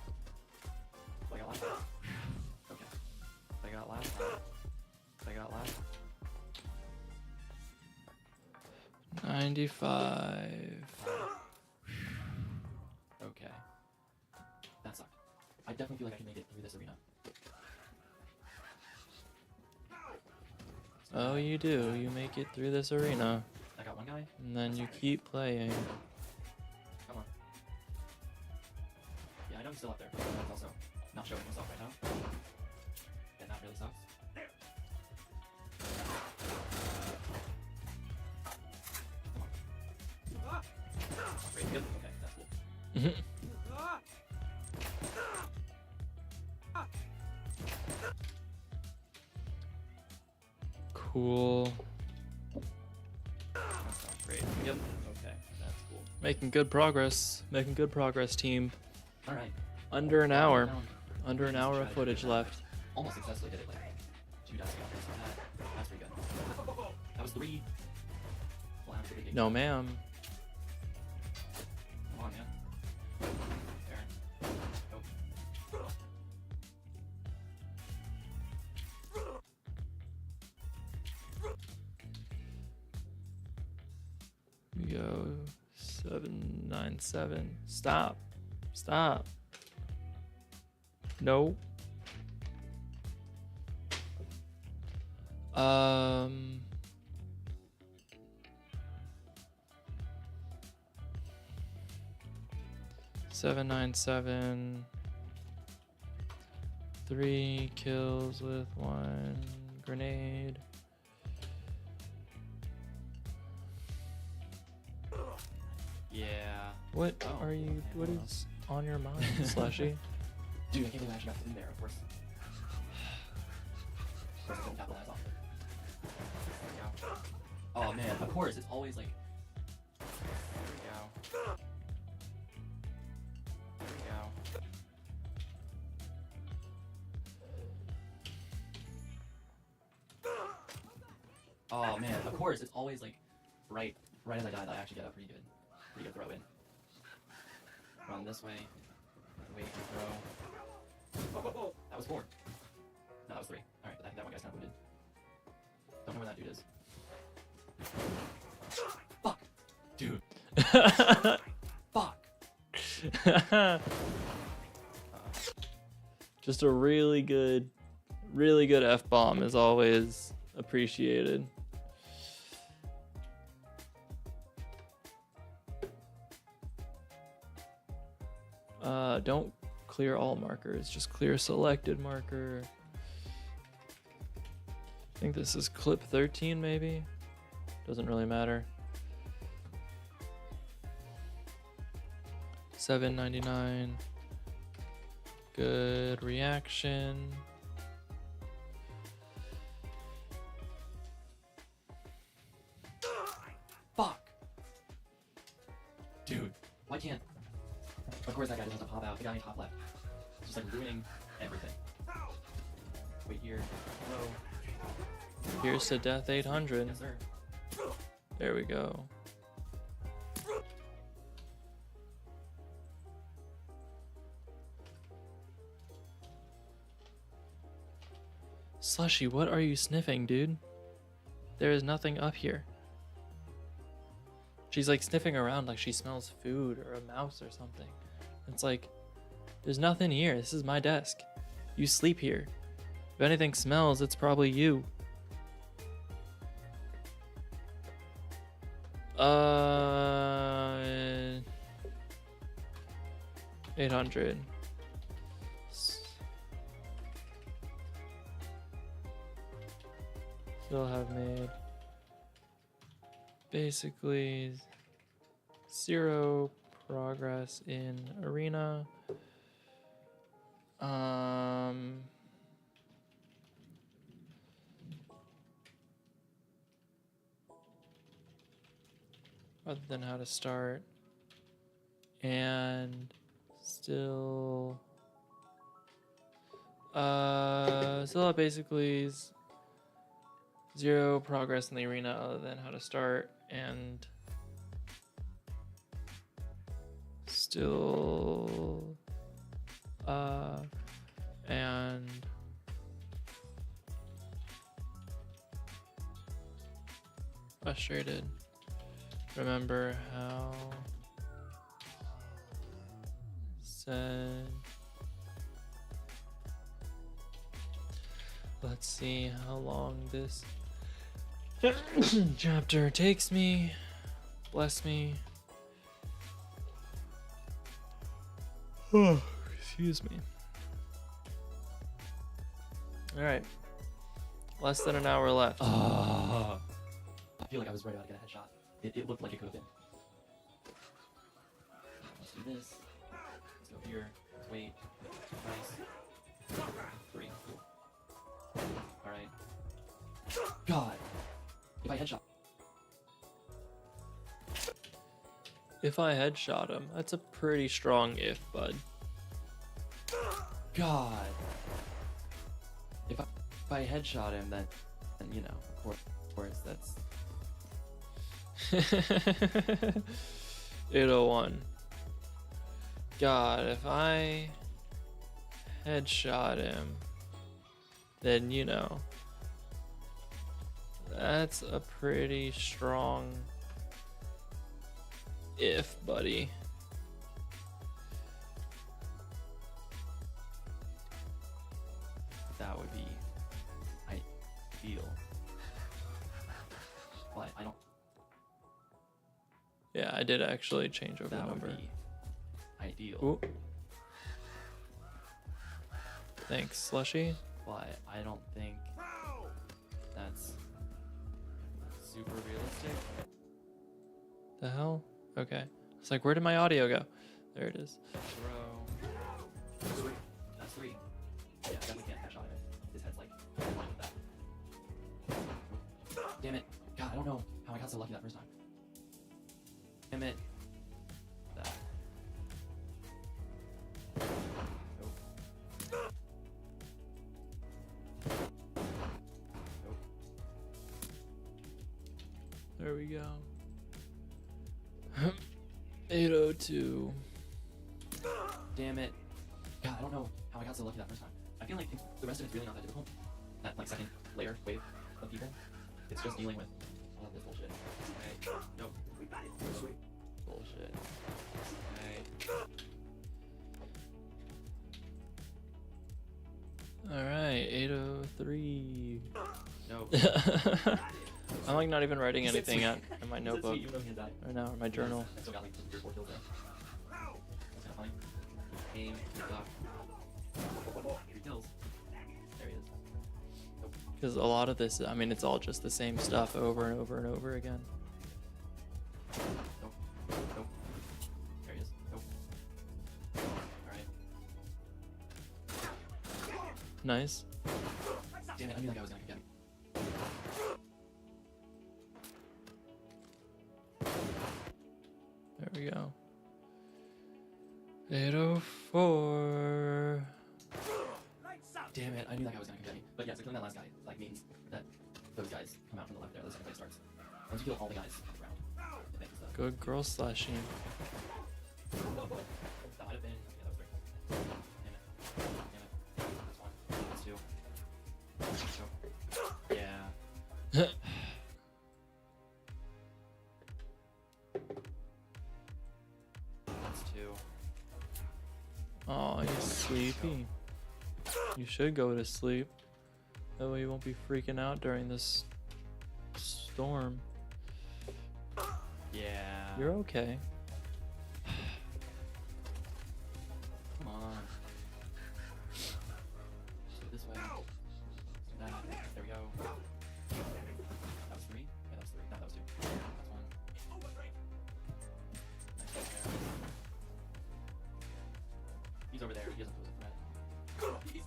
Speaker 2: What I got last time. Okay. What I got last time. What I got last.
Speaker 1: 95.
Speaker 2: Okay. That sucked. I definitely feel like I can make it through this arena.
Speaker 1: Oh, you do. You make it through this arena.
Speaker 2: I got 1 guy.
Speaker 1: And then you keep playing.
Speaker 2: Come on. Yeah, I know I'm still up there. But that's also not showing myself right now. And that really sucks. Come on. Great, good. Okay, that's cool.
Speaker 1: Cool.
Speaker 2: That sounds great. Yep. Okay, that's cool.
Speaker 1: Making good progress. Making good progress, team.
Speaker 2: Alright.
Speaker 1: Under an hour.
Speaker 2: Round.
Speaker 1: Under an hour of footage left.
Speaker 2: Almost successfully did it like 2 dice ago. So that's pretty good. That was 3. Well, I'm pretty big.
Speaker 1: No, ma'am.
Speaker 2: Come on, man. Aaron. Go.
Speaker 1: We go 797. Stop. Stop. No. Um. Seven, 9, 7. 3 kills with 1 grenade.
Speaker 2: Yeah.
Speaker 1: What
Speaker 2: Oh,
Speaker 1: are you?
Speaker 2: okay,
Speaker 1: What
Speaker 2: well.
Speaker 1: is on your mind, Slushy?
Speaker 2: Dude, I can't believe I actually got 3 there, of course. Of course, I couldn't capitalize off it. There we go. Oh man, of course, it's always like. There we go. There we go. Oh man, of course, it's always like right as I die that I actually get a pretty good throw in. Run this way. Wait, throw. That was 4. No, that was 3. Alright, but that one guy's kind of wounded. Don't know where that dude is. Fuck! Dude. Fuck!
Speaker 1: Just a really good F-bomb is always appreciated. Don't clear all markers, just clear selected marker. I think this is clip 13 maybe. Doesn't really matter. $7.99. Good reaction.
Speaker 2: Fuck! Dude, why can't... Of course that guy doesn't have to pop out. The guy in top left. It's just like ruining everything. Wait here. Hello.
Speaker 1: Here's to death 800.
Speaker 2: Yes, sir.
Speaker 1: There we go. Slushy, what are you sniffing, dude? There is nothing up here. She's like sniffing around like she smells food or a mouse or something. It's like, there's nothing here. This is my desk. You sleep here. If anything smells, it's probably you. 800. Still have made basically 0 progress in arena. Other than how to start, and still have basically 0 progress in the arena other than how to start, and still and frustrated. Remember how said. Let's see how long this chapter takes me. Bless me. Oh, excuse me. All right. Less than an hour left.
Speaker 2: I feel like I was right about to get a headshot. It looked like it could have been. Let's do this. Let's go here. Let's wait. Nice. 3. Cool. Alright. God! If I headshot.
Speaker 1: If I headshot him, that's a pretty strong if, bud.
Speaker 2: God! If I headshot him, then you know, of course, that's...
Speaker 1: 801. God, if I headshot him, then you know, that's a pretty strong if, buddy.
Speaker 2: That would be ideal. But I don't...
Speaker 1: Yeah, I did actually change over the
Speaker 2: That would
Speaker 1: number.
Speaker 2: be ideal.
Speaker 1: Ooh. Thanks, Slushy.
Speaker 2: But I don't think that's super realistic.
Speaker 1: The hell? Okay. It's like, where did my audio go? There it is.
Speaker 2: Throw.
Speaker 3: Sweet.
Speaker 2: That's 3. Yeah, definitely can't headshot him. His head's like in line with that. Damn it. God, I don't know how I got so lucky that first time. Damn it. That. Nope. Nope.
Speaker 1: There we go. 802.
Speaker 2: Damn it. God, I don't know how I got so lucky that first time. I feel like the rest of it's really not that difficult. That like second layer wave of people. It's just dealing with all of this bullshit. Okay. Nope.
Speaker 3: Sweet.
Speaker 2: Bullshit. Okay.
Speaker 1: Alright, 803.
Speaker 2: No.
Speaker 1: I'm like not even writing anything in my
Speaker 2: He said
Speaker 1: notebook
Speaker 2: sweet, even though he had died.
Speaker 1: right now, or my journal.
Speaker 2: I still got like 3 or 4 kills there. That's kind of funny. Aim, duck. 3 kills. There he is. Nope.
Speaker 1: Because a lot of this, I mean, it's all just the same stuff over and over and over again.
Speaker 2: Nope. Nope. There he is. Nope. Alright.
Speaker 1: Nice.
Speaker 2: Damn it, I knew that guy was gonna get me.
Speaker 1: There we go. 804.
Speaker 2: Damn it, I knew that guy was gonna get me. But yeah, so killing that last guy like means that those guys come out from the left there, the second phase starts. Once you kill all the guys on the ground, it makes the
Speaker 1: Good girl slashing.
Speaker 2: that might have been yeah, that was 3. Damn it. Damn it. That's 1. That's 2. That's 2. Yeah. That's 2.
Speaker 1: Oh, he's sleepy. You should go to sleep. That way you won't be freaking out during this storm.
Speaker 2: Yeah.
Speaker 1: You're okay.
Speaker 2: Come on. Just do it this way. Do that. There we go. That was 3? Yeah, that was 3. No, that was 2. That's 1. Nice right there. He's over there. He doesn't pose a threat.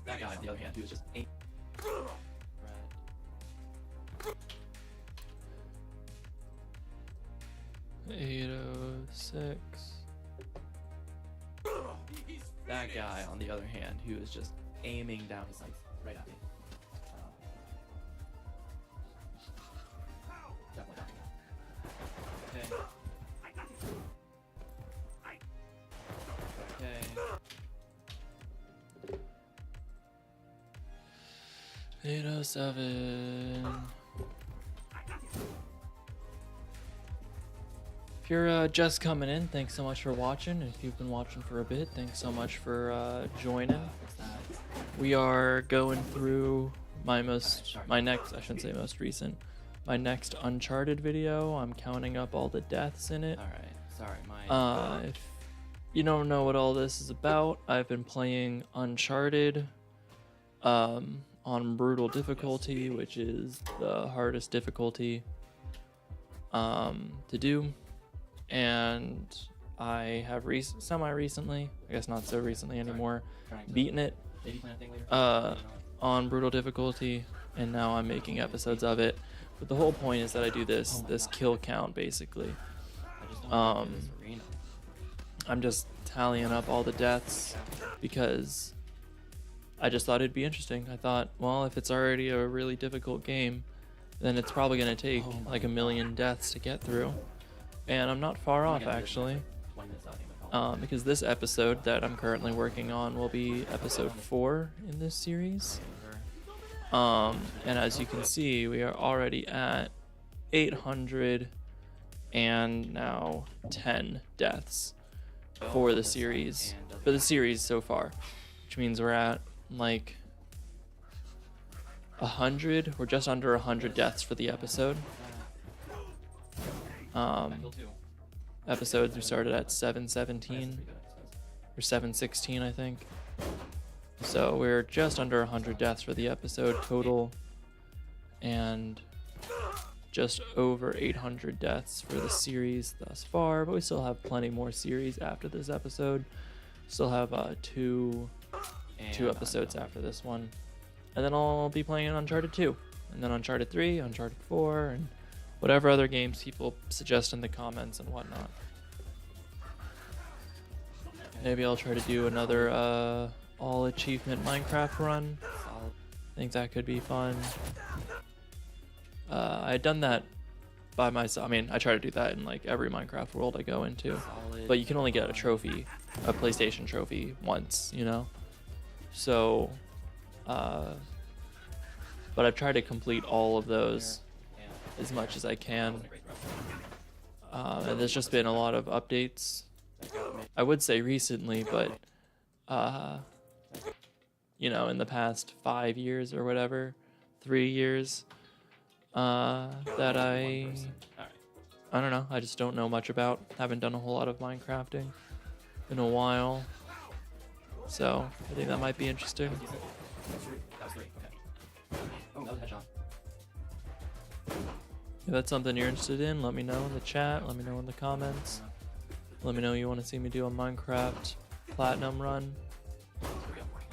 Speaker 2: That guy, on the other hand, he was just aim. Threat.
Speaker 1: 806.
Speaker 2: That guy, on the other hand, who was just aiming down his sights right at me. Definitely not me. Okay. Okay.
Speaker 1: 807. If you're just coming in, thanks so much for watching. If you've been watching for a bit, thanks so much for joining.
Speaker 2: What's that?
Speaker 1: We are going through my next, I shouldn't say most recent, my next Uncharted video. I'm counting up all the deaths in it.
Speaker 2: Alright. Sorry, my.
Speaker 1: If you don't know what all this is about, I've been playing Uncharted on brutal difficulty, which is the hardest difficulty to do. And I have semi-recently, I guess not so recently anymore, beaten it
Speaker 2: Maybe plan a thing later.
Speaker 1: on brutal difficulty, and now I'm making episodes of it. But the whole point is that I do this kill count basically.
Speaker 2: I just don't want to do this arena.
Speaker 1: I'm just tallying up all the deaths because I just thought it'd be interesting. I thought, well, if it's already a really difficult game, then it's probably going to take like 1 million deaths to get through. And I'm not far off actually,
Speaker 2: 20 minutes out, I think I'm gonna call it.
Speaker 1: because this episode that I'm currently working on will be episode 4 in this series. And as you can see, we are already at 800 and now 10 deaths for the series, so far, which means we're at like 100. We're just under 100 deaths for the episode. Episodes we started at 717 or 716, I think. So we're just under 100 deaths for the episode total, and just over 800 deaths for the series thus far. But we still have plenty more series after this episode. Still have two episodes after this one, and then I'll be playing Uncharted 2, and then Uncharted 3, Uncharted 4, and whatever other games people suggest in the comments and whatnot. Maybe I'll try to do another all achievement Minecraft run. I think that could be fun. I had done that by myself. I mean, I try to do that in like every Minecraft world I go into.
Speaker 2: Solid.
Speaker 1: But you can only get a trophy, a PlayStation trophy once, you know? So, but I've tried to complete all of those as much as I can. And there's just been a lot of updates. I would say recently, but, you know, in the past 5 years or whatever, 3 years, that I don't know, I just don't know much about. Haven't done a whole lot of Minecrafting in a while. So, I think that might be interesting.
Speaker 2: That was 3. Okay. Oh, that was a headshot.
Speaker 1: If that's something you're interested in, let me know in the chat, let me know in the comments. Let me know you want to see me do a Minecraft Platinum run.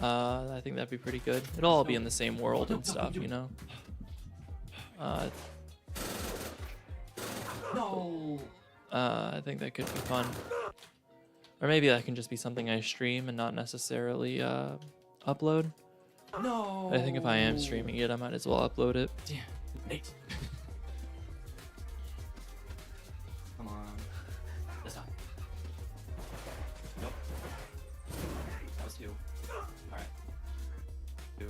Speaker 1: I think that'd be pretty good. It'll all be in the same world and stuff, you know?
Speaker 2: No.
Speaker 1: I think that could be fun. Or maybe that can just be something I stream and not necessarily upload.
Speaker 2: No.
Speaker 1: I think if I am streaming it, I might as well upload it.
Speaker 2: Damn. Nate. Come on. This time. Nope. That was 2. Alright. 2.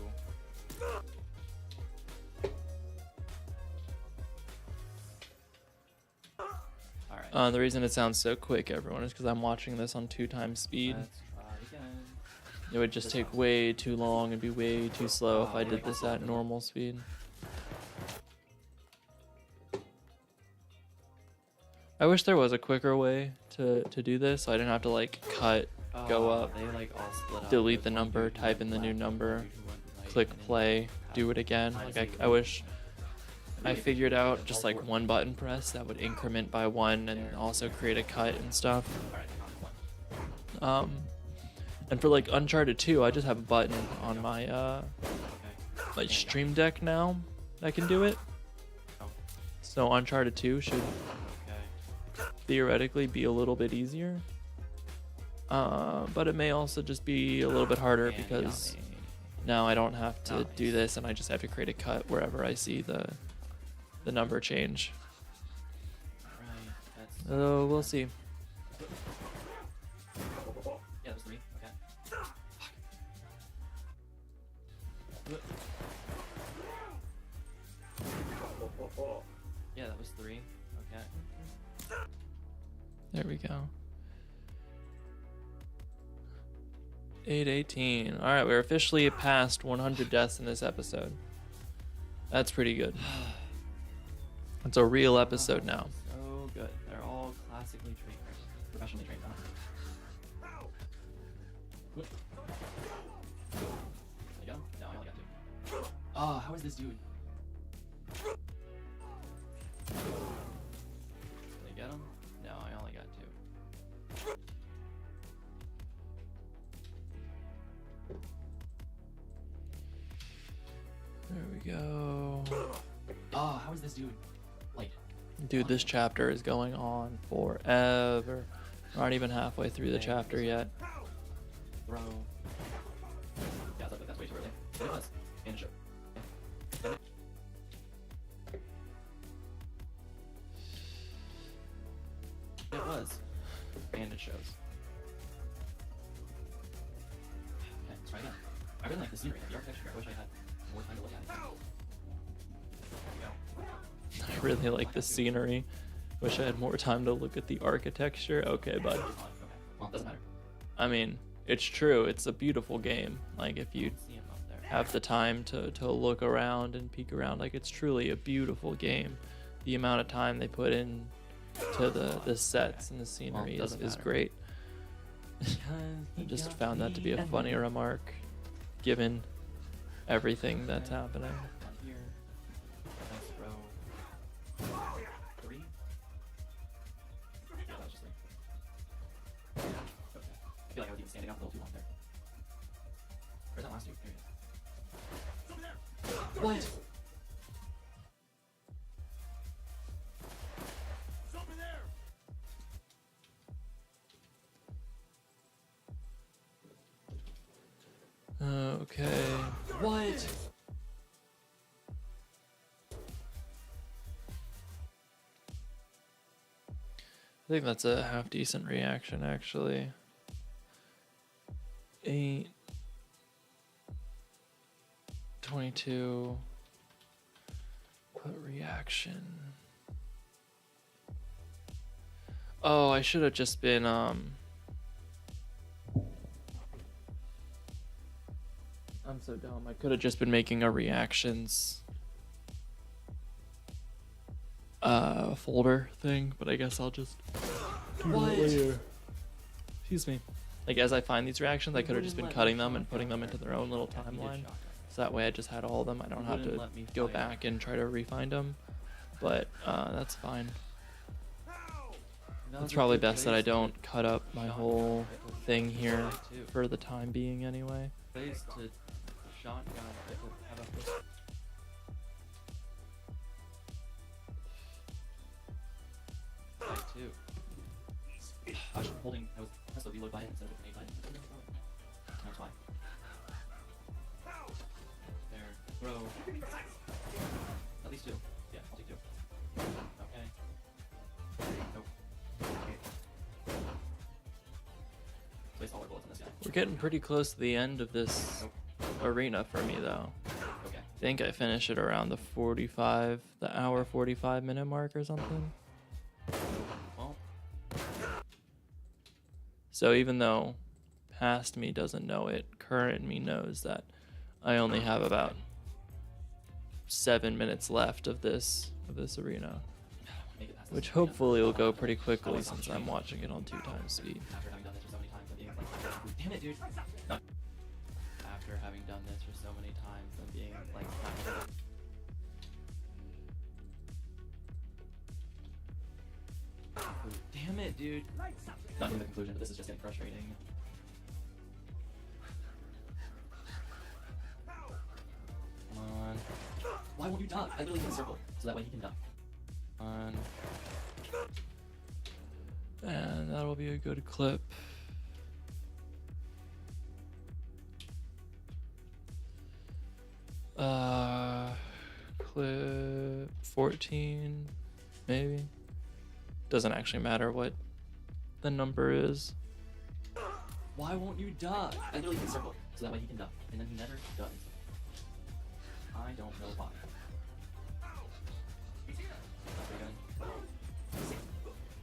Speaker 2: Alright.
Speaker 1: The reason it sounds so quick, everyone, is because I'm watching this on 2 times speed.
Speaker 2: Let's try again.
Speaker 1: It would just take way too long and be way too slow if I did this at normal speed. I wish there was a quicker way to do this, so I didn't have to like cut, go up,
Speaker 2: They like all split up.
Speaker 1: delete the
Speaker 2: There's one
Speaker 1: number,
Speaker 2: dude who
Speaker 1: type
Speaker 2: went
Speaker 1: in the new
Speaker 2: left,
Speaker 1: number,
Speaker 2: one dude who went right,
Speaker 1: click
Speaker 2: and then
Speaker 1: play, do it again. Like I wish I figured out just like one button press that would increment by 1 and also create a cut and stuff.
Speaker 2: Alright, I found one.
Speaker 1: And for like Uncharted 2, I just have a button on my
Speaker 2: Okay.
Speaker 1: my Stream Deck now that can do it.
Speaker 2: Oh.
Speaker 1: So Uncharted 2 should
Speaker 2: Okay.
Speaker 1: theoretically be a little bit easier. But it may also just be a little bit harder
Speaker 2: And
Speaker 1: because
Speaker 2: got me.
Speaker 1: now I don't have to do
Speaker 2: Nice.
Speaker 1: this and I just have to create a cut wherever I see the number change.
Speaker 2: Alright, that's
Speaker 1: Oh, we'll see.
Speaker 2: yeah, that was 3. Okay. Yeah, that was 3. Okay.
Speaker 1: There we go. 8:18. All right, we're officially past 100 deaths in this episode. That's pretty good. It's a real episode now.
Speaker 2: So good. They're all classically trained, professionally trained now. There you go. No, I only got 2. Oh, how is this dude? Did I get him? No, I only got 2.
Speaker 1: There we go.
Speaker 2: Oh, how is this dude? Like,
Speaker 1: Dude, this chapter is going on forever. We're not even halfway through the chapter yet.
Speaker 2: throw. Yeah, that's way too early. But it was. And it showed. It was. And it shows. Okay, let's try again. I really like the scenery. The architecture. I wish I had more time to look at it. There we go.
Speaker 1: I really like the scenery. Wish I had more time to look at the architecture. Okay, bud.
Speaker 2: Okay. Well, it doesn't matter.
Speaker 1: I mean, it's true. It's a beautiful game. Like, if you
Speaker 2: See him up there.
Speaker 1: have the time to look around and peek around, like, it's truly a beautiful game. The amount of time they put in to the sets and the scenery
Speaker 2: doesn't
Speaker 1: is
Speaker 2: matter.
Speaker 1: great. I just found that to be a funny remark, given everything that's happening.
Speaker 2: One here. Nice throw. 3. Yeah, that was just 3. Okay. I feel like I was even standing up a little too long there. Where's that last dude? There he is. What?
Speaker 1: Okay.
Speaker 2: What?
Speaker 1: think that's a half decent reaction, actually. 8, 22. Put reaction. Oh, I should have just been I'm so dumb. I could have just been making a reactions folder thing, but I guess I'll just do that later. Excuse me. Like, as I find these reactions, I could have just been cutting them and putting them into their own little timeline. So that way I just had all of them. I don't have to go back and try to refind them. But that's fine. It's probably best that I don't cut up my whole thing here for the time being anyway.
Speaker 2: I was holding, I was pressed the reload button instead of the A button. That's why. There, throw. At least 2. Yeah, I'll take 2. Okay. Nope. Waste all our bullets on this guy.
Speaker 1: We're getting pretty close to the end of this arena for me, though.
Speaker 2: Okay.
Speaker 1: I think I finish it around the hour 45 minute mark or something.
Speaker 2: Well.
Speaker 1: So even though past me doesn't know it, current me knows that I only have about 7 minutes left of this arena, which hopefully will go pretty quickly since I'm watching it on 2 times speed.
Speaker 2: After having done this for so many times, I'm being like, damn it, dude. No. After having done this for so many times, I'm being like, damn it, dude. Not in the conclusion, but this is just getting frustrating. Come on. Why won't you duck? I literally hit a circle, so that way he can duck.
Speaker 1: On. And that'll be a good clip. Clip 14, maybe. Doesn't actually matter what the number is.
Speaker 2: Why won't you duck? I literally hit a circle, so that way he can duck, and then he never does. I don't know why. That's pretty good.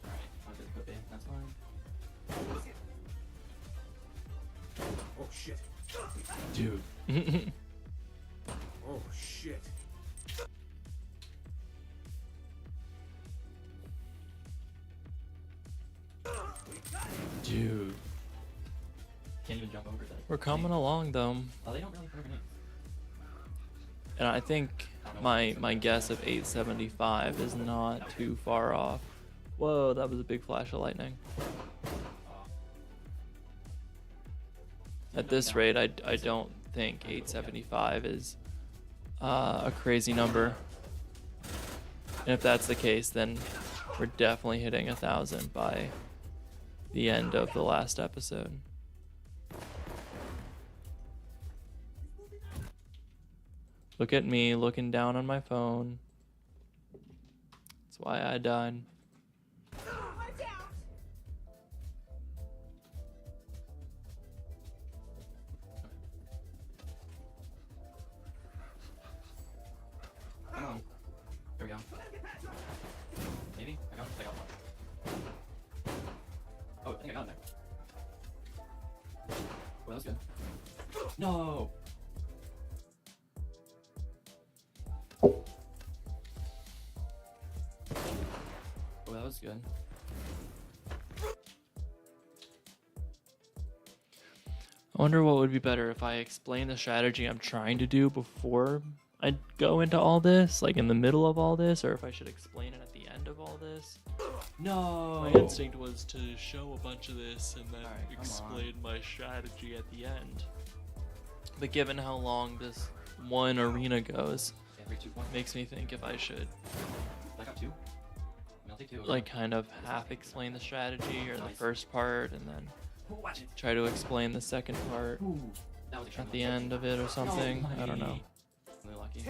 Speaker 2: Alright, I'll get the clip in, that's fine.
Speaker 3: Oh shit.
Speaker 2: Dude.
Speaker 3: Oh shit.
Speaker 2: Dude. Can't even jump over that.
Speaker 1: We're coming along though.
Speaker 2: Oh, they don't really throw grenades.
Speaker 1: And I think my guess of 875 is not too far off. Whoa, that was a big flash of lightning. At this rate, I don't think 875 is a crazy number. And if that's the case, then we're definitely hitting 1,000 by the end of the last episode. Look at me looking down on my phone. That's why I died.
Speaker 2: Come on. Here we go. Maybe? I got one. Oh, I think I got him there. Oh, that was good. No! Oh, that was good.
Speaker 1: I wonder what would be better if I explain the strategy I'm trying to do before I go into all this, like in the middle of all this, or if I should explain it at the end of all this.
Speaker 2: No!
Speaker 1: My instinct was to show a bunch of this and then
Speaker 2: Alright, come
Speaker 1: explain my strategy at the end. But given how long this one arena goes,
Speaker 2: Yeah, 3, 2, 1.
Speaker 1: makes me think if I should
Speaker 2: I got 2. I mean, I'll take 2.
Speaker 1: like kind of half explain the strategy or the
Speaker 2: Nice.
Speaker 1: first part and then
Speaker 2: Ooh, watch it.
Speaker 1: try to explain the second part
Speaker 2: Ooh, that was
Speaker 1: at
Speaker 2: extremely
Speaker 1: the end of it or something. I don't know.
Speaker 2: Really lucky.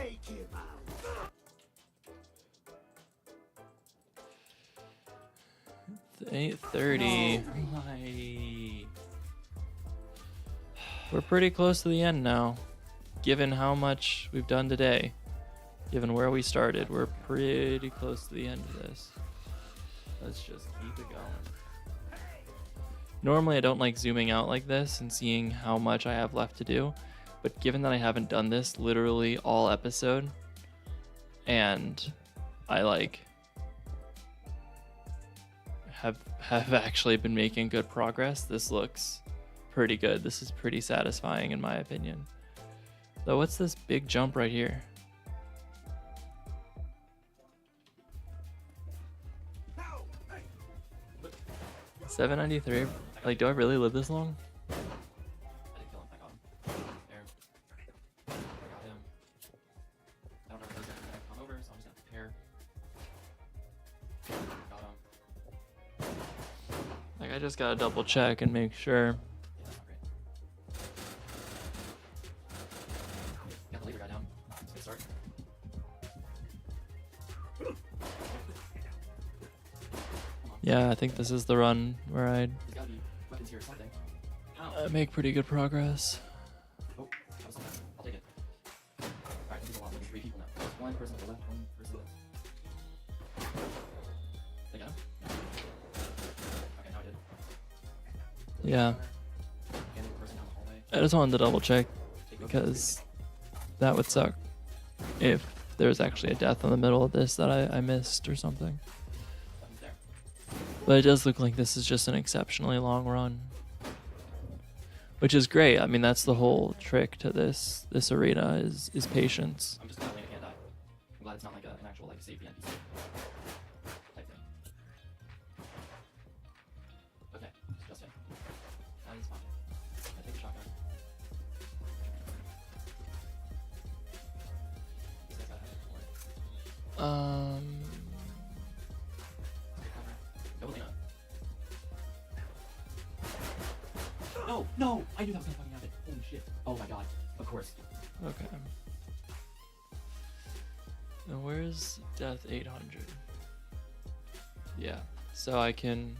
Speaker 1: 8:30.
Speaker 2: My.
Speaker 1: We're pretty close to the end now. Given how much we've done today, given where we started, we're pretty close to the end of this. Let's just keep it going. Normally, I don't like zooming out like this and seeing how much I have left to do, but given that I haven't done this literally all episode, and I like have actually been making good progress, this looks pretty good. This is pretty satisfying in my opinion. Though, what's this big jump right here? 793. Like, do I really live this long?
Speaker 2: I didn't kill him. I got him. There. I got him. I don't know if those guys are gonna come over, so I'm just gonna prepare. Got him.
Speaker 1: Like, I just gotta double check and make sure.
Speaker 2: Yeah, that's not great. Got the laser guy down. That's a good start.
Speaker 1: Yeah, I think this is the run where I
Speaker 2: There's gotta be weapons here or something.
Speaker 1: make pretty good progress.
Speaker 2: Oh, that was something. I'll take it. Alright, this is a lot. There's 3 people now. There's one person to the left, one person to the left. They got him? Okay, now I did.
Speaker 1: Yeah,
Speaker 2: And the person down the hallway.
Speaker 1: I just wanted to double check
Speaker 2: Take those
Speaker 1: because that would suck if there's actually a death in the middle of this that I missed or something.
Speaker 2: weapons there.
Speaker 1: But it does look like this is just an exceptionally long run, which is great. I mean, that's the whole trick to this arena is patience.
Speaker 2: I'm just glad Lena can't die. I'm glad it's not like an actual like safety NPC type thing. Okay, it's just him. That is fine. I take the shotgun. These guys gotta have it. Don't worry. Cover. Go, Lena. No, no! I knew that was gonna fucking happen. Holy shit. Oh my god. Of course.
Speaker 1: Okay. Now where's Death 800? Yeah, so I can...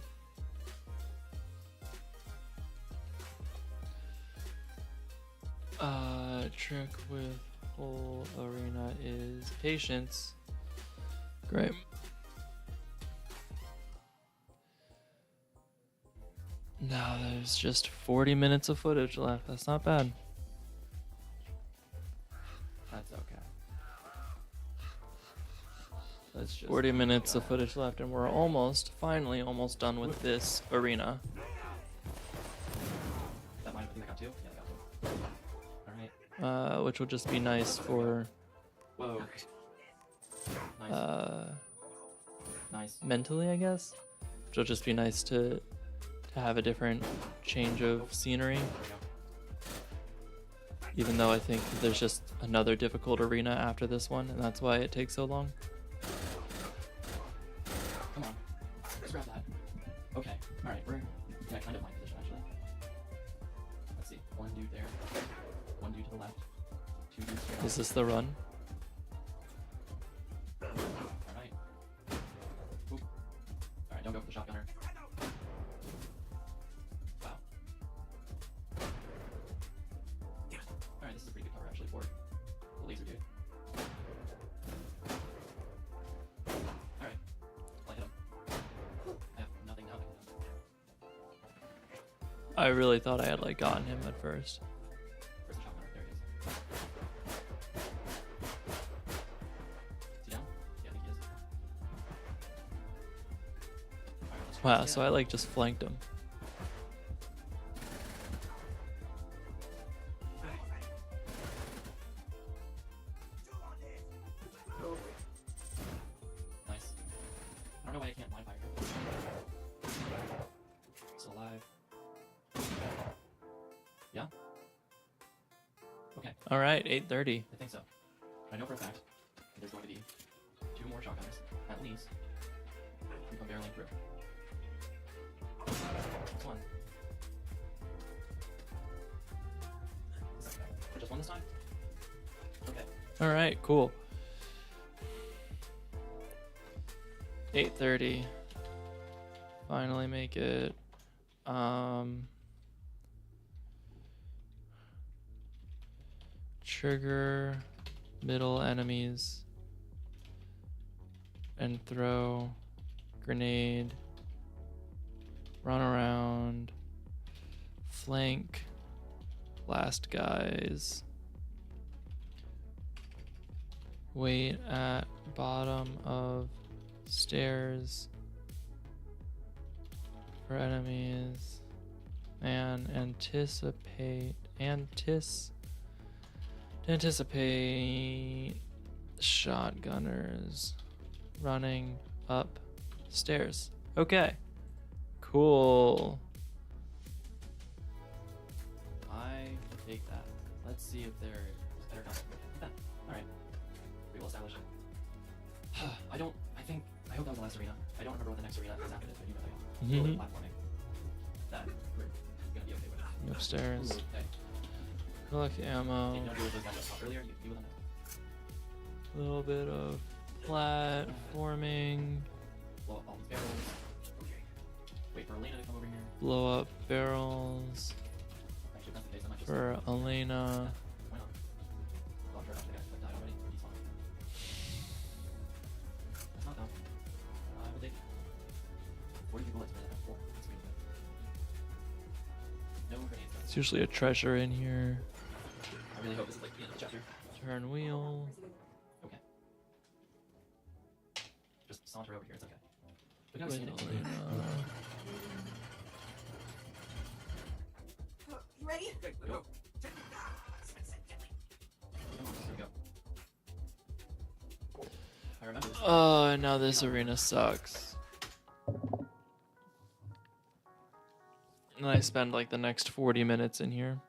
Speaker 1: trick with whole arena is patience. Great. Now there's just 40 minutes of footage left. That's not bad.
Speaker 2: That's okay.
Speaker 1: That's just 40 minutes of footage left, and we're finally almost done with this arena.
Speaker 2: That might have been that got 2? Yeah, I got 2. Alright.
Speaker 1: Which will just be nice for
Speaker 2: Whoa. Nice. Nice.
Speaker 1: mentally, I guess. Which will just be nice to have a different change of scenery.
Speaker 2: There we go.
Speaker 1: Even though I think there's just another difficult arena after this one, and that's why it takes so long.
Speaker 2: Come on. Let's grab that. Okay. Alright, we're in a kind of my position actually. Let's see. 1 dude there. 1 dude to the left. 2 dudes straight
Speaker 1: Is this the run?
Speaker 2: Alright. Alright, don't go for the shotgunner. Wow. Alright, this is a pretty good cover actually for the laser dude. Alright. I'll hit him. I have nothing now.
Speaker 1: I really thought I had like gotten him at first.
Speaker 2: Where's the shotgunner? There he is. Is he down? Yeah, I think he is. Alright, let's try
Speaker 1: Wow,
Speaker 2: this
Speaker 1: so I
Speaker 2: again.
Speaker 1: like just flanked him.
Speaker 2: Nice. I don't know why I can't blind fire. Still alive. Yeah? Okay,
Speaker 1: All right, 8:30.
Speaker 2: I think so. I know for a fact that there's going to be 2 more shotgunners, at least, who come barreling through. That's 1. Just 1 this time? Okay.
Speaker 1: All right, cool. 8:30. finally make it. Trigger middle enemies and throw grenade, run around, flank, blast guys, wait at bottom of stairs for enemies, and anticipate shotgunners running up stairs. Okay, cool.
Speaker 2: I take that. Let's see if there's better content. Yeah. Alright. Pretty well established. I hope that was the last arena. I don't remember what the next arena is after this, but you know that. A little platforming. That we're gonna be okay with.
Speaker 1: Upstairs.
Speaker 2: Ooh, okay.
Speaker 1: Collect ammo.
Speaker 2: Did you not do those guys up top earlier? You with them now.
Speaker 1: A little bit of platforming.
Speaker 2: Blow up all these barrels. Okay. Wait for Elena to come over here.
Speaker 1: Blow up barrels
Speaker 2: Actually, if that's the case, I might just.
Speaker 1: for Elena.
Speaker 2: Why not? Well, I'm sure after the guy that died already, he's fine. That's not dumb. I would think 42 bullets for that. 4. That's pretty good. No grenades.
Speaker 1: It's usually a treasure in here.
Speaker 2: I really hope this is like the end of the chapter.
Speaker 1: Turn wheel.
Speaker 2: Okay. Just saunter over here, it's okay. Look how
Speaker 1: With
Speaker 2: scenic.
Speaker 1: Elena.
Speaker 4: You ready?
Speaker 2: Go. Here we go. I remember this.
Speaker 1: Oh, now this arena sucks. And I spend like the next 40 minutes in here.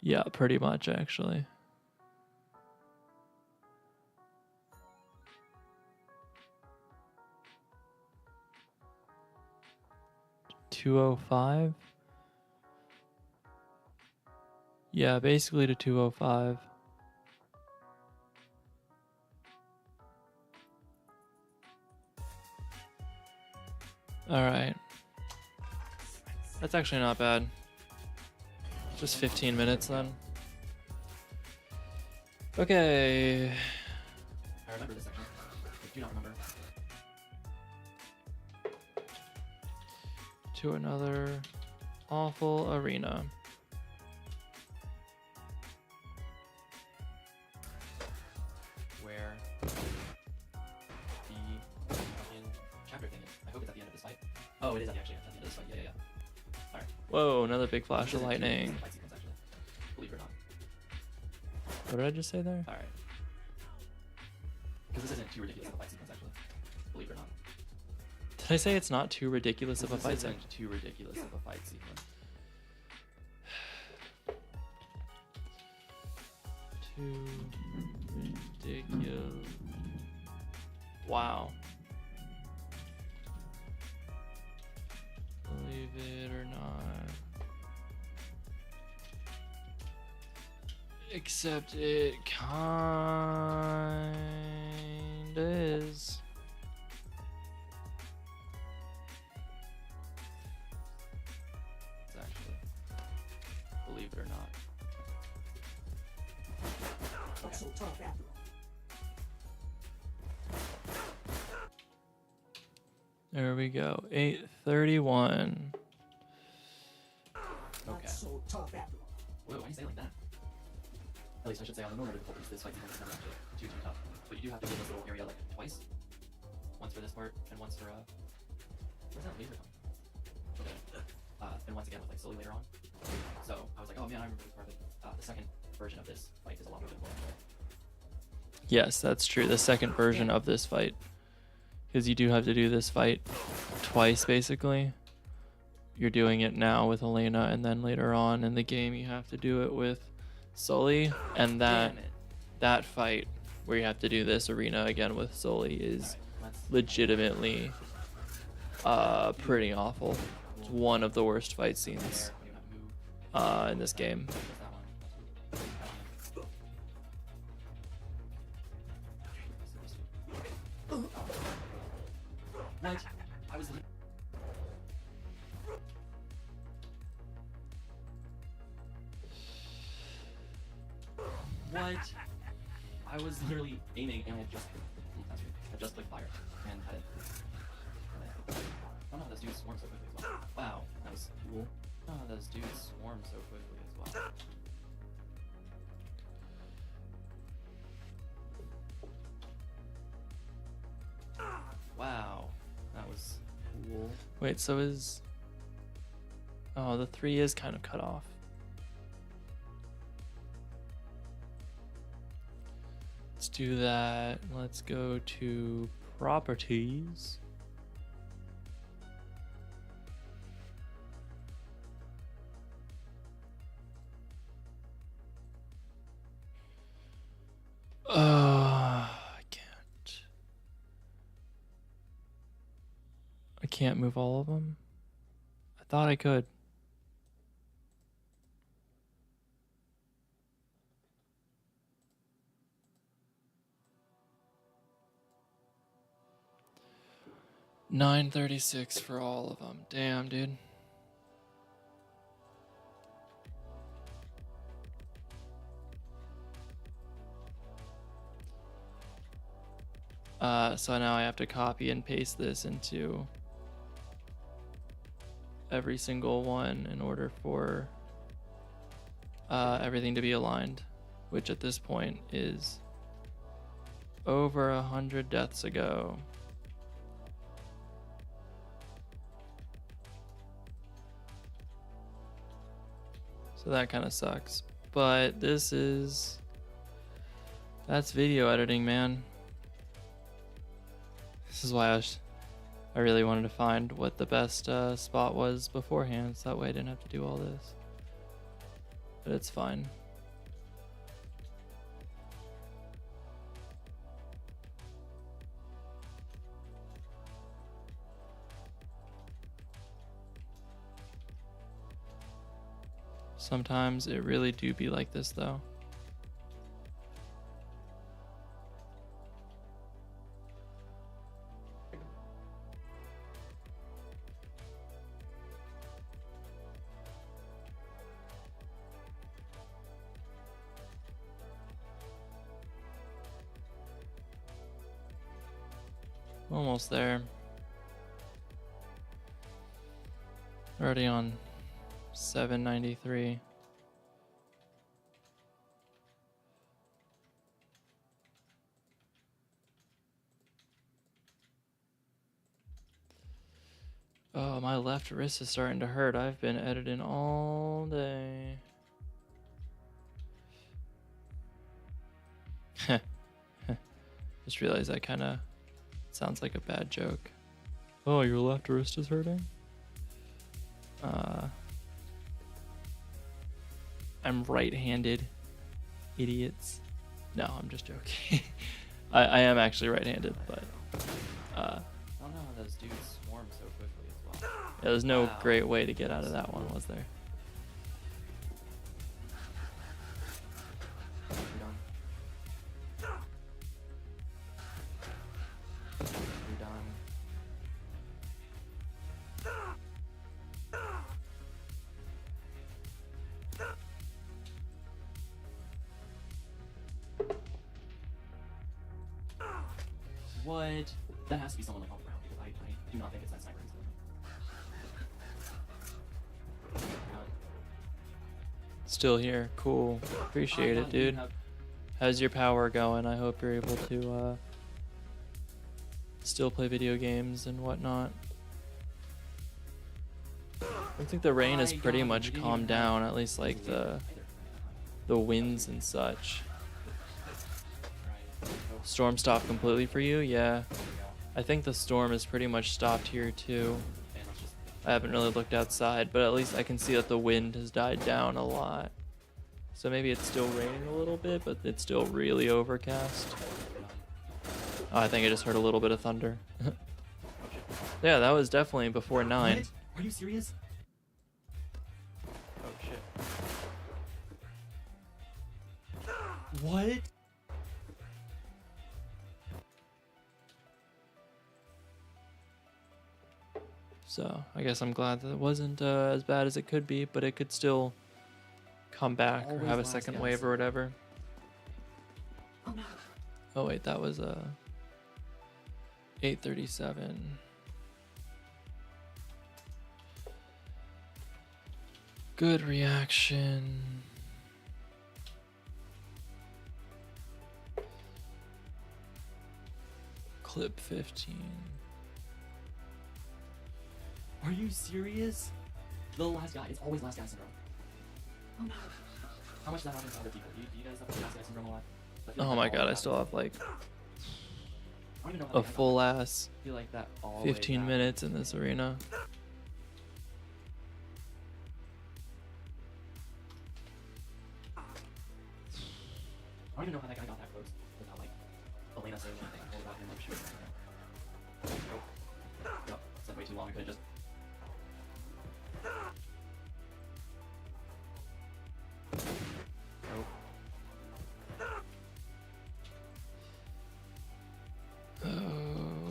Speaker 1: Yeah, pretty much actually. $205? Yeah, basically to 205. Alright. That's actually not bad. Just 15 minutes then. Okay.
Speaker 2: I remember this section. I do not remember.
Speaker 1: To another awful arena.
Speaker 2: Where the fucking chapter thing is. I hope it's at the end of this fight. Oh, it is actually at the end of this fight. Yeah. Alright.
Speaker 1: Whoa, another big flash of lightning.
Speaker 2: Fight sequence, actually. Believe it or not.
Speaker 1: What did I just say there?
Speaker 2: Alright. Because this isn't too ridiculous of a fight sequence, actually. Believe it or not.
Speaker 1: Did I say it's not too ridiculous of a fight
Speaker 2: This
Speaker 1: sequence?
Speaker 2: isn't too ridiculous of a fight sequence.
Speaker 1: Too ridiculous. Wow. Believe it or not. Except it kinda is.
Speaker 2: It's actually. Believe it or not.
Speaker 5: Not so tough after all.
Speaker 1: There we go. 8:31.
Speaker 5: Not
Speaker 2: Okay.
Speaker 5: so tough after all.
Speaker 2: Whoa, why do you say it like that? At least I should say on a normal difficulty, this fight sequence is never actually too tough. But you do have to do this little area like twice. Once for this part, and once for where's that laser from? Okay. And once again with like slowly later on. So I was like, oh man, I remember this part of it. The second version of this fight is a lot more difficult.
Speaker 1: Yes, that's true. The second version of this fight. Because you do have to do this fight twice, basically. You're doing it now with Elena, and then later on in the game you have to do it with Sully. And
Speaker 2: Damn it.
Speaker 1: that fight where you have to do this arena again with Sully is
Speaker 2: Alright, let's
Speaker 1: legitimately pretty awful. It's one of the worst fight scenes
Speaker 2: there. We do not move.
Speaker 1: in this game.
Speaker 2: There's that one. That one. What? I was literally aiming and I just clicked fire and had it. I don't know how those dudes swarm so quickly as well. Wow, that was cool. I don't know how those dudes swarm so quickly as well. Wow, that was cool.
Speaker 1: Wait, so is... Oh, the 3 is kind of cut off. Let's do that. Let's go to properties. I can't. I can't move all of them. I thought I could. $9.36 for all of them. Damn, dude. So now I have to copy and paste this into every single one in order for everything to be aligned, which at this point is over 100 deaths ago. So that kind of sucks. But this is... That's video editing, man. This is why I really wanted to find what the best spot was beforehand, so that way I didn't have to do all this. But it's fine. Sometimes it really do be like this, though. Almost there. Already on 793. Oh, my left wrist is starting to hurt. I've been editing all day. Just realized that kind of sounds like a bad joke. Oh, your left wrist is hurting? I'm right-handed, idiots. No, I'm just joking. I am actually right-handed, but
Speaker 2: I don't know how those dudes swarm so quickly as well.
Speaker 1: yeah, there's no
Speaker 2: Wow.
Speaker 1: great way to get out of that one, was there?
Speaker 2: You're done. You're done. What? That has to be someone like on the ground because I do not think it's that sniper.
Speaker 1: Still here. Cool. Appreciate it, dude. How's your power going? I hope you're able to still play video games and whatnot. I think the rain has pretty much calmed down, at least like the winds and such. Storm stopped completely for you? Yeah. I think the storm is pretty much stopped here too. I haven't really looked outside, but at least I can see that the wind has died down a lot. So maybe it's still raining a little bit, but it's still really overcast. Oh, I think I just heard a little bit of thunder. Yeah, that was definitely before 9.
Speaker 2: What? Are you serious?
Speaker 1: Oh shit.
Speaker 2: What?
Speaker 1: So I guess I'm glad that it wasn't as bad as it could be, but it could still come back or
Speaker 2: Always
Speaker 1: have a
Speaker 2: last
Speaker 1: second
Speaker 2: guess.
Speaker 1: wave or whatever. Oh wait, that was 837. Good reaction. Clip 15.
Speaker 2: Are you serious? The last guy. It's always last guy syndrome.
Speaker 4: Oh no.
Speaker 2: How much does that happen to other people? Do you guys have last guy syndrome a lot? I feel
Speaker 1: Oh
Speaker 2: like
Speaker 1: my
Speaker 2: that
Speaker 1: god, I
Speaker 2: always
Speaker 1: still have like
Speaker 2: happens. I don't even know how
Speaker 1: a
Speaker 2: that guy got
Speaker 1: full
Speaker 2: that.
Speaker 1: ass
Speaker 2: I feel like that always
Speaker 1: 15
Speaker 2: happens.
Speaker 1: minutes in this arena.
Speaker 2: I don't even know how that guy got that close without like Elena saying anything or without him like shooting anything. Nope. Yep. That's way too long. I could have just. Nope.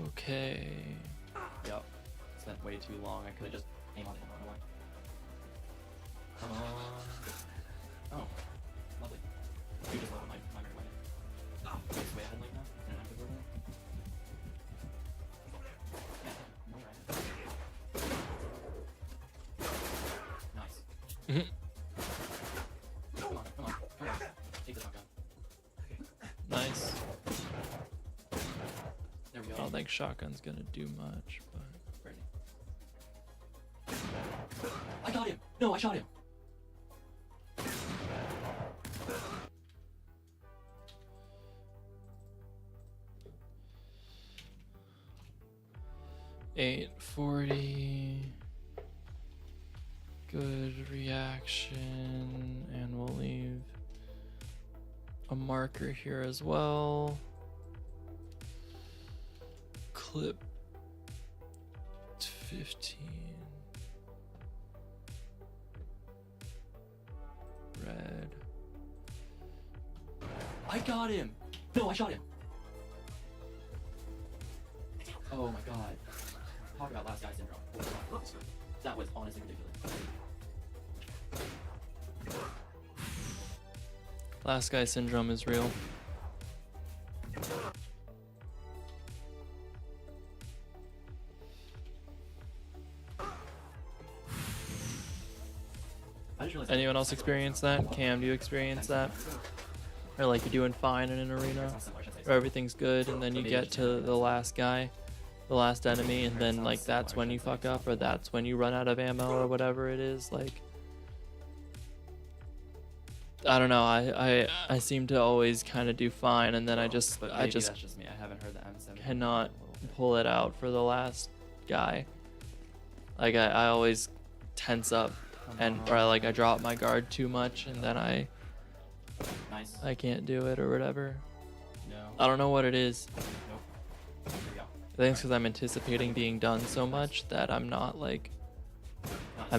Speaker 1: Okay.
Speaker 2: Yep. Spent way too long. I could have just aimed on him and run away. Come on. Oh. Lovely. You just love my memory weapon. It's way ahead like that. In an active version. Yeah. No, right. Nice.
Speaker 1: Mhm.
Speaker 2: Come on, come on, come on. Take this shotgun.
Speaker 1: Nice.
Speaker 2: There we go.
Speaker 1: I don't think shotgun's gonna do much, but
Speaker 2: Ready. I got him! No, I shot him!
Speaker 1: $840. Good reaction, and we'll leave a marker here as well. Clip 15. Red.
Speaker 2: I got him! No, I shot him! Oh my god. Talk about last guy syndrome. That was honestly ridiculous.
Speaker 1: Last guy syndrome is real.
Speaker 2: I just realized
Speaker 1: Anyone else experience that? Cam, do you experience that? Or like you're doing fine in an arena, or everything's good, and then you get to the last guy, the last enemy, and then like that's when you fuck up, or that's when you run out of ammo, or whatever it is. Like, I don't know. I seem to always kind of do fine, and then I just
Speaker 2: But
Speaker 1: I
Speaker 2: maybe
Speaker 1: just
Speaker 2: that's just me. I haven't heard the M7
Speaker 1: cannot pull it out for the last guy. Like I always tense up, and or like I drop my guard too much, and then
Speaker 2: Nice.
Speaker 1: I can't do it or whatever.
Speaker 2: No.
Speaker 1: I don't know what it is.
Speaker 2: Nope. Here we go.
Speaker 1: I think it's because I'm anticipating being done so much that I'm not like I'm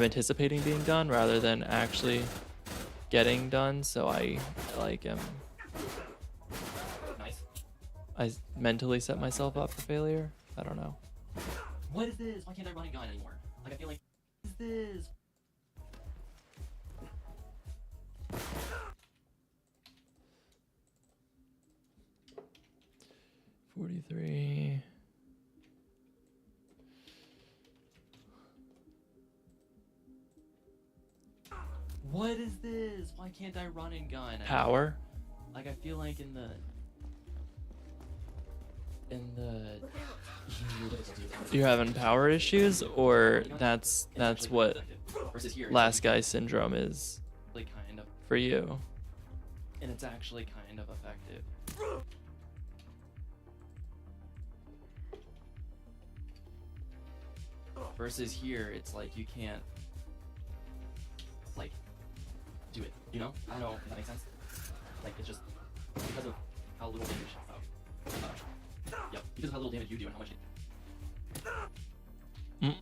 Speaker 2: Nice.
Speaker 1: anticipating being done rather than actually getting done. So I like
Speaker 2: Nice.
Speaker 1: I mentally set myself up for failure. I don't know.
Speaker 2: What is this? Why can't I run and gun anymore? Like I feel like what is this?
Speaker 1: 43.
Speaker 2: What is this? Why can't I run and gun?
Speaker 1: Power.
Speaker 2: Like I feel like in the
Speaker 1: You're having power issues, or that's what
Speaker 2: versus here.
Speaker 1: last guy syndrome is
Speaker 2: Like kind of,
Speaker 1: for you.
Speaker 2: and it's actually kind of effective. Versus here, it's like you can't like do it. You know? I don't know if that makes sense. Like it's just because of how little damage. Yep. Because of how little damage you do and how much.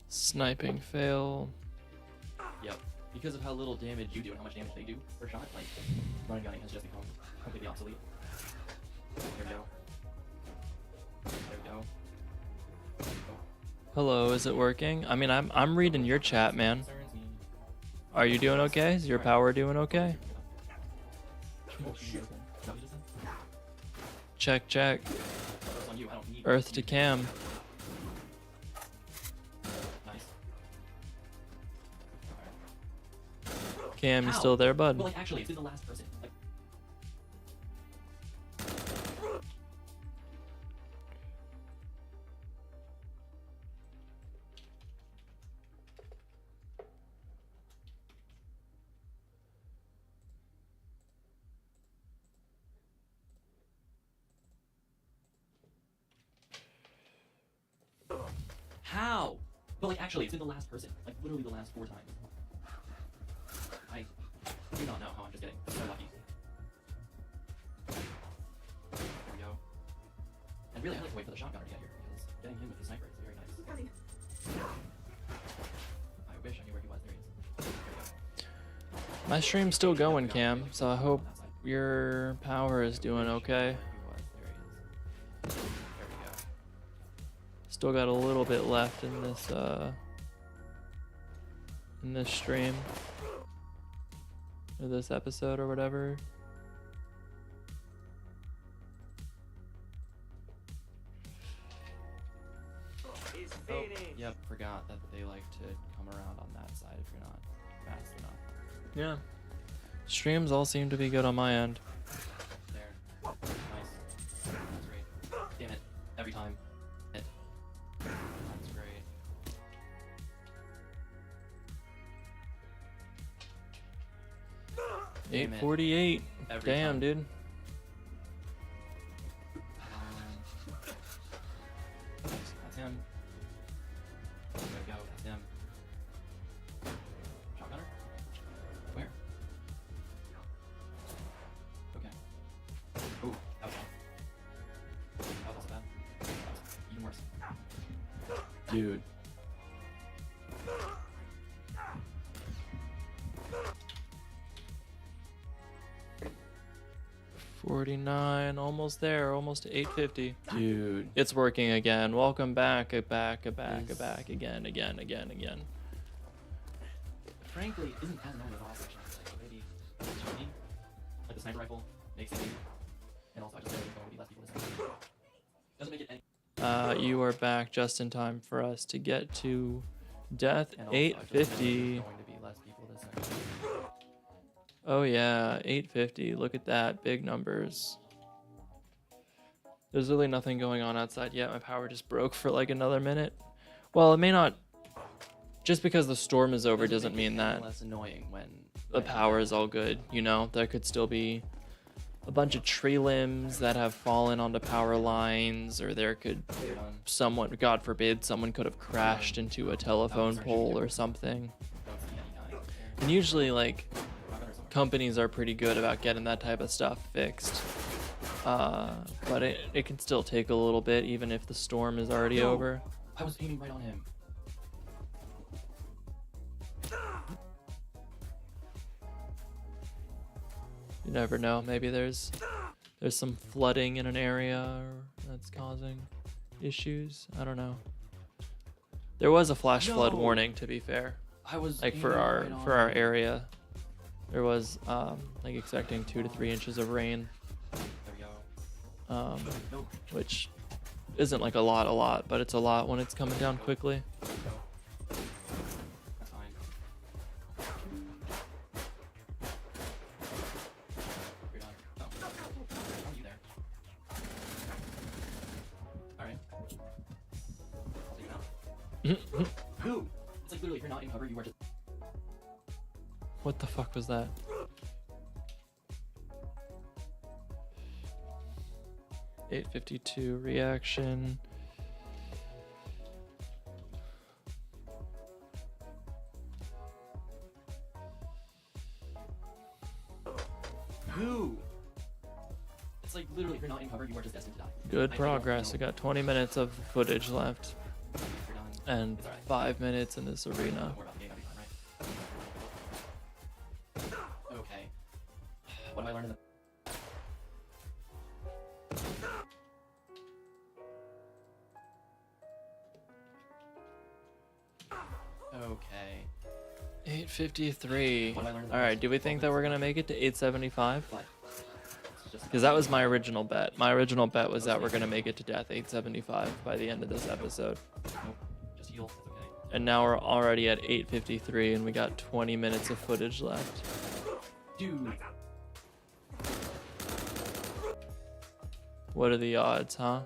Speaker 1: Sniping fail.
Speaker 2: Yep. Because of how little damage you do and how much damage they do per shot, like running gunning has just become completely obsolete. There we go. There we go.
Speaker 1: Hello, is it working? I mean, I'm reading your chat, man. Are you doing okay? Is your power doing okay?
Speaker 2: Oh shit. Is that what you just said?
Speaker 1: Check, check.
Speaker 2: Focus on you. I don't need
Speaker 1: Earth to Cam.
Speaker 2: Nice.
Speaker 1: Cam, you
Speaker 2: How?
Speaker 1: still there, bud?
Speaker 2: Well, like, actually, it's in the last person. Like, how? But like, actually, it's in the last person. Like, literally the last 4 times. I do not know how I'm just getting so lucky. There we go. And really, I like to wait for the shotgunner to get here because getting him with the sniper is very nice. I wish I knew where he was. There he is. There we go.
Speaker 1: My stream's still going, Cam, so I hope
Speaker 2: On that side.
Speaker 1: your power is doing okay.
Speaker 2: He was. There he is. There we go.
Speaker 1: Still got a little bit left in this stream. Or this episode or whatever.
Speaker 2: Oh, yep, forgot that they like to come around on that side if you're not fast enough.
Speaker 1: Yeah. Streams all seem to be good on my end.
Speaker 2: There. Nice. That's great. Damn it. Every time. Hit. That's great. Damn it.
Speaker 1: 848.
Speaker 2: Every
Speaker 1: Damn,
Speaker 2: time.
Speaker 1: dude.
Speaker 2: That's him. There we go. That's him. Shotgunner? Where? Okay. Ooh, that was bad. That was also bad. That was even worse. Dude.
Speaker 1: 49, almost there, almost to 850.
Speaker 2: Dude.
Speaker 1: It's working again. Welcome back, back,
Speaker 2: Yes.
Speaker 1: back, again.
Speaker 2: Frankly, isn't as known as all sections. Like, maybe, like the sniper rifle makes it easy. And also, I just feel like there will be less people this time. Doesn't make it any.
Speaker 1: You are back just in time for us to get to death.
Speaker 2: And also, I just feel like
Speaker 1: 850.
Speaker 2: there's going to be less people this section.
Speaker 1: Oh yeah, 850. Look at that, big numbers. There's really nothing going on outside yet. My power just broke for like another minute. Well, it may not. Just because the storm is over doesn't
Speaker 2: make it
Speaker 1: mean
Speaker 2: any
Speaker 1: that
Speaker 2: less annoying when
Speaker 1: the power is all good. You know, there could still be a bunch of tree limbs that have fallen onto power lines, or there could someone, God forbid, someone could have crashed into a telephone pole or something.
Speaker 2: Don't see any dying.
Speaker 1: And usually, like,
Speaker 2: Shotgun or something.
Speaker 1: companies are pretty good about getting that type of stuff fixed. But it can still take a little bit, even if the storm is already
Speaker 2: No.
Speaker 1: over.
Speaker 2: I was aiming right on him.
Speaker 1: You never know. Maybe there's some flooding in an area that's causing issues. I don't know. There was a flash flood
Speaker 2: No.
Speaker 1: warning, to be fair.
Speaker 2: I was
Speaker 1: Like for
Speaker 2: aiming
Speaker 1: our
Speaker 2: right on
Speaker 1: for our
Speaker 2: him.
Speaker 1: area, there was like expecting 2 to 3 inches of rain,
Speaker 2: There we go. No.
Speaker 1: which isn't like a lot, but it's a lot when it's coming down quickly.
Speaker 2: There we go. That's fine. You're done. Oh. How are you there? Alright. I'll take him out. Who? It's like literally, if you're not in cover, you are just.
Speaker 1: What the fuck was that? $852 reaction.
Speaker 2: Who? It's like literally, if you're not in cover, you are just destined to die.
Speaker 1: Good
Speaker 2: I don't
Speaker 1: progress.
Speaker 2: know.
Speaker 1: We got 20 minutes of footage left
Speaker 2: You're done.
Speaker 1: and
Speaker 2: It's alright.
Speaker 1: 5 minutes in this arena.
Speaker 2: Don't worry about the game, I'll be fine, right? Okay. What have I learned in the... Okay.
Speaker 1: 853.
Speaker 2: What have I learned in the
Speaker 1: All right,
Speaker 2: past
Speaker 1: do we think that we're gonna make it to 875?
Speaker 2: But it's just
Speaker 1: Because that was my original bet. My original bet was that we're gonna make it to death 875 by the end of this episode.
Speaker 2: Nope. Just heal. It's okay.
Speaker 1: And now we're already at 8:53 and we got 20 minutes of footage left.
Speaker 2: Dude.
Speaker 1: What are the odds, huh?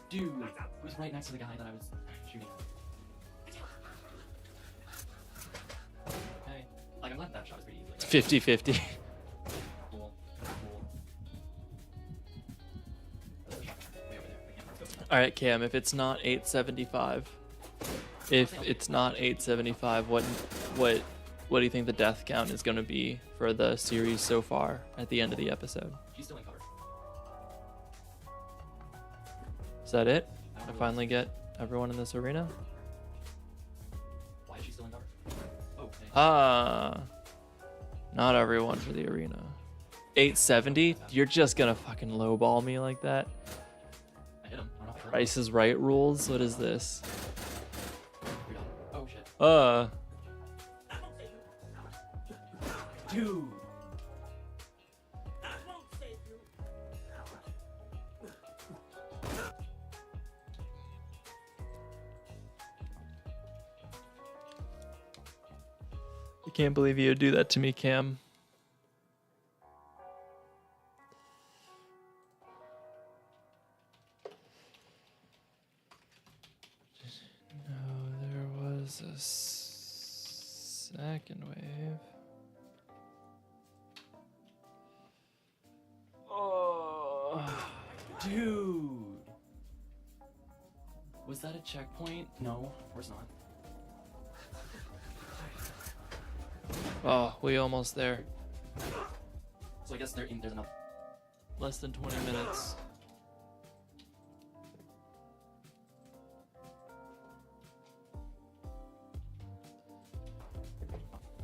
Speaker 2: Dude. Who's right next to the guy that I was shooting at? Okay. Like, I'm letting that shot was pretty easy.
Speaker 1: It's 50-50.
Speaker 2: Cool. Cool. There's a shotgun way over there. I can't mark it.
Speaker 1: All right, Cam, if it's not 875, if it's not 875, what do you think the death count is going to be for the series so far at the end of the episode?
Speaker 2: She's still in cover.
Speaker 1: Is that it?
Speaker 2: I
Speaker 1: I
Speaker 2: don't
Speaker 1: finally get everyone in this arena?
Speaker 2: Why is she still in cover? Oh, okay.
Speaker 1: Ah, not everyone for the arena. 870? You're just gonna fucking lowball me like that?
Speaker 2: I hit him. I'm not sure.
Speaker 1: Price is Right rules? What is this?
Speaker 2: We got him. Oh, shit. Dude.
Speaker 1: I can't believe you would do that to me, Cam. No, there was a second wave. Oh.
Speaker 2: Dude. Was that a checkpoint? No, of course not.
Speaker 1: Oh, we almost there.
Speaker 2: So I guess there's another.
Speaker 1: Less than 20 minutes.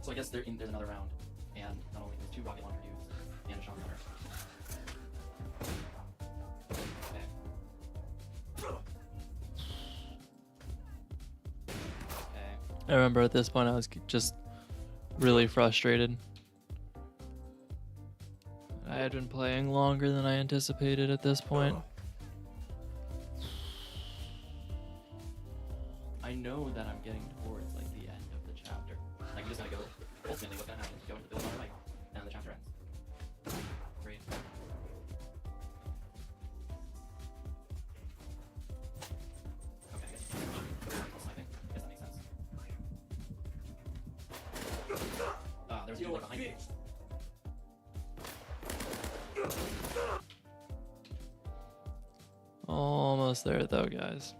Speaker 2: So I guess there's another round, and not only there's 2 rocket launcher dudes and a shotgunner. Okay. Okay.
Speaker 1: I remember at this point I was just really frustrated. I had been playing longer than I anticipated at this point.
Speaker 2: I know that I'm getting towards like the end of the chapter. Like you just gotta go. Ultimately, what's gonna happen? Go into the building on the right, and the chapter ends. Great. Okay, I guess sniping. I guess that makes sense. There's a dude like behind me.
Speaker 1: Almost there though, guys.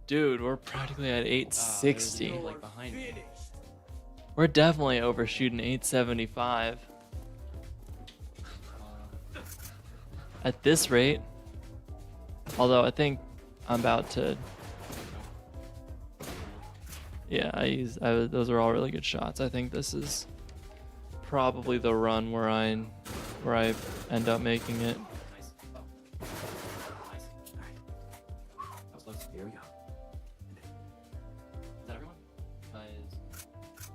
Speaker 1: Dude, we're practically at
Speaker 2: There's a
Speaker 1: 860.
Speaker 2: dude like behind me.
Speaker 1: We're definitely overshooting 875. At this rate. Although I think I'm about to. Yeah, those are all really good shots. I think this is probably the run where I end up making it.
Speaker 2: Nice. Oh. Nice. That was close.
Speaker 3: Here we go.
Speaker 2: Is that everyone? Because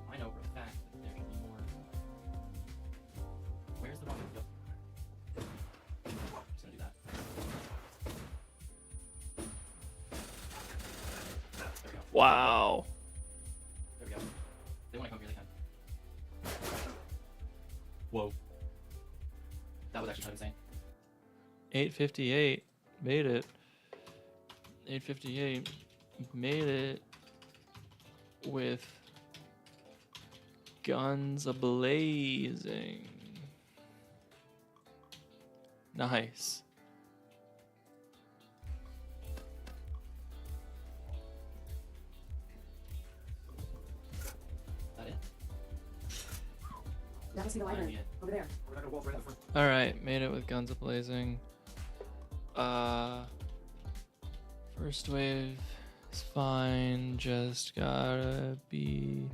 Speaker 2: I know for a fact that there should be more. Where's the rocket? Go. Just gonna do that. There we go.
Speaker 1: Wow.
Speaker 2: There we go. They want to come here, they can. Whoa. That was actually kind of insane.
Speaker 1: 858 made it. 858 made it with guns ablazing. Nice.
Speaker 2: Is that it?
Speaker 4: Now see the
Speaker 2: Might be
Speaker 4: library.
Speaker 2: it.
Speaker 4: Over there.
Speaker 3: We're not gonna walk right in front.
Speaker 1: All right, made it with guns ablazing. First wave is fine. Just gotta be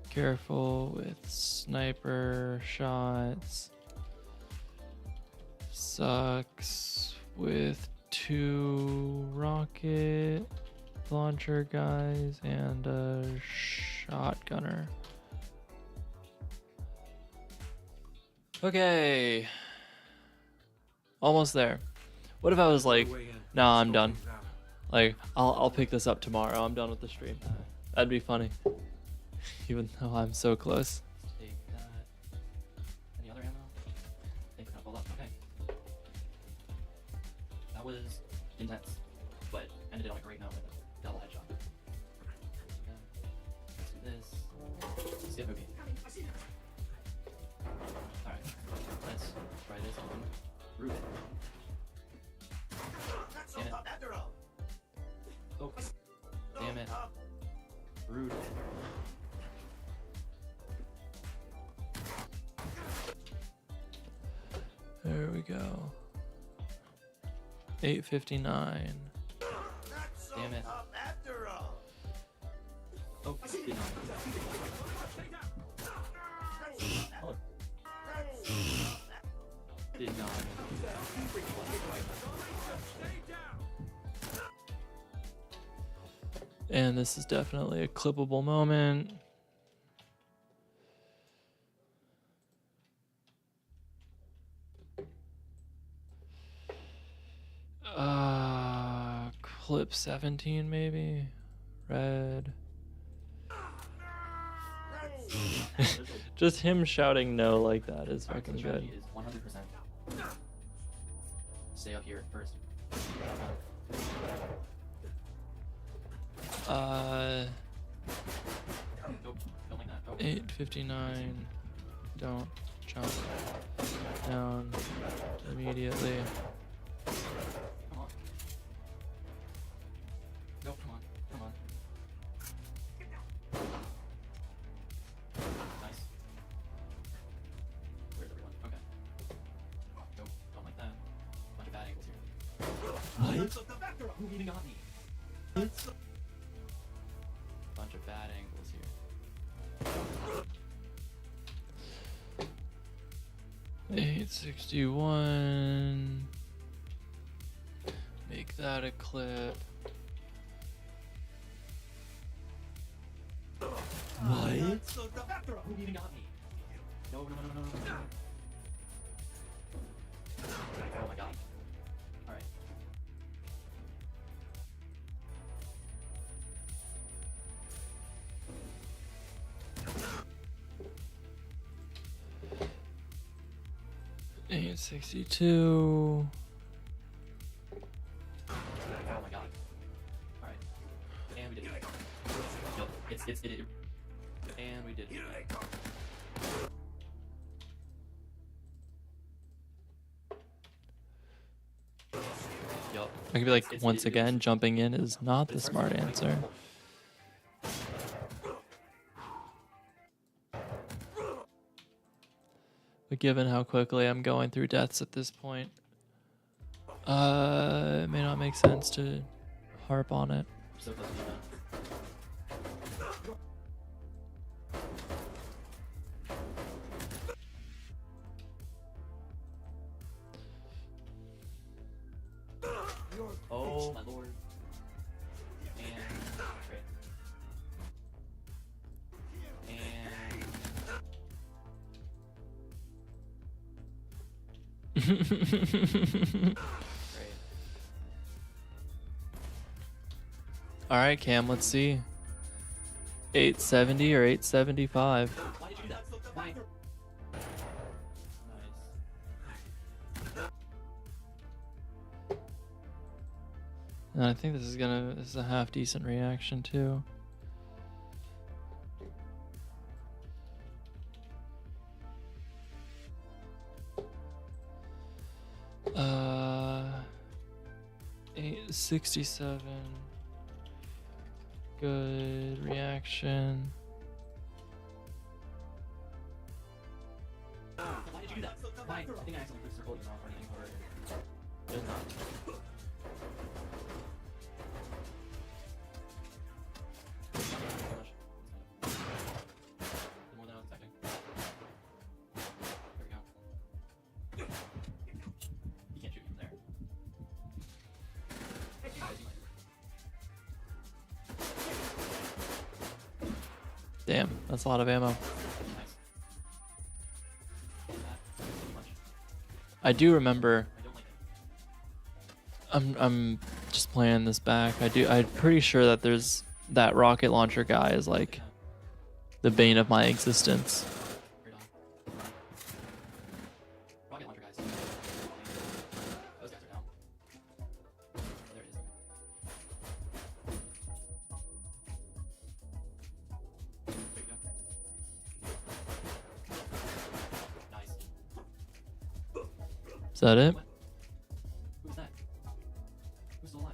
Speaker 1: careful with sniper shots. Sucks with 2 rocket launcher guys and a shotgunner. Okay. Almost there. What if I was like,
Speaker 3: Way in.
Speaker 1: nah, I'm done.
Speaker 3: Scoping that.
Speaker 1: Like, I'll pick this up tomorrow. I'm done with the stream. That'd be funny. Even though I'm so close.
Speaker 2: Take that. Any other ammo? I think we're gonna pull up. Okay. That was intense, but ended on a great note with a double headshot. Let's do this. Let's get movie. Alright. Let's try this on Ruben. Damn it. Oh. Damn it. Rude.
Speaker 1: There we go. 8:59.
Speaker 2: Damn it. Oh, did not. Oh. Did not.
Speaker 1: And this is definitely a clippable moment. Clip 17 maybe. Red. Just him shouting no like that is
Speaker 2: Alright, so
Speaker 1: fucking
Speaker 2: the
Speaker 1: good.
Speaker 2: strategy is 100%. Stay up here first. Nope, don't like that. Oh.
Speaker 1: 8:59. Don't jump down immediately.
Speaker 2: Come on. No, come on. Come on. Nice. Where's everyone? Okay. Nope, don't like that. Bunch of bad angles here. What? Who even got me? Bunch of bad angles here.
Speaker 1: 8:61. Make that a clip.
Speaker 2: What? Who even got me? No, no, no, no, no, no. Oh my god. Alright.
Speaker 1: Eight 62.
Speaker 2: Oh my god. Alright. And we did it. Yup. It. And we did it. Yup.
Speaker 1: I could be like,
Speaker 2: It's-
Speaker 1: once
Speaker 2: it-
Speaker 1: again, jumping in is not the smart answer. But given how quickly I'm going through deaths at this point, it may not make sense to harp on it.
Speaker 2: So close to being done. Oh my lord. And great. And great.
Speaker 1: All right, Cam, let's see. 870 or 875.
Speaker 2: Why did you do that? Why? Nice.
Speaker 1: And I think this is a half decent reaction too. Uh, 867. Good reaction.
Speaker 2: Why did you do that? Why? I think I accidentally circled it off or anything, or it does not. More than I was expecting. There we go. You can't shoot from there.
Speaker 1: Damn, that's a lot of ammo.
Speaker 2: Nice.
Speaker 1: I do remember.
Speaker 2: I don't like it.
Speaker 1: I'm just playing this back. I'm pretty sure that there's that rocket launcher guy is like
Speaker 2: Yeah.
Speaker 1: the bane of my existence.
Speaker 2: Right on. Rocket launcher guys. Those guys are down. Oh, there it is. There you go. Nice.
Speaker 1: Is that it?
Speaker 2: What? Who's that? Who's still alive?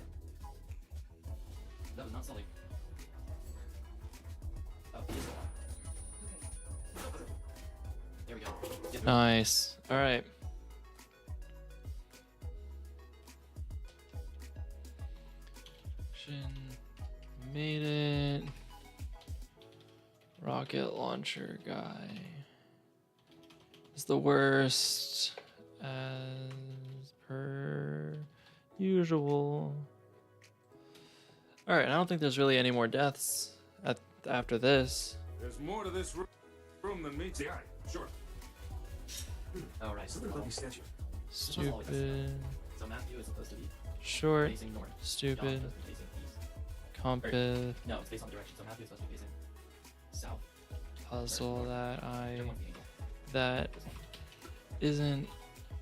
Speaker 2: That was not Sully. Oh, he is still alive. There we go. Get through.
Speaker 1: Nice. All right. Made it. Rocket launcher guy is the worst as per usual. All right, I don't think there's really any more deaths after this.
Speaker 6: There's more to this room than meets the eye. Sure.
Speaker 2: Oh, right.
Speaker 3: Something about these statues.
Speaker 1: Stupid.
Speaker 2: So Matthew is supposed to be
Speaker 1: Short.
Speaker 2: facing north. John's
Speaker 1: Stupid.
Speaker 2: supposed to be facing east.
Speaker 1: Compass.
Speaker 2: No, it's based on direction. So Matthew is supposed to be facing south.
Speaker 1: Puzzle that
Speaker 2: Check what's the angle.
Speaker 1: that
Speaker 2: This one.
Speaker 1: isn't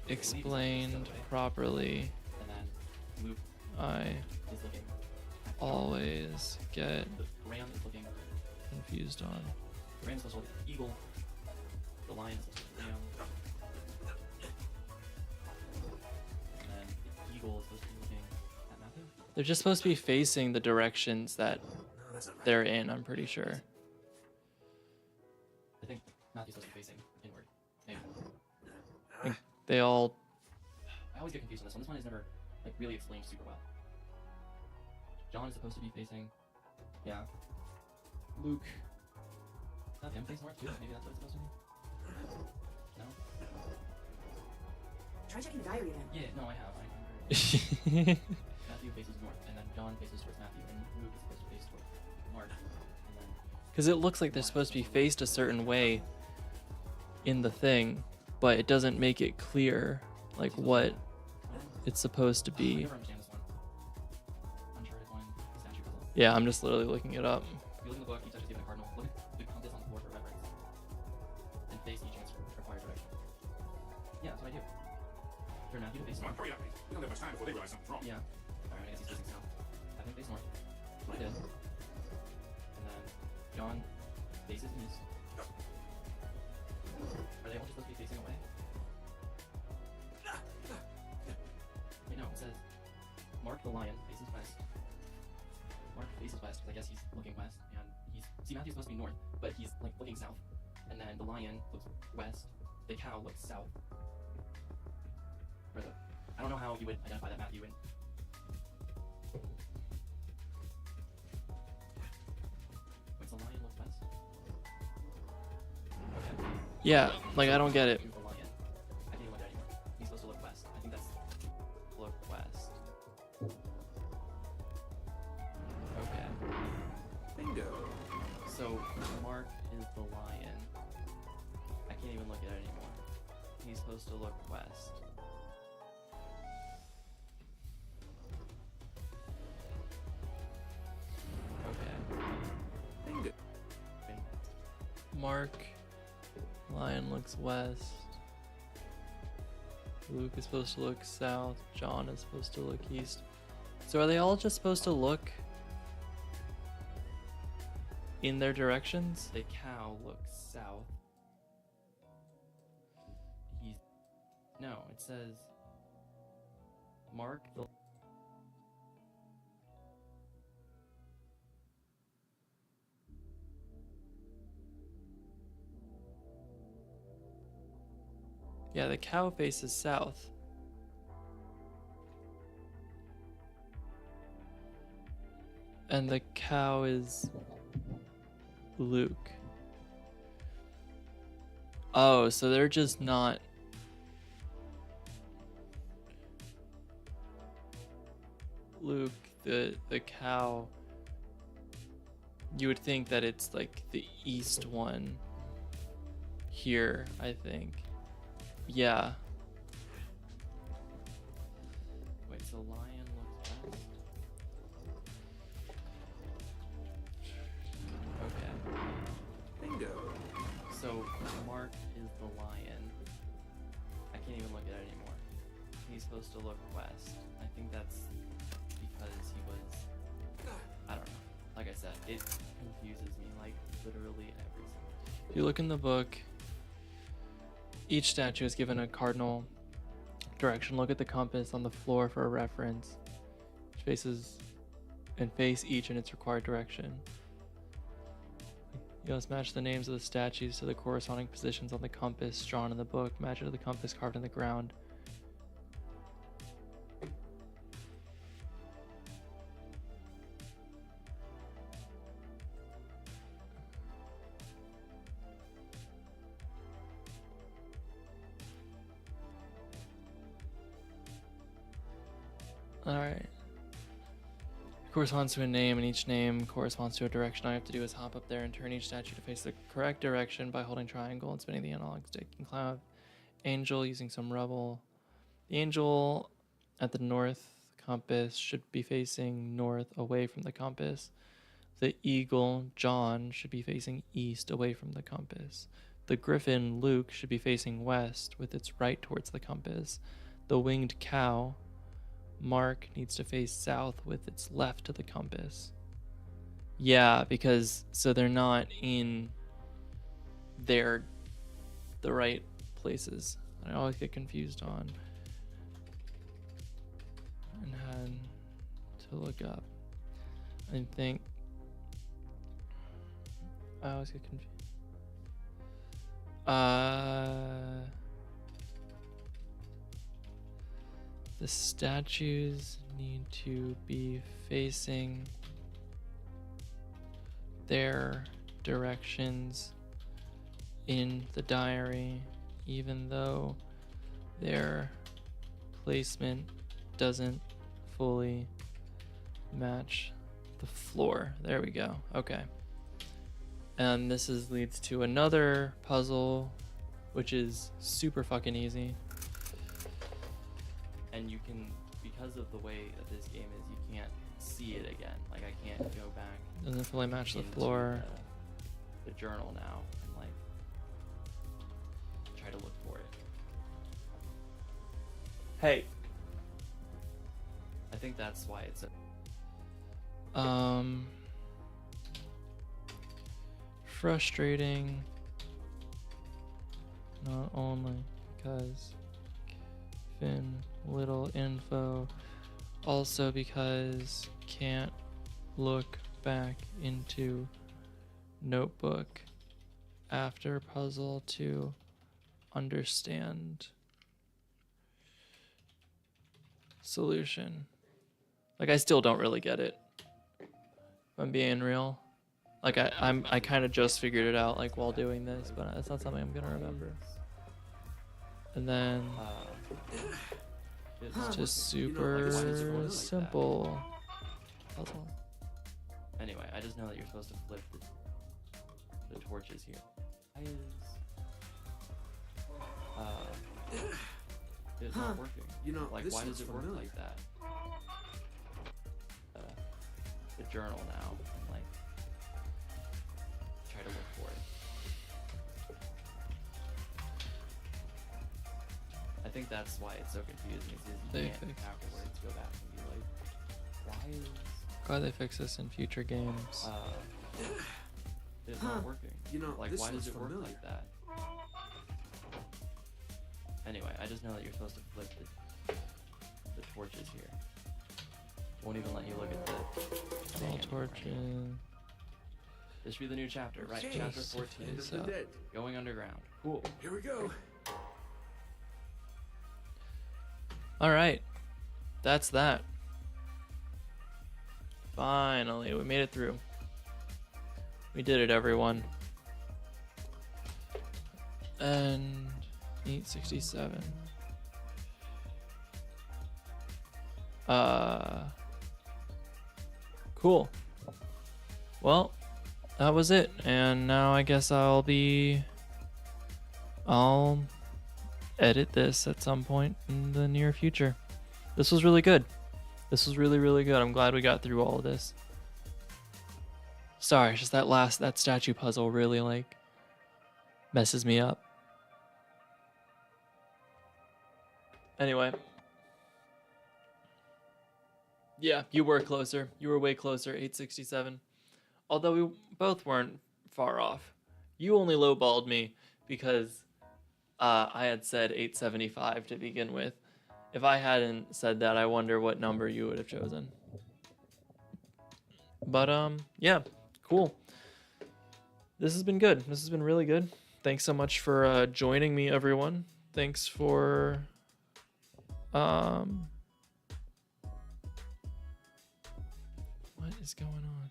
Speaker 1: explained properly.
Speaker 2: And then Luke
Speaker 1: I
Speaker 2: is looking. at John.
Speaker 1: always get
Speaker 2: The ram is looking.
Speaker 1: confused on.
Speaker 2: The ram is supposed to look at the eagle. The lion is supposed to look at the ram. And then the eagle is supposed to be looking at Matthew.
Speaker 1: They're just supposed to be facing the directions that
Speaker 3: No, that's not right.
Speaker 1: they're in, I'm pretty sure.
Speaker 2: I think Matthew's supposed to be facing inward. Maybe.
Speaker 1: They all
Speaker 2: I always get confused on this one. This one is never like really explained super well. John is supposed to be facing, yeah. Luke. Is that him facing north too? Maybe that's what it's supposed to be. No.
Speaker 4: Try checking the diary again.
Speaker 2: Yeah. No, I have. I remember. Matthew faces north, and then John faces towards Matthew, and Luke is supposed to face towards Mark, and then
Speaker 1: because it looks like they're supposed to be faced a certain way in the thing, but it doesn't make it clear like what it's supposed to
Speaker 2: I
Speaker 1: be.
Speaker 2: never understand this one. Uncharted 1 statue puzzle.
Speaker 1: Yeah, I'm just literally looking it up.
Speaker 2: If you look in the book, each touches given a cardinal. Look at the compass on the floor for reference. And face each answer required direction. Yeah, that's what I do. Turn Matthew to face
Speaker 6: Come on,
Speaker 2: north.
Speaker 6: hurry up. We don't have much time before they realize something's wrong.
Speaker 2: Yeah. Alright, I guess he's facing south. Have him face north. That's what I did. And then John faces east. Are they all just supposed to be facing away? Wait, no, it says Mark the lion faces west. Mark faces west, because I guess he's looking west, and see, Matthew's supposed to be north, but he's like looking south. And then the lion looks west, the cow looks south. Or I don't know how you would identify that Matthew would. Wait, the lion look west? Okay.
Speaker 1: Yeah, like I don't get it.
Speaker 2: He's the lion. I can't even look at it anymore. He's supposed to look west. I think that's look west. Okay.
Speaker 3: Bingo.
Speaker 2: So Mark is the lion. I can't even look at it anymore. He's supposed to look west. Okay.
Speaker 3: Bingo.
Speaker 1: Mark, lion looks west. Luke is supposed to look south. John is supposed to look east. So are they all just supposed to look in their directions?
Speaker 2: The cow looks south. He's no. It says Mark the.
Speaker 1: Yeah, the cow faces south. And the cow is Luke. Oh, so they're just not. Luke, the cow. You would think that it's like the east one here, I think. Yeah.
Speaker 2: Okay.
Speaker 3: Bingo.
Speaker 2: So Mark is the lion. I can't even look at it anymore. He's supposed to look west. I think that's because he was. I don't know. Like I said, it confuses me like literally every single.
Speaker 1: If you look in the book, each statue is given a cardinal direction. Look at the compass on the floor for a reference. Face each in its required direction. You must match the names of the statues to the corresponding positions on the compass drawn in the book. Match it to the compass carved in the ground. Alright. Corresponds to a name, and each name corresponds to a direction. All I have to do is hop up there and turn each statue to face the correct direction by holding triangle and spinning the analog stick. And cloud angel using some rubble. The angel at the north compass should be facing north away from the compass. The eagle, John, should be facing east away from the compass. The griffin, Luke, should be facing west with its right towards the compass. The winged cow, Mark, needs to face south with its left to the compass. Yeah, because so they're not in the right places. I always get confused on and had to look up. I think I always get confused. The statues need to be facing their directions in the diary, even though their placement doesn't fully match the floor. There we go. Okay. And this leads to another puzzle, which is super fucking easy.
Speaker 2: And you can, because of the way that this game is, you can't see it again. Like I can't go back.
Speaker 1: Doesn't fully match the
Speaker 2: into
Speaker 1: floor.
Speaker 2: The journal now and like try to look for it.
Speaker 1: Hey.
Speaker 2: I think that's why it's
Speaker 1: Frustrating. Not only because little info, also because can't look back into notebook after puzzle to understand solution. Like I still don't really get it, if I'm being real. Like I kind of just figured it out like while doing this, but it's not something I'm gonna remember. And then it's just super simple puzzle.
Speaker 2: Anyway, I just know that you're supposed to flip the torches here. Why is it's not working?
Speaker 3: You know,
Speaker 2: Like
Speaker 3: this
Speaker 2: why
Speaker 3: looks
Speaker 2: does it work
Speaker 3: familiar.
Speaker 2: like that? The journal now, and like try to look for it. I think that's why it's so confusing. Is
Speaker 1: They
Speaker 2: you can't
Speaker 1: fix-
Speaker 2: afterwards go back and be like, why is
Speaker 1: Glad they fix this in future games.
Speaker 2: it's not working?
Speaker 3: You know,
Speaker 2: Like
Speaker 3: this
Speaker 2: why does
Speaker 3: looks
Speaker 2: it work
Speaker 3: familiar.
Speaker 2: like that? Anyway, I just know that you're supposed to flip the torches here. Won't even let you look at the
Speaker 1: All
Speaker 2: hand.
Speaker 1: torches.
Speaker 2: This should be the new chapter, right?
Speaker 3: Okay.
Speaker 2: Chapter 14.
Speaker 3: End of the
Speaker 1: So-
Speaker 3: dead.
Speaker 2: Going underground. Cool.
Speaker 3: Here we go.
Speaker 1: All right, that's that. Finally, we made it through. We did it, everyone. And 867. Cool. Well, that was it. And now I guess I'll edit this at some point in the near future. This was really good. This was really, really good. I'm glad we got through all of this. Sorry, it's just that statue puzzle really like messes me up. Anyway. Yeah, you were closer. You were way closer, 867. Although we both weren't far off. You only lowballed me because I had said 875 to begin with. If I hadn't said that, I wonder what number you would have chosen. But yeah, cool. This has been good. This has been really good. Thanks so much for joining me, everyone. Thanks for what is going on?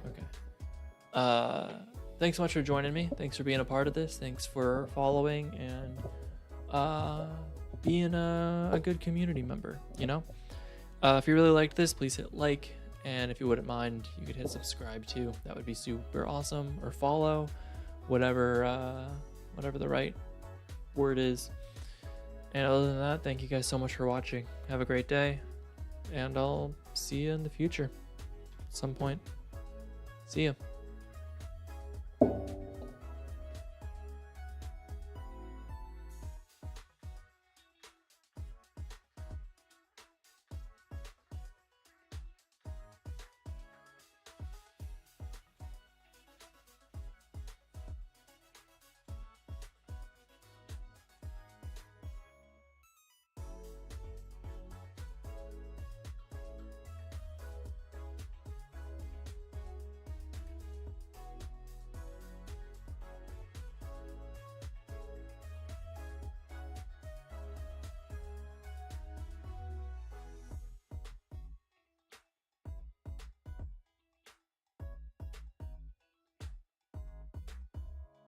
Speaker 1: Okay. Thanks so much for joining me. Thanks for being a part of this. Thanks for following and being a good community member, you know? If you really liked this, please hit like, and if you wouldn't mind, you could hit subscribe too. That would be super awesome. Or follow, whatever the right word is. And other than that, thank you guys so much for watching. Have a great day, and I'll see you in the future at some point. See ya.